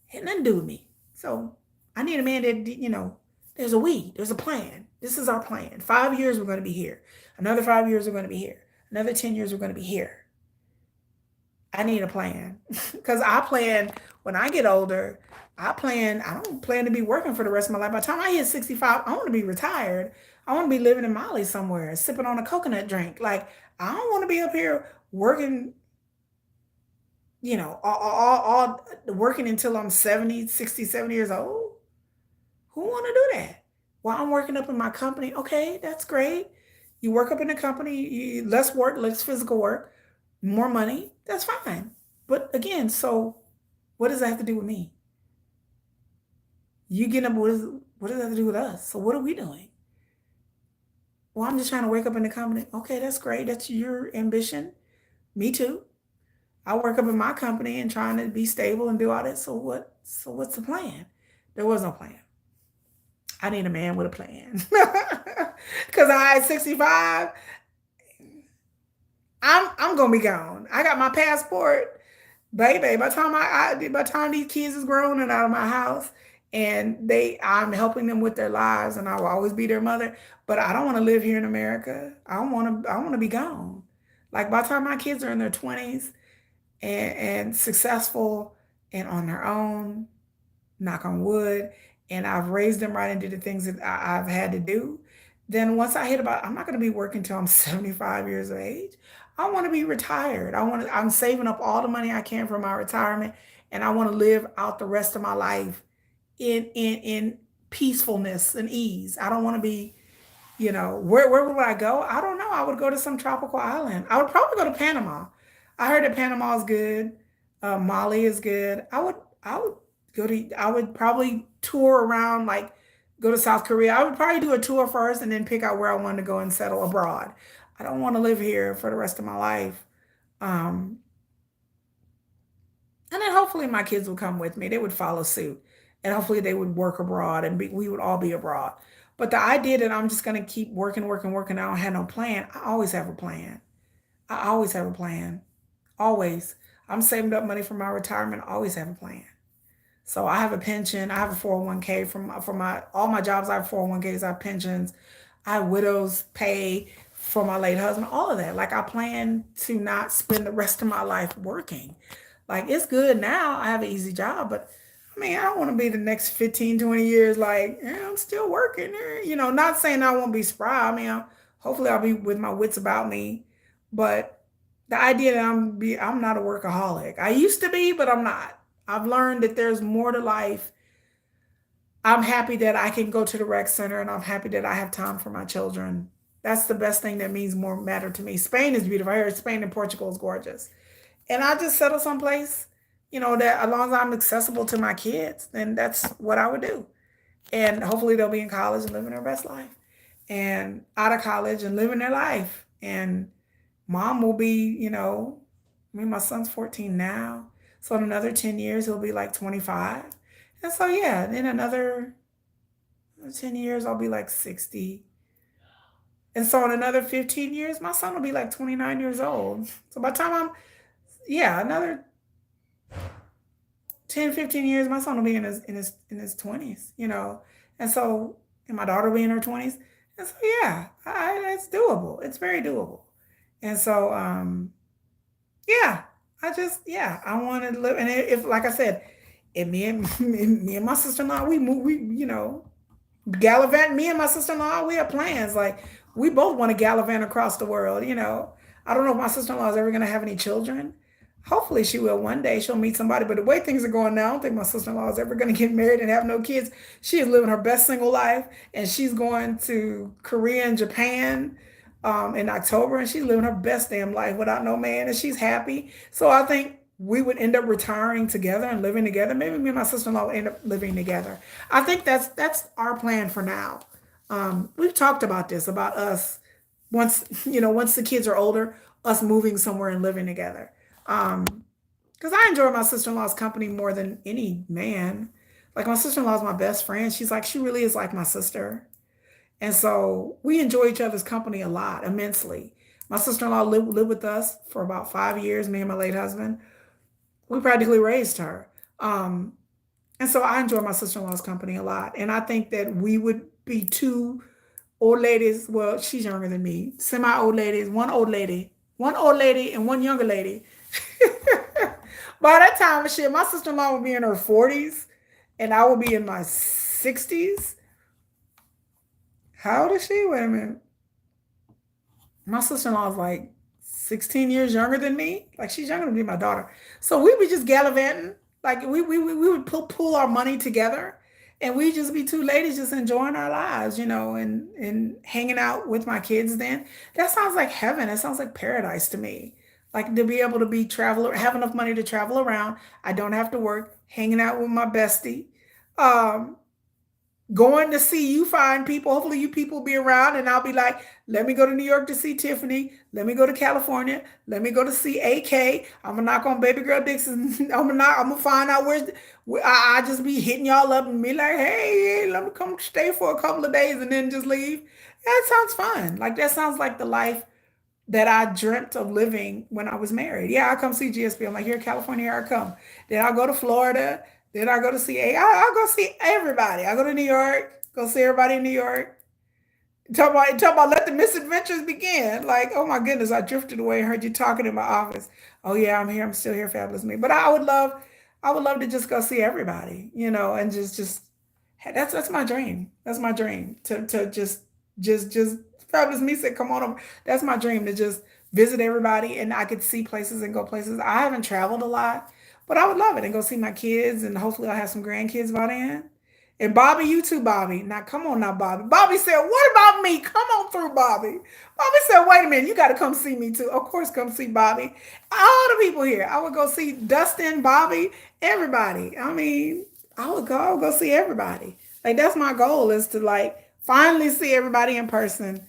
Had nothing to do with me. So I need a man that, there's a we, there's a plan. This is our plan. 5 years we're going to be here. Another 5 years we're going to be here. Another 10 years we're going to be here. I need a plan because I plan when I get older. I don't plan to be working for the rest of my life. By the time I hit 65, I want to be retired. I want to be living in Mali somewhere, sipping on a coconut drink. Like, I don't want to be up here working, all working until I'm 70, 60, 70 years old. Who want to do that? Well, I'm working up in my company. Okay, that's great. You work up in the company, less work, less physical work, more money. That's fine. But again, so what does that have to do with me? You get up, what does that have to do with us? So what are we doing? Well, I'm just trying to wake up in the company. Okay, that's great. That's your ambition. Me too. I work up in my company and trying to be stable and do all that. So what? So what's the plan? There was no plan. I need a man with a plan. Cause I at 65, I'm gonna be gone. I got my passport, baby. By the time these kids is grown and out of my house, and I'm helping them with their lives, and I will always be their mother. But I don't want to live here in America. I want to be gone. Like by the time my kids are in their 20s and successful and on their own, knock on wood, and I've raised them right and did the things that I've had to do, then once I hit about, I'm not going to be working till I'm 75 years of age. I want to be retired. I'm saving up all the money I can for my retirement, and I want to live out the rest of my life in peacefulness and ease. I don't want to be, where would I go? I don't know. I would go to some tropical island. I would probably go to Panama. I heard that Panama is good. Mali is good. I would I would probably tour around, like go to South Korea. I would probably do a tour first and then pick out where I wanted to go and settle abroad. I don't want to live here for the rest of my life. Um, and then hopefully my kids would come with me. They would follow suit. And hopefully they would work abroad and we would all be abroad. But the idea that I'm just going to keep working, working, working, I don't have no plan. I always have a plan. I always have a plan. Always. I'm saving up money for my retirement. I always have a plan. So I have a pension. I have a 401k from my all my jobs. I have 401ks. I have pensions. I have widows pay for my late husband. All of that. Like I plan to not spend the rest of my life working. Like it's good now. I have an easy job, but I mean, I don't want to be the next 15, 20 years like, yeah, I'm still working. Not saying I won't be spry. I mean, hopefully I'll be with my wits about me. But the idea that I'm not a workaholic. I used to be, but I'm not. I've learned that there's more to life. I'm happy that I can go to the rec center and I'm happy that I have time for my children. That's the best thing that means more matter to me. Spain is beautiful. I heard Spain and Portugal is gorgeous. And I just settle someplace, that as long as I'm accessible to my kids, then that's what I would do. And hopefully they'll be in college and living their best life. And out of college and living their life. And mom will be, my son's 14 now. So in another 10 years, he'll be like 25. And so, yeah, in another 10 years, I'll be like 60. And so in another 15 years, my son will be like 29 years old. So by the time another 10, 15 years, my son will be in his 20s, And so, and my daughter will be in her 20s. And so, yeah, it's doable. It's very doable. And so, yeah, I wanted to live. And if, like I said, if me and my sister-in-law, we move, gallivant. Me and my sister-in-law, we have plans. Like we both want to gallivant across the world. I don't know if my sister-in-law is ever going to have any children. Hopefully she will one day. She'll meet somebody. But the way things are going now, I don't think my sister-in-law is ever going to get married and have no kids. She is living her best single life, and she's going to Korea and Japan in October, and she's living her best damn life without no man, and she's happy. So I think we would end up retiring together and living together. Maybe me and my sister-in-law will end up living together. I think that's our plan for now. We've talked about this, about us once the kids are older, us moving somewhere and living together. Because I enjoy my sister-in-law's company more than any man. Like my sister-in-law is my best friend. She really is like my sister. And so we enjoy each other's company a lot, immensely. My sister-in-law lived with us for about 5 years, me and my late husband. We practically raised her. And so I enjoy my sister-in-law's company a lot. And I think that we would be two old ladies. Well, she's younger than me. Semi old ladies, one old lady, and one younger lady. By that time, shit, my sister-in-law would be in her 40s, and I would be in my 60s. How old is she? Wait a minute. My sister-in-law is like 16 years younger than me. Like she's younger than me, my daughter. So we'd be just gallivanting. Like we would pool our money together, and we just be two ladies just enjoying our lives, and hanging out with my kids. Then that sounds like heaven. It sounds like paradise to me. Like to be able to be travel, have enough money to travel around. I don't have to work. Hanging out with my bestie. Um, Going to see you fine people. Hopefully, you people be around, and I'll be like, let me go to New York to see Tiffany. Let me go to California. Let me go to see AK. I'm gonna knock on Baby Girl Dixon. I'm gonna find out where I just be hitting y'all up and be like, hey, let me come stay for a couple of days and then just leave. That sounds fun. Like that sounds like the life that I dreamt of living when I was married. Yeah, I come see GSP. I'm like, here, California, here I come. Then I go to Florida. Then I go to see I'll go see everybody. I go to New York, go see everybody in New York. Talk about let the misadventures begin. Like, oh my goodness, I drifted away and heard you talking in my office. Oh yeah, I'm here. I'm still here, fabulous me. But I would love to just go see everybody, and just that's my dream. That's my dream to just fabulous me said, come on over. That's my dream to just visit everybody and I could see places and go places. I haven't traveled a lot, but I would love it and go see my kids and hopefully I'll have some grandkids by then. And Bobby, you too, Bobby. Now come on now, Bobby. Bobby said, what about me? Come on through, Bobby. Bobby said, wait a minute, you gotta come see me too. Of course, come see Bobby. All the people here. I would go see Dustin, Bobby, everybody. I mean, I would go see everybody. Like that's my goal is to like finally see everybody in person.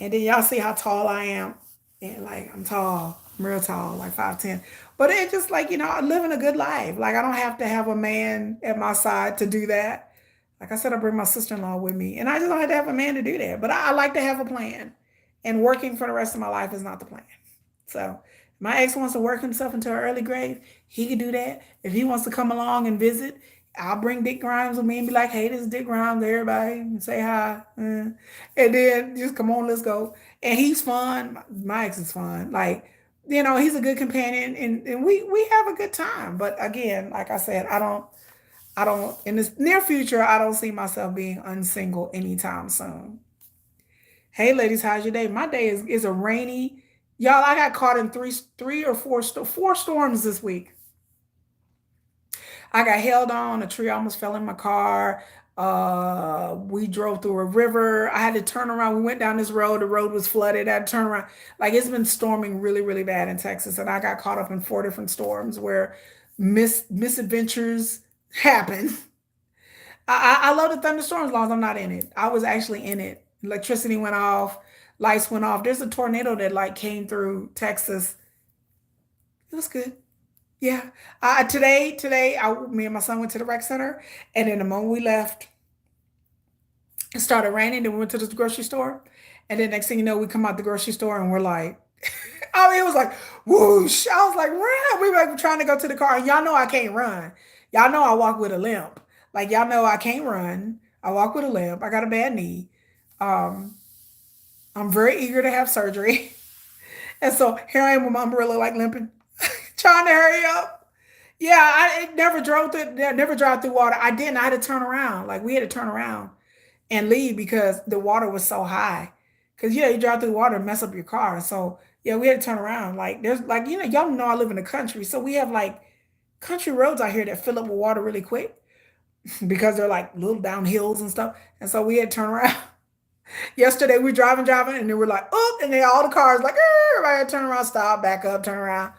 And then y'all see how tall I am. And like I'm tall. I'm real tall, like 5'10". But it's just like, I'm living a good life. Like I don't have to have a man at my side to do that. Like I said, I bring my sister-in-law with me. And I just don't have to have a man to do that. But I like to have a plan. And working for the rest of my life is not the plan. So my ex wants to work himself into an early grave. He can do that. If he wants to come along and visit, I'll bring Dick Grimes with me and be like, hey, this is Dick Grimes, everybody, and say hi. And then just come on, let's go. And he's fun. My ex is fun. Like, he's a good companion and we have a good time. But again, like I said, I don't in this near future, I don't see myself being unsingle anytime soon. Hey ladies, how's your day? My day is a rainy. Y'all, I got caught in three or four storms this week. I got held on. A tree almost fell in my car. We drove through a river. I had to turn around. We went down this road. The road was flooded. I had to turn around. Like it's been storming really, really bad in Texas, and I got caught up in four different storms where misadventures happen. I love the thunderstorms as long as I'm not in it. I was actually in it. Electricity went off. Lights went off. There's a tornado that like came through Texas. It was good. Yeah. Today, me and my son went to the rec center, and then the moment we left, it started raining. Then we went to the grocery store, and then next thing you know, we come out the grocery store, and we're like, I mean, it was like whoosh. I was like, run. We were like, trying to go to the car, and y'all know I can't run. Y'all know I walk with a limp. Like y'all know I can't run. I walk with a limp. I got a bad knee. Um, I'm very eager to have surgery, and so here I am with my umbrella, like limping, trying to hurry up. Yeah, I never drove through water. I didn't. I had to turn around. Like we had to turn around and leave because the water was so high. Because you drive through water and mess up your car. So yeah, we had to turn around. Like there's like y'all know I live in the country, so we have like country roads out here that fill up with water really quick because they're like little down hills and stuff. And so we had to turn around. Yesterday we were driving, and then we're like, oh, and then all the cars like, everybody had to turn around, stop, back up, turn around.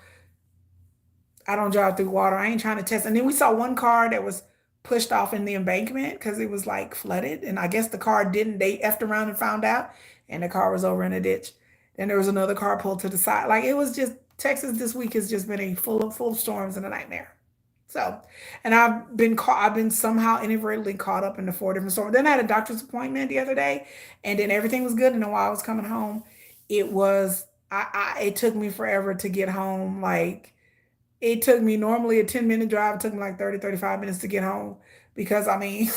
I don't drive through water. I ain't trying to test. And then we saw one car that was pushed off in the embankment because it was like flooded. And I guess the car didn't. They effed around and found out, and the car was over in a ditch. Then there was another car pulled to the side. Like it was just Texas this week has just been a full of storms and a nightmare. So, and I've been caught. I've been somehow inadvertently caught up in the four different storms. Then I had a doctor's appointment the other day, and then everything was good. And then while I was coming home, it was. It took me forever to get home. Like It took me normally a 10-minute drive. It took me like 30, 35 minutes to get home because I mean,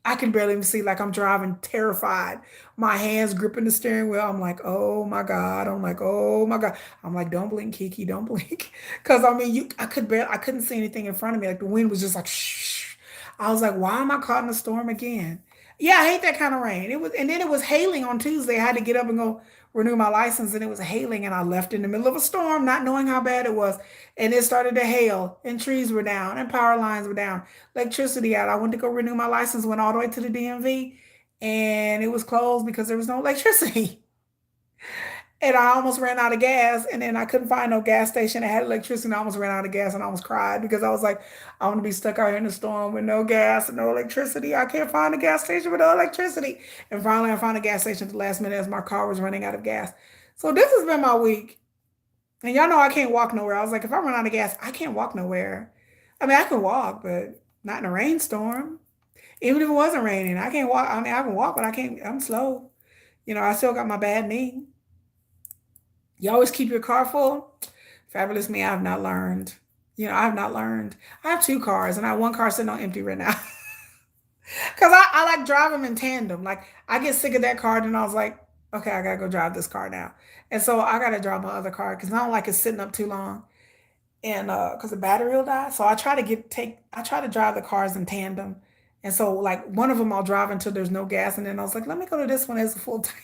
I can barely even see, like I'm driving terrified. My hands gripping the steering wheel. I'm like, oh my God. I'm like, oh my God. I'm like, don't blink, Kiki, don't blink. Cause I mean, I couldn't see anything in front of me. Like the wind was just like, shh. I was like, why am I caught in a storm again? Yeah, I hate that kind of rain. And then it was hailing on Tuesday. I had to get up and go renew my license, and it was hailing, and I left in the middle of a storm, not knowing how bad it was. And it started to hail, and trees were down, and power lines were down, electricity out. I went to go renew my license, went all the way to the DMV, and it was closed because there was no electricity. And I almost ran out of gas, and then I couldn't find no gas station that had electricity, and I almost ran out of gas, and I almost cried because I was like, I want to be stuck out here in the storm with no gas and no electricity. I can't find a gas station with no electricity. And finally, I found a gas station at the last minute as my car was running out of gas. So this has been my week. And y'all know I can't walk nowhere. I was like, if I run out of gas, I can't walk nowhere. I mean, I can walk, but not in a rainstorm. Even if it wasn't raining, I can't walk. I mean, I can walk, but I can't, I'm slow. I still got my bad knee. You always keep your car full. Fabulous me, I have not learned. I have not learned. I have two cars, and I have one car sitting on empty right now. Because I like drive them in tandem. Like, I get sick of that car, and I was like, okay, I got to go drive this car now. And so I got to drive my other car because I don't like it sitting up too long. And because the battery will die. So I try to drive the cars in tandem. And so, like, one of them I'll drive until there's no gas. And then I was like, let me go to this one as a full tank.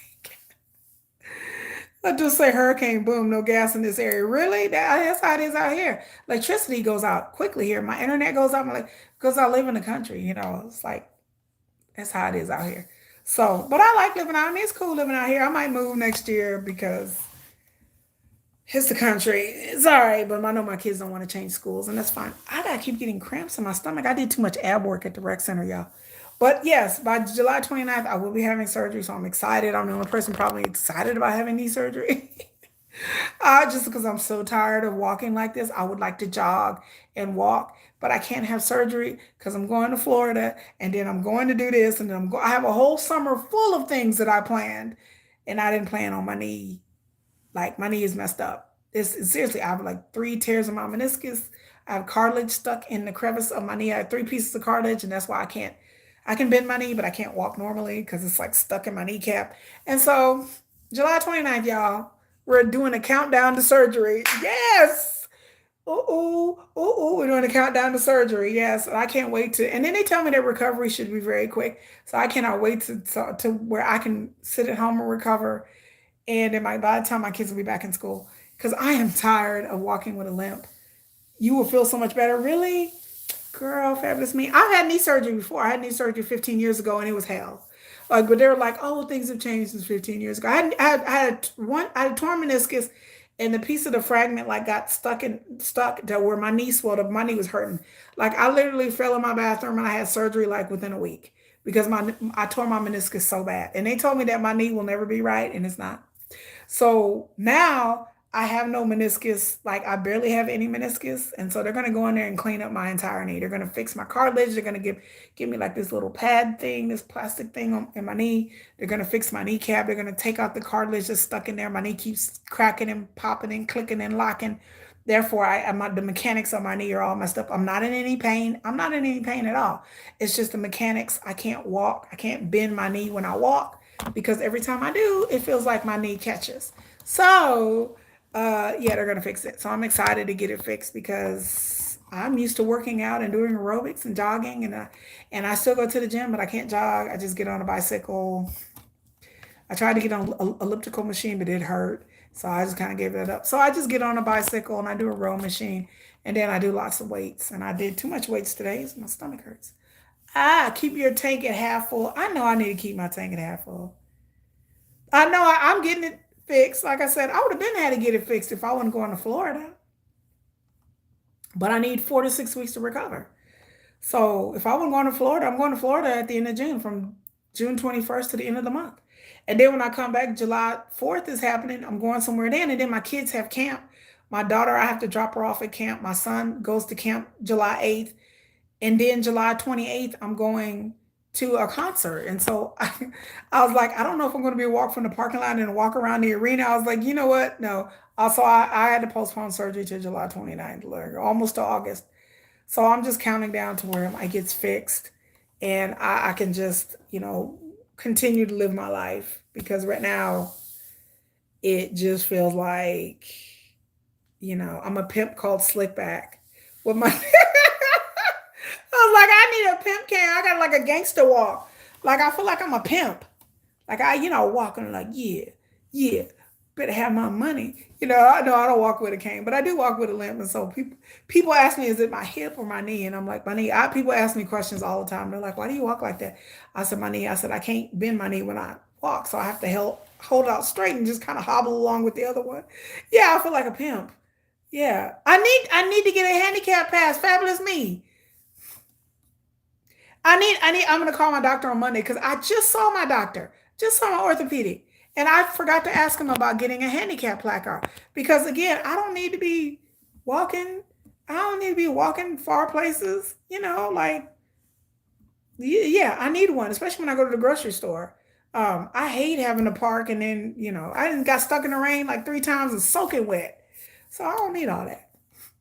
I just say hurricane, boom, no gas in this area. Really? That's how it is out here. Electricity goes out quickly here. My internet goes out. Because I live in the country. It's like, that's how it is out here. So, but I like living out. I mean, it's cool living out here. I might move next year because it's the country. It's all right, but I know my kids don't want to change schools, and that's fine. I gotta keep getting cramps in my stomach. I did too much ab work at the rec center, y'all. But yes, by July 29th, I will be having surgery, so I'm excited. I'm the only person probably excited about having knee surgery. Just because I'm so tired of walking like this, I would like to jog and walk, but I can't have surgery because I'm going to Florida, and then I'm going to do this, and then I have a whole summer full of things that I planned, and I didn't plan on my knee. Like my knee is messed up. It's seriously, I have like 3 tears in my meniscus. I have cartilage stuck in the crevice of my knee. I have 3 pieces of cartilage, and that's why I can't. I can bend my knee, but I can't walk normally because it's like stuck in my kneecap. And so, July 29th, y'all, we're doing a countdown to surgery. Yes. Ooh, ooh, ooh, we're doing a countdown to surgery. Yes, and I can't wait to. And then they tell me that recovery should be very quick, so I cannot wait to where I can sit at home and recover, and then by the time my kids will be back in school, because I am tired of walking with a limp. You will feel so much better. Really? Girl, fabulous me. I've had knee surgery before. I had knee surgery 15 years ago, and it was hell. Like, but they were like, oh, things have changed since 15 years ago. I had a torn meniscus, and the piece of the fragment like got stuck to where my knee swelled up. My knee was hurting. Like I literally fell in my bathroom, and I had surgery like within a week because I tore my meniscus so bad. And they told me that my knee will never be right, and it's not. So now I have no meniscus. Like I barely have any meniscus. And so they're gonna go in there and clean up my entire knee. They're gonna fix my cartilage. They're gonna give me like this little pad thing, this plastic thing in my knee. They're gonna fix my kneecap. They're gonna take out the cartilage that's stuck in there. My knee keeps cracking and popping and clicking and locking. Therefore, the mechanics of my knee are all messed up. I'm not in any pain. I'm not in any pain at all. It's just the mechanics. I can't walk. I can't bend my knee when I walk because every time I do, it feels like my knee catches. So, yeah, they're gonna fix it. So I'm excited to get it fixed because I'm used to working out and doing aerobics and jogging, and I still go to the gym, but I can't jog. I just get on a bicycle. I tried to get on an elliptical machine, but it hurt, so I just kind of gave that up. So I just get on a bicycle and I do a row machine, and then I do lots of weights. And I did too much weights today, so my stomach hurts. Keep your tank at half full. I know I need to keep my tank at half full. I know I'm getting it fixed. Like I said, I would have been had to get it fixed if I wasn't going to Florida. But I need 4 to 6 weeks to recover. So if I wasn't going to Florida, I'm going to Florida at the end of June, from June 21st to the end of the month. And then when I come back, July 4th is happening. I'm going somewhere then. And then my kids have camp. My daughter, I have to drop her off at camp. My son goes to camp July 8th. And then July 28th, I'm going to a concert. And so I was like, I don't know if I'm going to be able to walk from the parking lot and walk around the arena. I was like, you know what? No, Also, I had to postpone surgery to July 29th, like, almost to August. So I'm just counting down to where it gets fixed and I can just, continue to live my life because right now it just feels like, I'm a pimp called Slickback. With my, I was like, I need a pimp can. I got like a gangster walk. Like I feel like I'm a pimp. Like I, walking like, yeah, yeah, better have my money. I know I don't walk with a cane, but I do walk with a limp. And so people ask me, is it my hip or my knee? And I'm like, my knee. People ask me questions all the time. They're like, why do you walk like that? I said, my knee. I said, I can't bend my knee when I walk, so I have to hold out straight and just kind of hobble along with the other one. Yeah, I feel like a pimp. Yeah, I need to get a handicap pass. Fabulous me. I'm gonna call my doctor on Monday because I just saw my doctor, just saw my orthopedic, and I forgot to ask him about getting a handicap placard because again, I don't need to be walking. I don't need to be walking far places. Like yeah, I need one, especially when I go to the grocery store. I hate having to park and then I didn't got stuck in the rain like 3 times and soaking wet, so I don't need all that.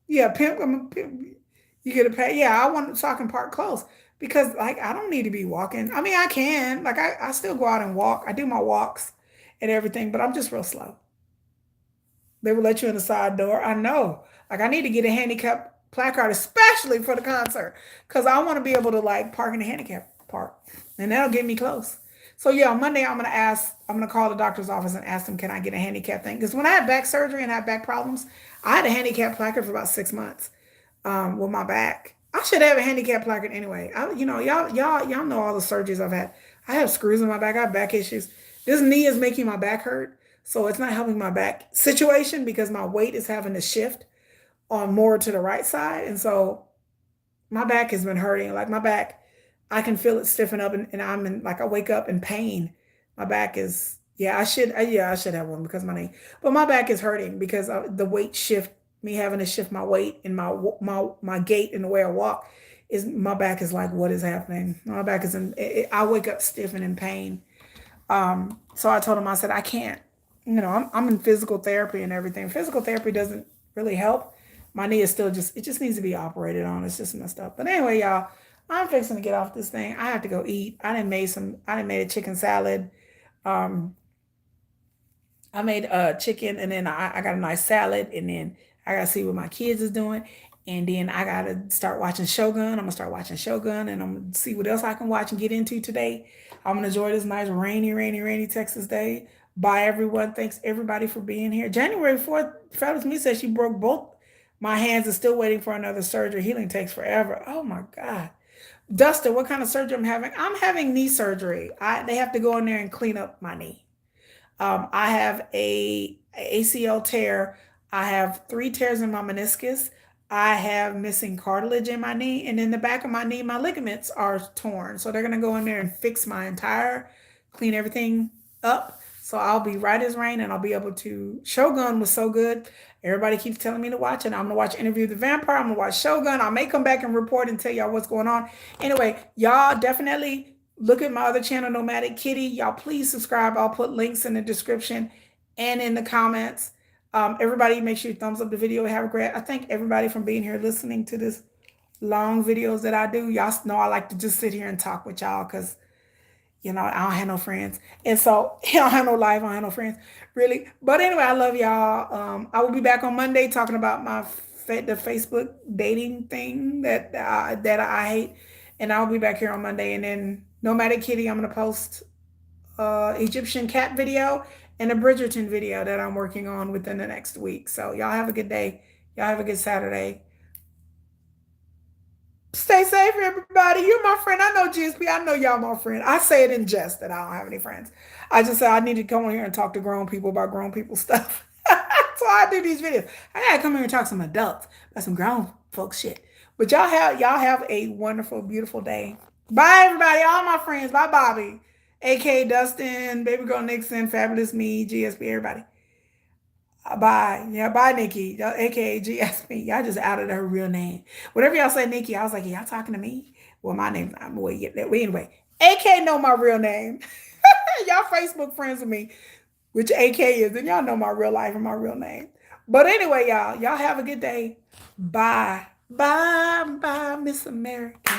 Yeah, pimp. I'm a pimp. You get a pay. Yeah, I want so I can park close because like I don't need to be walking. I mean, I can. Like I still go out and walk. I do my walks and everything, but I'm just real slow. They will let you in the side door. I know. Like I need to get a handicap placard, especially for the concert, because I want to be able to like park in the handicap park, and that'll get me close. So yeah, on Monday I'm gonna ask. I'm gonna call the doctor's office and ask them, can I get a handicap thing? Because when I had back surgery and I had back problems, I had a handicap placard for about 6 months with my back. I should have a handicap placard anyway. Y'all know all the surgeries I've had. I have screws in my back. I have back issues. This knee is making my back hurt, so it's not helping my back situation because my weight is having to shift on more to the right side, and so my back has been hurting. Like my back, I can feel it stiffen up, and I'm in like I wake up in pain. My back is yeah. I should have one because my knee, but my back is hurting because the weight shift. Me having to shift my weight and my gait and the way I walk is my back is like what is happening. My back is I wake up stiff and in pain. So I told him, I said, I can't, I'm in physical therapy and everything. Physical therapy doesn't really help. My knee is still it just needs to be operated on. It's just messed up. But anyway, y'all, I'm fixing to get off this thing. I have to go eat. I didn't made a chicken salad. Um, I made chicken and then I got a nice salad and then I gotta see what my kids is doing. And then I gotta start watching Shogun. I'm gonna start watching Shogun and I'm gonna see what else I can watch and get into today. I'm gonna enjoy this nice rainy, rainy, rainy Texas day. Bye everyone. Thanks everybody for being here. January 4th, Travis Me said she broke both my hands and still waiting for another surgery. Healing takes forever. Oh my God. Dustin, what kind of surgery I'm having? I'm having knee surgery. They have to go in there and clean up my knee. I have a ACL tear. I have 3 tears in my meniscus. I have missing cartilage in my knee, and in the back of my knee, my ligaments are torn. So they're gonna go in there and fix my entire, clean everything up. So I'll be right as rain, and I'll be able to. Shogun was so good. Everybody keeps telling me to watch it. I'm gonna watch Interview with the Vampire. I'm gonna watch Shogun. I may come back and report and tell y'all what's going on. Anyway, y'all definitely look at my other channel, Nomadic Kitty. Y'all please subscribe. I'll put links in the description and in the comments. Everybody make sure you thumbs up the video. Have a great, I thank everybody from being here listening to this long videos that I do. Y'all know I like to just sit here and talk with y'all because I don't have no friends. And so I don't have no life, I don't have no friends, really. But anyway, I love y'all. I will be back on Monday talking about the Facebook dating thing that I hate. And I'll be back here on Monday. And then Nomadic Kitty, I'm gonna post Egyptian cat video and a Bridgerton video that I'm working on within the next week. So y'all have a good day. Y'all have a good Saturday. Stay safe, everybody. You're my friend. I know GSP. I know y'all my friend. I say it in jest that I don't have any friends. I just say I need to come on here and talk to grown people about grown people stuff. So I do these videos. I gotta come here and talk to some adults about some grown folks shit. But y'all have a wonderful, beautiful day. Bye, everybody. All my friends. Bye, Bobby. AK Dustin, Baby Girl Nixon, Fabulous Me, GSP, everybody. Bye. Yeah, bye, Nikki. AKA GSP. Y'all just outed her real name. Whatever y'all say, Nikki, I was like, y'all talking to me? Well, my name's not boy yet. Anyway, AK know my real name. Y'all Facebook friends with me, which AK is, and y'all know my real life and my real name. But anyway, y'all have a good day. Bye. Bye, bye, Miss America.